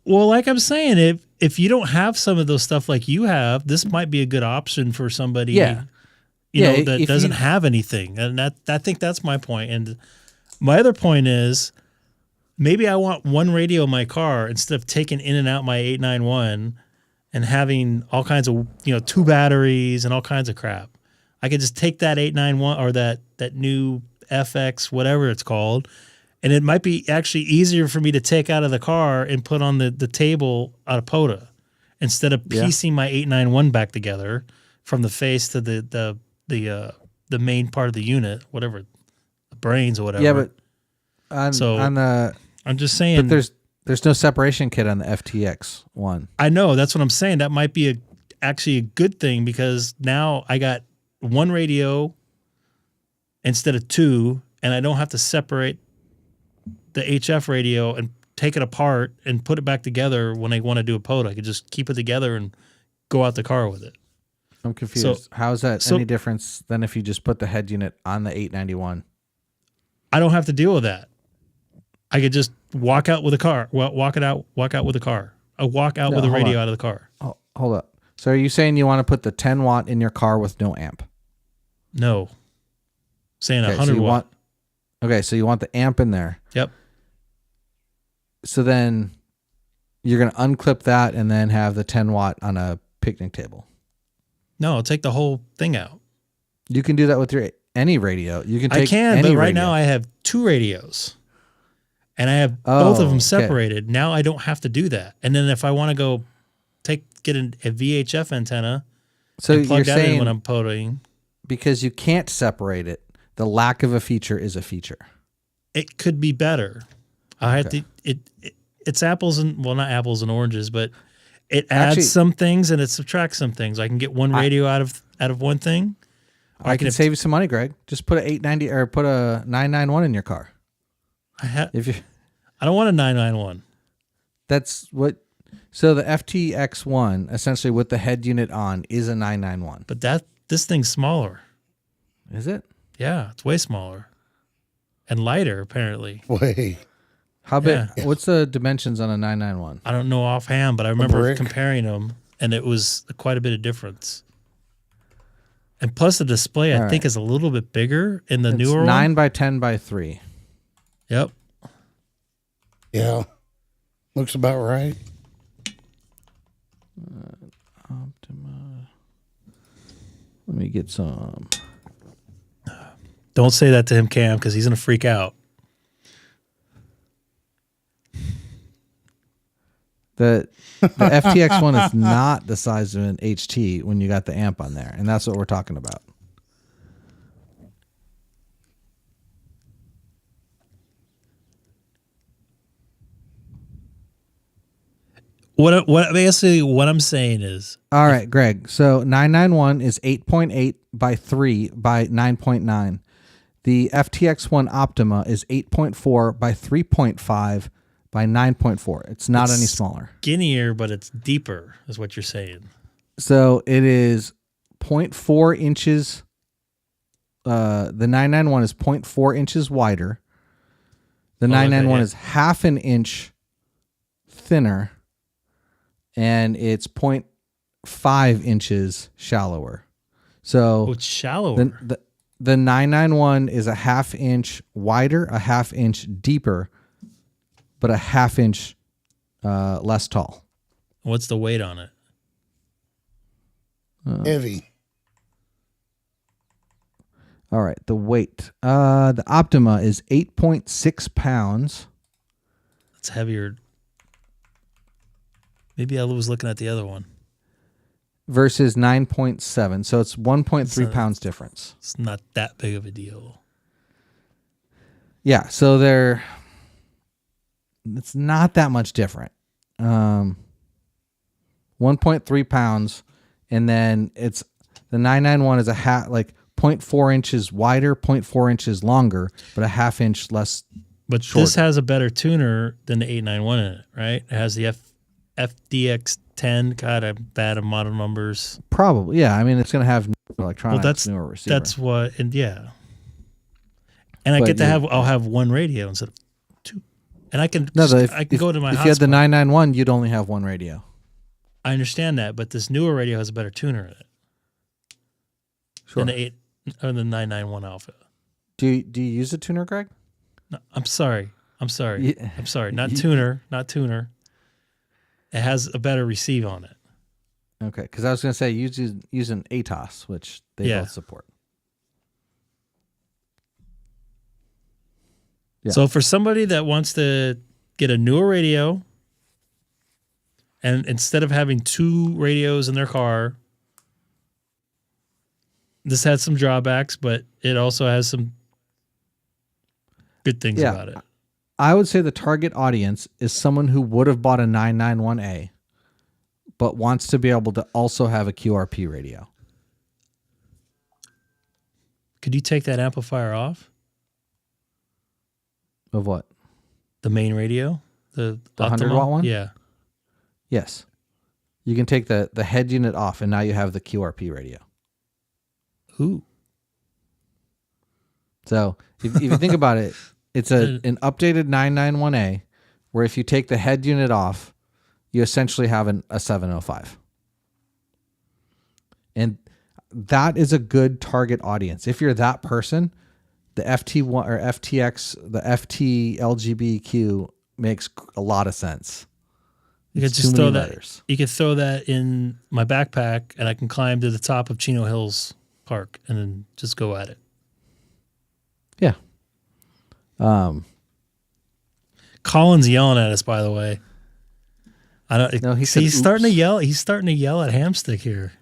Well, like I'm saying, if you don't have some of those stuff like you have, this might be a good option for somebody that doesn't have anything. And I think that's my point. And my other point is maybe I want one radio in my car instead of taking in and out my 891 and having all kinds of, 2 batteries and all kinds of crap. I could just take that 891 or that new FX, whatever it's called, and it might be actually easier for me to take out of the car and put on the table out of POTA instead of piecing my 891 back together from the face to the main part of the unit, whatever, the brains or whatever. Yeah, but I'm just saying. But there's no separation kit on the FTX one. I know, that's what I'm saying. That might be actually a good thing because now I got one radio instead of 2, and I don't have to separate the HF radio and take it apart and put it back together when I want to do a POTA. I could just keep it together and go out the car with it. I'm confused. So, how is that any difference than if you just put the head unit on the 891? I don't have to deal with that. I could just walk out with a car. Well, walk out with a car. I walk out with a radio out of the car. Oh, hold up. So are you saying you want to put the 10 watt in your car with no amp? No. Saying 100 watt. So you want the amp in there. Yep. So then you're going to unclip that and then have the 10 watt on a picnic table. No, I'll take the whole thing out. You can do that with any radio. You can take I can, any but right radio. now I have 2 radios. And I have both of them separated. Okay. Now I don't have to do that. And then if I want to go get a VHF antenna and plug that in when I'm POTAing. Because you can't separate it, the lack of a feature is a feature. It could be better. It's apples and, well, not apples and oranges, but it adds some things and it subtracts some things. I can get one radio out of one thing. I can save you some money, Greg. Just put a 890 or put a 991 in your car. I don't want a 991. That's what. So the FTX1, essentially with the head unit on, is a 991. But this thing's smaller. Is it? Yeah, it's way smaller and lighter apparently. Way. How big? Yeah. What's the dimensions on a 991? I don't know offhand, but I remember comparing them, and it was quite a bit of difference. And plus the display, I All think, right. is a little bit bigger in the It's newer 9 one. by 10 by 3. Yep. Yeah. Looks about right. Optima. Let me get some. Don't say that to him, Cam, because he's going to freak out. The FTX one is not the size of an HT when you got the amp on there, and that's what we're talking about. What basically what I'm saying is, All right, Greg. So 991 is 8.8 by 3 by 9.9. The FTX one Optima is 8.4 by 3.5 by 9.4. It's not any smaller. skinnier, but it's deeper, is what you're saying. So it is 0.4 inches. The 991 is 0.4 inches wider. The 991 is half an inch thinner, and it's 0.5 inches shallower. So it's shallower. The 991 is a half inch wider, a half inch deeper, but a half inch less tall. What's the weight on it? Heavy. All right, the weight. The Optima is 8.6 pounds. It's heavier. Maybe I was looking at the other one. Versus 9.7. So it's 1.3 So pounds difference. It's not that big of a deal. Yeah, so it's not that much different. 1.3 pounds, and then it's the 991 is a half, like 0.4 inches wider, 0.4 inches longer, but a half inch less. But shorter. this has a better tuner than the 891 in it, right? It has the FDX10. God, I'm bad at model numbers. Probably, yeah. I mean, it's going to have electronics, Well, that's newer receiver. that's what, and yeah. And I But get to I'll have one radio instead of two, and I can No, I can go to my. If you had the hotspot. 991, you'd only have one radio. I understand that, but this newer radio has a better tuner in it. Sure. Than the 991 Alpha. Do you use a tuner, Greg? No, I'm sorry. Yeah. I'm sorry. Not tuner. Not tuner. It has a better receive on it. Okay, because I was going to say use an ATOS, which they both support. Yeah. So for somebody that wants to get a newer radio, and instead of having two radios in their car, this has some drawbacks, but it also has some good things about it. I would say the target audience is someone who would have bought a 991A, but wants to be able to also have a QRP radio. Could you take that amplifier off? Of what? The main radio? The 100 watt one? Yeah. Yes. You can take the head unit off, and now you have the QRP radio. Ooh. So if you think about it, it's an updated 991A, where if you take the head unit off, you essentially have a 705. And that is a good target audience. If you're that person, the FT1 or FTX, the FT LGBTQ makes a lot of sense. You could It's just too throw many that. letters. You could throw that in my backpack, and I can climb to the top of Chino Hills Park and then just go at it. Yeah. Colin's yelling at us, by the way. I don't. No, he see, said, he's starting to "Oops." yell. He's starting to yell at Hamstick here.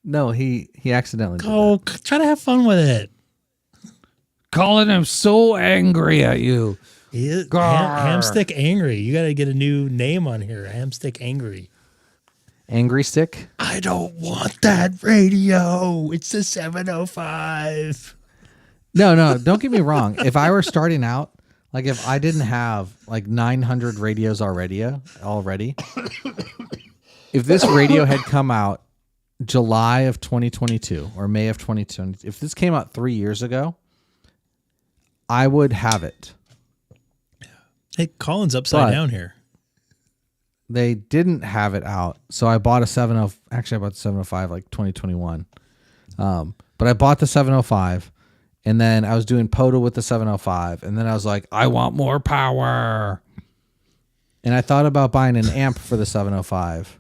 No, he accidentally did Go try to have fun with it. Colin, I'm so angry at you. He is Grr. Hamstick Angry. You got to get a new name on here. Hamstick Angry. Angry Stick? I don't want that radio. It's a 705. No, don't get me wrong. If I were starting out, like if I didn't have like 900 radios already, if this radio had come out July of 2022 or May of 2020, if this came out 3 years ago, I would have it. Hey, Colin's upside down here. They didn't have it out, so I bought a 70. Actually, I bought the 705 like 2021. But I bought the 705, and then I was doing POTA with the 705, and then I was like, I want more power. And I thought about buying an amp for the 705.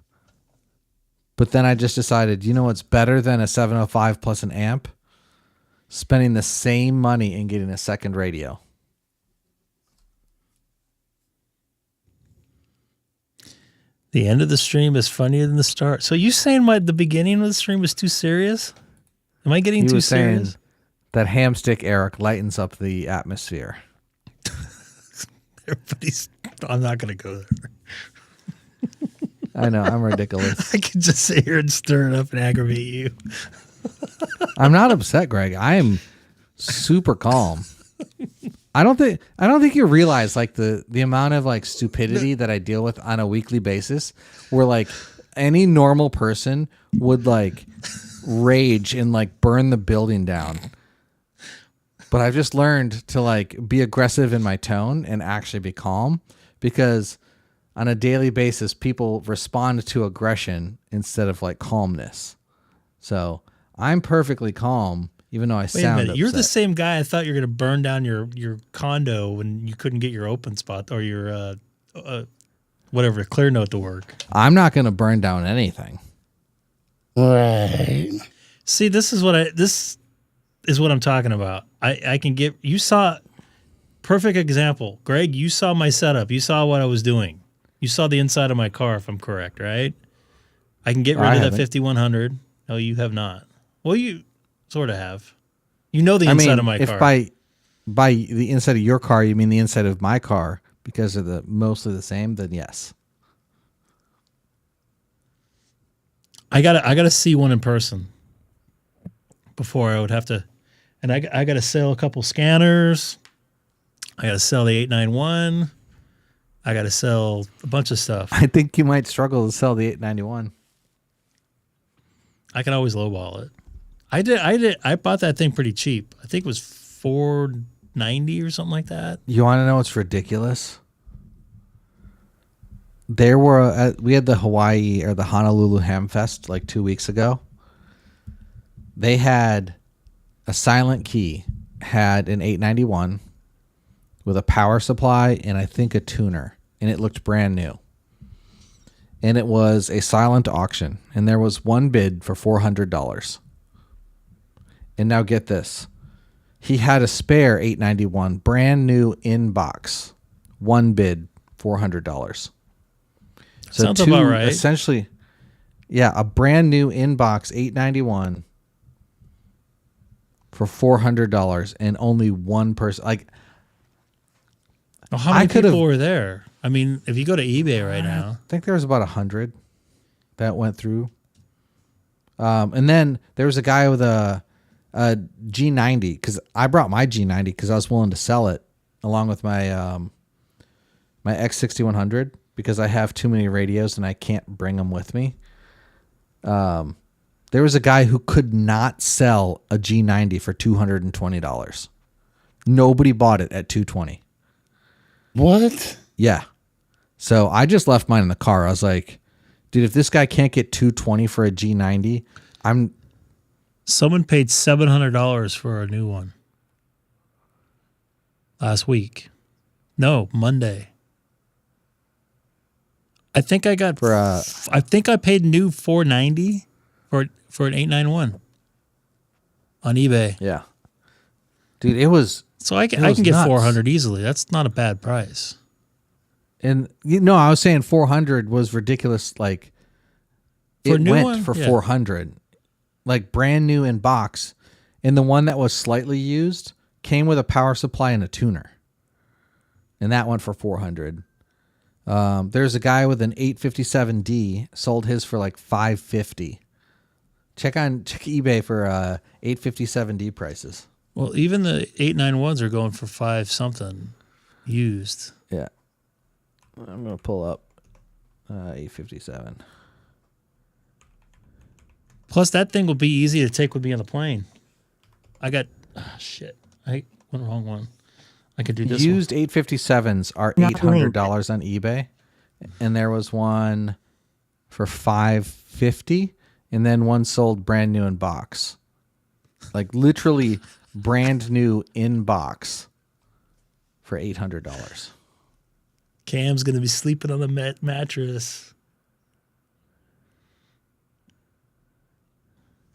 But then I just decided, you know what's better than a 705 plus an amp? Spending the same money and getting a second radio. The end of the stream is funnier than the start. So you saying the beginning of the stream was too serious? Am I getting too serious? That Hamstick Eric lightens up the atmosphere. I'm not going to go there. I know, I'm ridiculous. I could just sit here and stir it up and aggravate you. I'm not upset, Greg. I am super calm. I don't think you realize like the amount of like stupidity that I deal with on a weekly basis, where like any normal person would like rage and like burn the building down. But I've just learned to like be aggressive in my tone and actually be calm, because on a daily basis people respond to aggression instead of like calmness. So I'm perfectly calm, even though I sound upset. Wait a minute, you're the same guy I thought you were going to burn down your condo when you couldn't get your Openspot or your whatever, clear note to work. I'm not going to burn down anything. Right. See, this is what I'm talking about. I can get, you saw, perfect example. Greg, you saw my setup. You saw what I was doing. You saw the inside of my car, if I'm correct, right? I can get rid of that 5100. No, you have not. Well, you sort of have. You know the inside of my car. If by the inside of your car, you mean the inside of my car because of the mostly the same, then yes. I gotta see one in person before I would have to, and I gotta sell a couple scanners. I gotta sell the 891. I gotta sell a bunch of stuff. I think you might struggle to sell the 891. I can always lowball it. I bought that thing pretty cheap. I think it was $490 or something like that. You want to know what's ridiculous? There were we had the Hawaii or the Honolulu Ham Fest like 2 weeks ago. They had a silent key, had an 891 with a power supply and I think a tuner, and it looked brand new. And it was a silent auction, and there was one bid for $400. And now get this. He had a spare 891, brand new in box. One bid, $400. So sounds about right. Essentially, yeah, a brand new in box 891 for $400, and only one person. Like, well, how many people were there? I mean, if you go to eBay right now, I think there was about 100 that went through. And then there was a guy with a G90, because I brought my G90 because I was willing to sell it along with my my X6100, because I have too many radios and I can't bring them with me. There was a guy who could not sell a G90 for $220. Nobody bought it at $220. What? Yeah. So I just left mine in the car. I was like, dude, if this guy can't get $220 for a G90, someone paid $700 for a new one last week. No, Monday. I think I got I think I paid new $490 for an 891 on eBay. Yeah. Dude, it was so I can get nuts. 400 easily. That's not a bad price. And I was saying 400 was ridiculous. Like, for it went for 400, like brand new in box. And the one that was slightly used came with a power supply and a tuner, and that went for 400. There's a guy with an 857D sold his for like $550. Check eBay for 857D prices. Well, even the 891s are going for $5 something used. Yeah. I'm going to pull up 857. Plus, that thing will be easy to take with me on the plane. I got, shit. I went the wrong one. I could do this used one. 857s are $800 on eBay. And there was one for $550. And then one sold brand new in box like literally brand new in box for $800. Cam's gonna be sleeping on the mattress.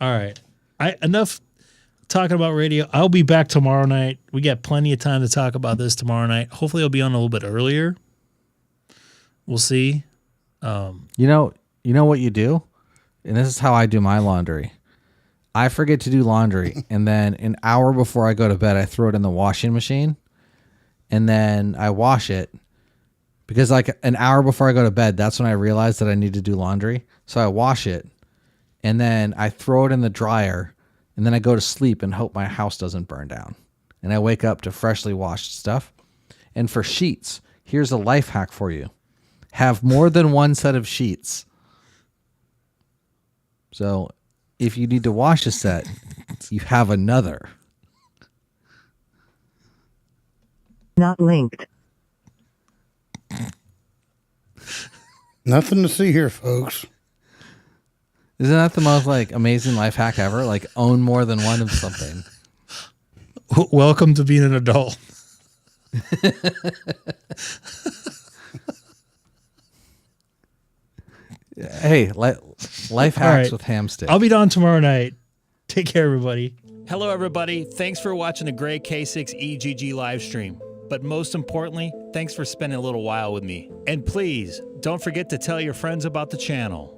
All right, enough talking about radio. I'll be back tomorrow night. We got plenty of time to talk about this tomorrow night. Hopefully, I'll be on a little bit earlier. We'll see. You know what you do, and this is how I do my laundry. I forget to do laundry, and then an hour before I go to bed, I throw it in the washing machine, and then I wash it. Because like an hour before I go to bed, that's when I realize that I need to do laundry. So I wash it, and then I throw it in the dryer, and then I go to sleep and hope my house doesn't burn down. And I wake up to freshly washed stuff. And for sheets, here's a life hack for you. Have more than one set of sheets. So if you need to wash a set, you have another. Not linked. Nothing to see here, folks. Isn't that the most like amazing life hack ever? Like own more than one of something. Welcome to being an adult. Hey, life hacks with Hamstick. I'll be on tomorrow night. Take care, everybody. Hello, everybody. Thanks for watching the Gray K6EGG live stream. But most importantly, thanks for spending a little while with me. And please, don't forget to tell your friends about the channel.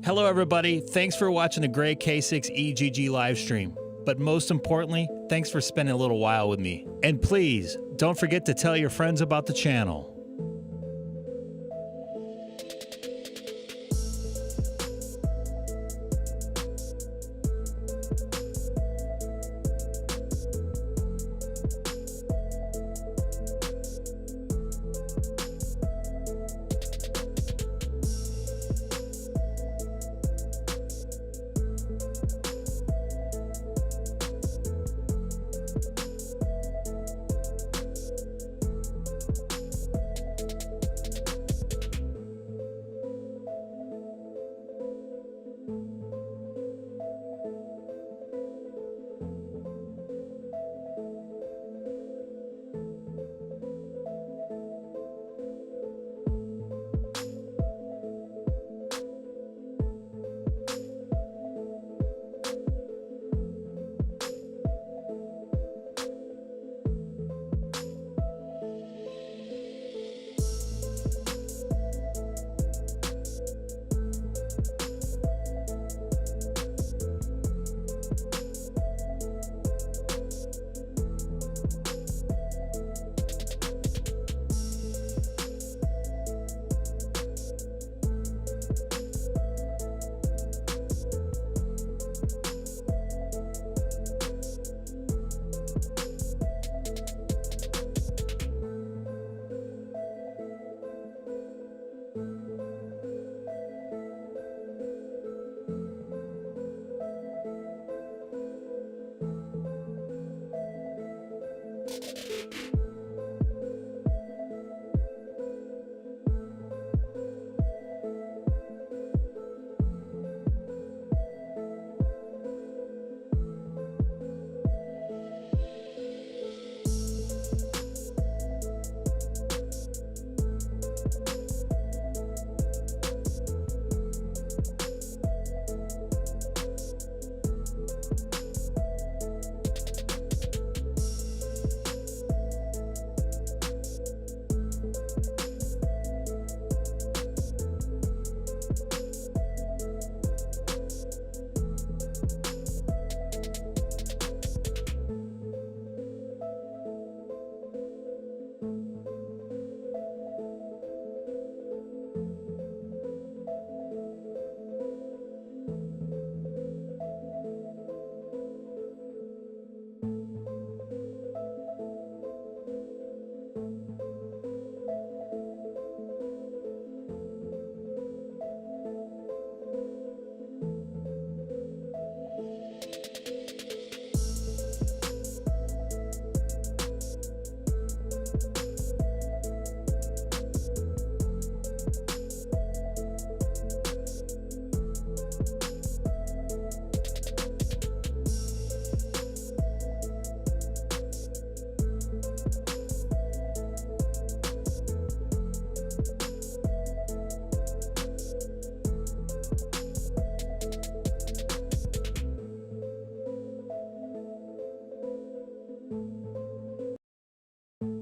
Hello, everybody. Thanks for watching the Gray K6EGG live stream. But most importantly, thanks for spending a little while with me. And please, don't forget to tell your friends about the channel.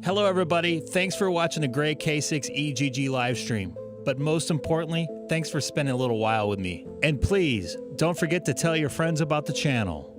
Hello, everybody. Thanks for watching the Gray K6EGG live stream. But most importantly, thanks for spending a little while with me. And please, don't forget to tell your friends about the channel.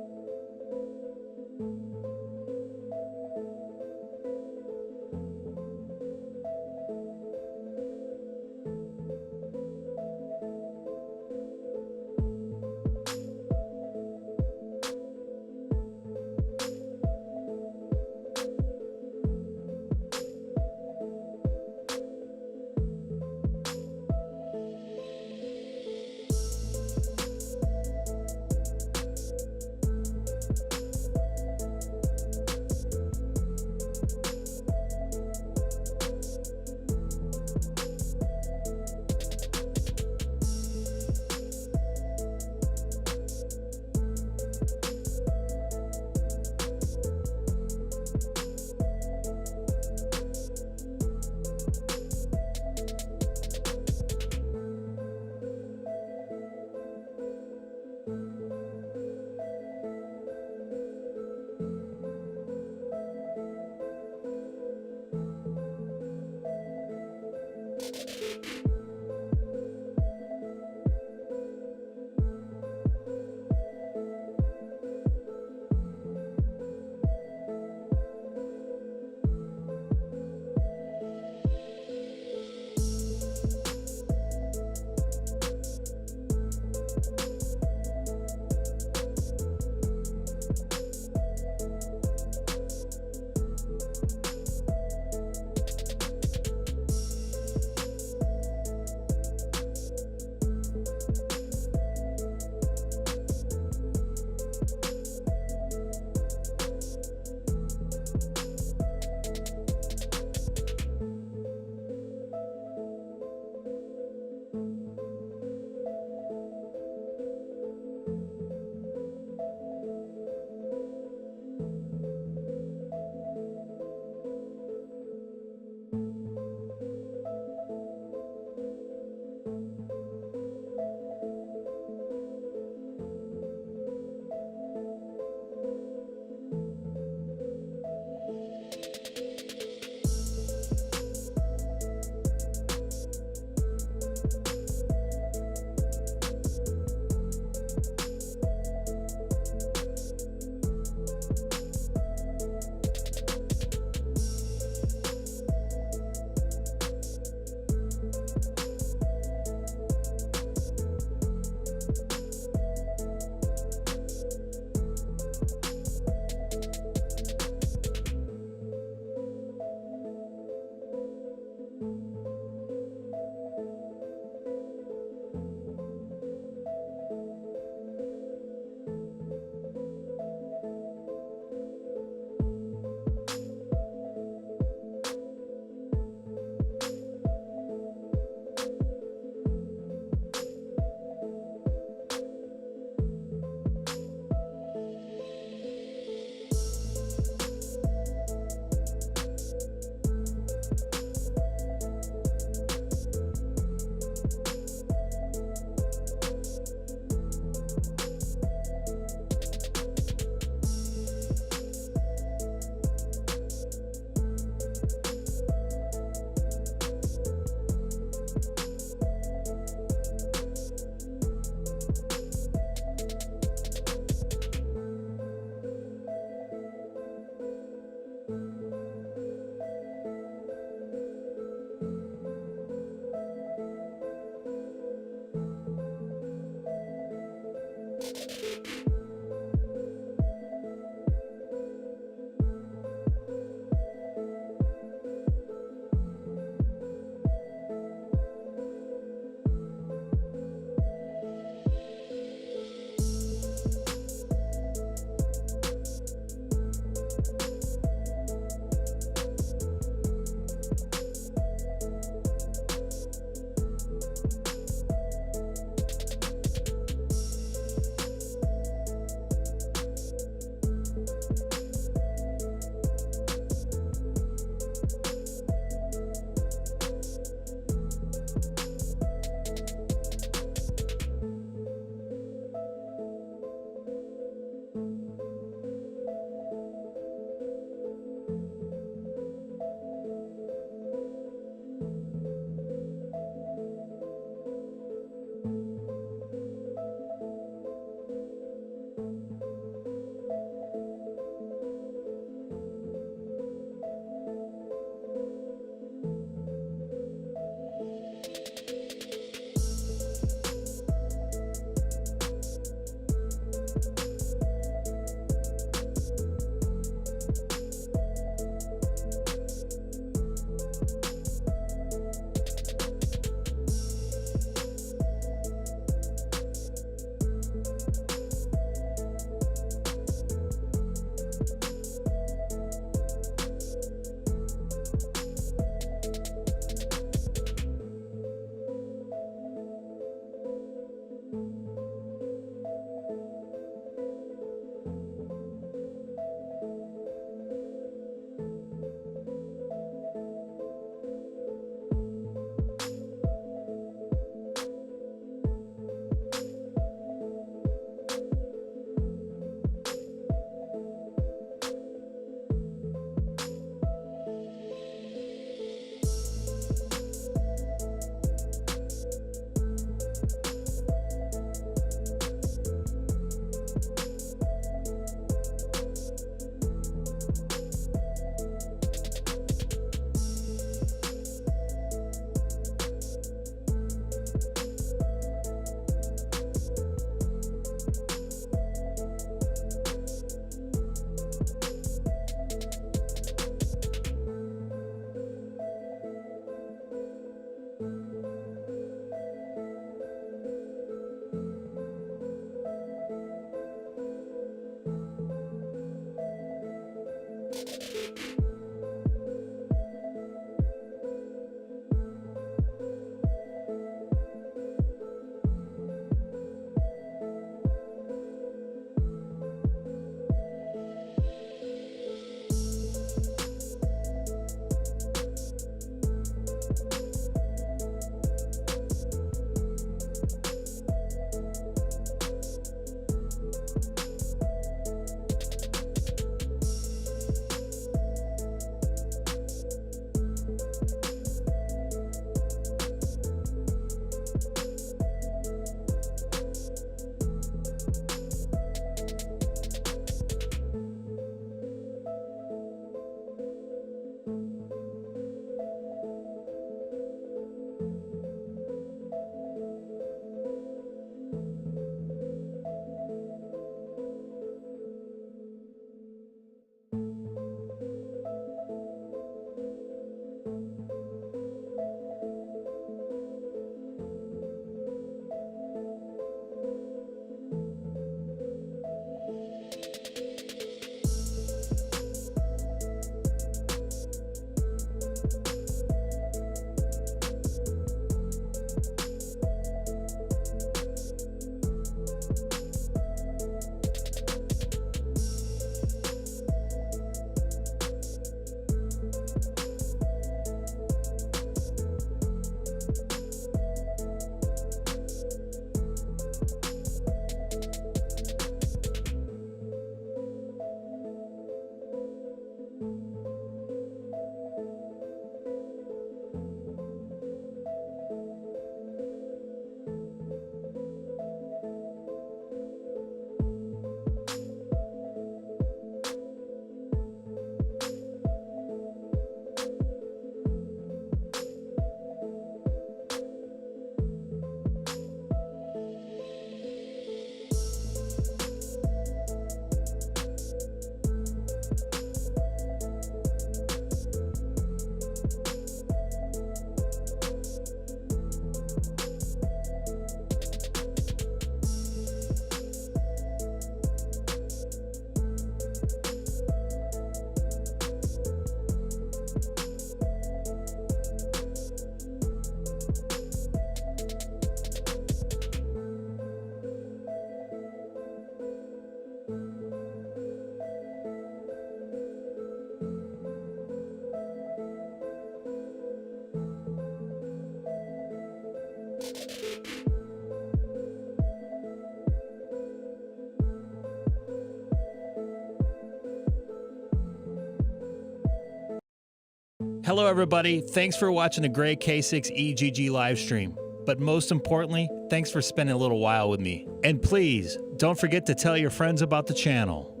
Hello, everybody. Thanks for watching the Gray K6EGG live stream. But most importantly, thanks for spending a little while with me. And please, don't forget to tell your friends about the channel.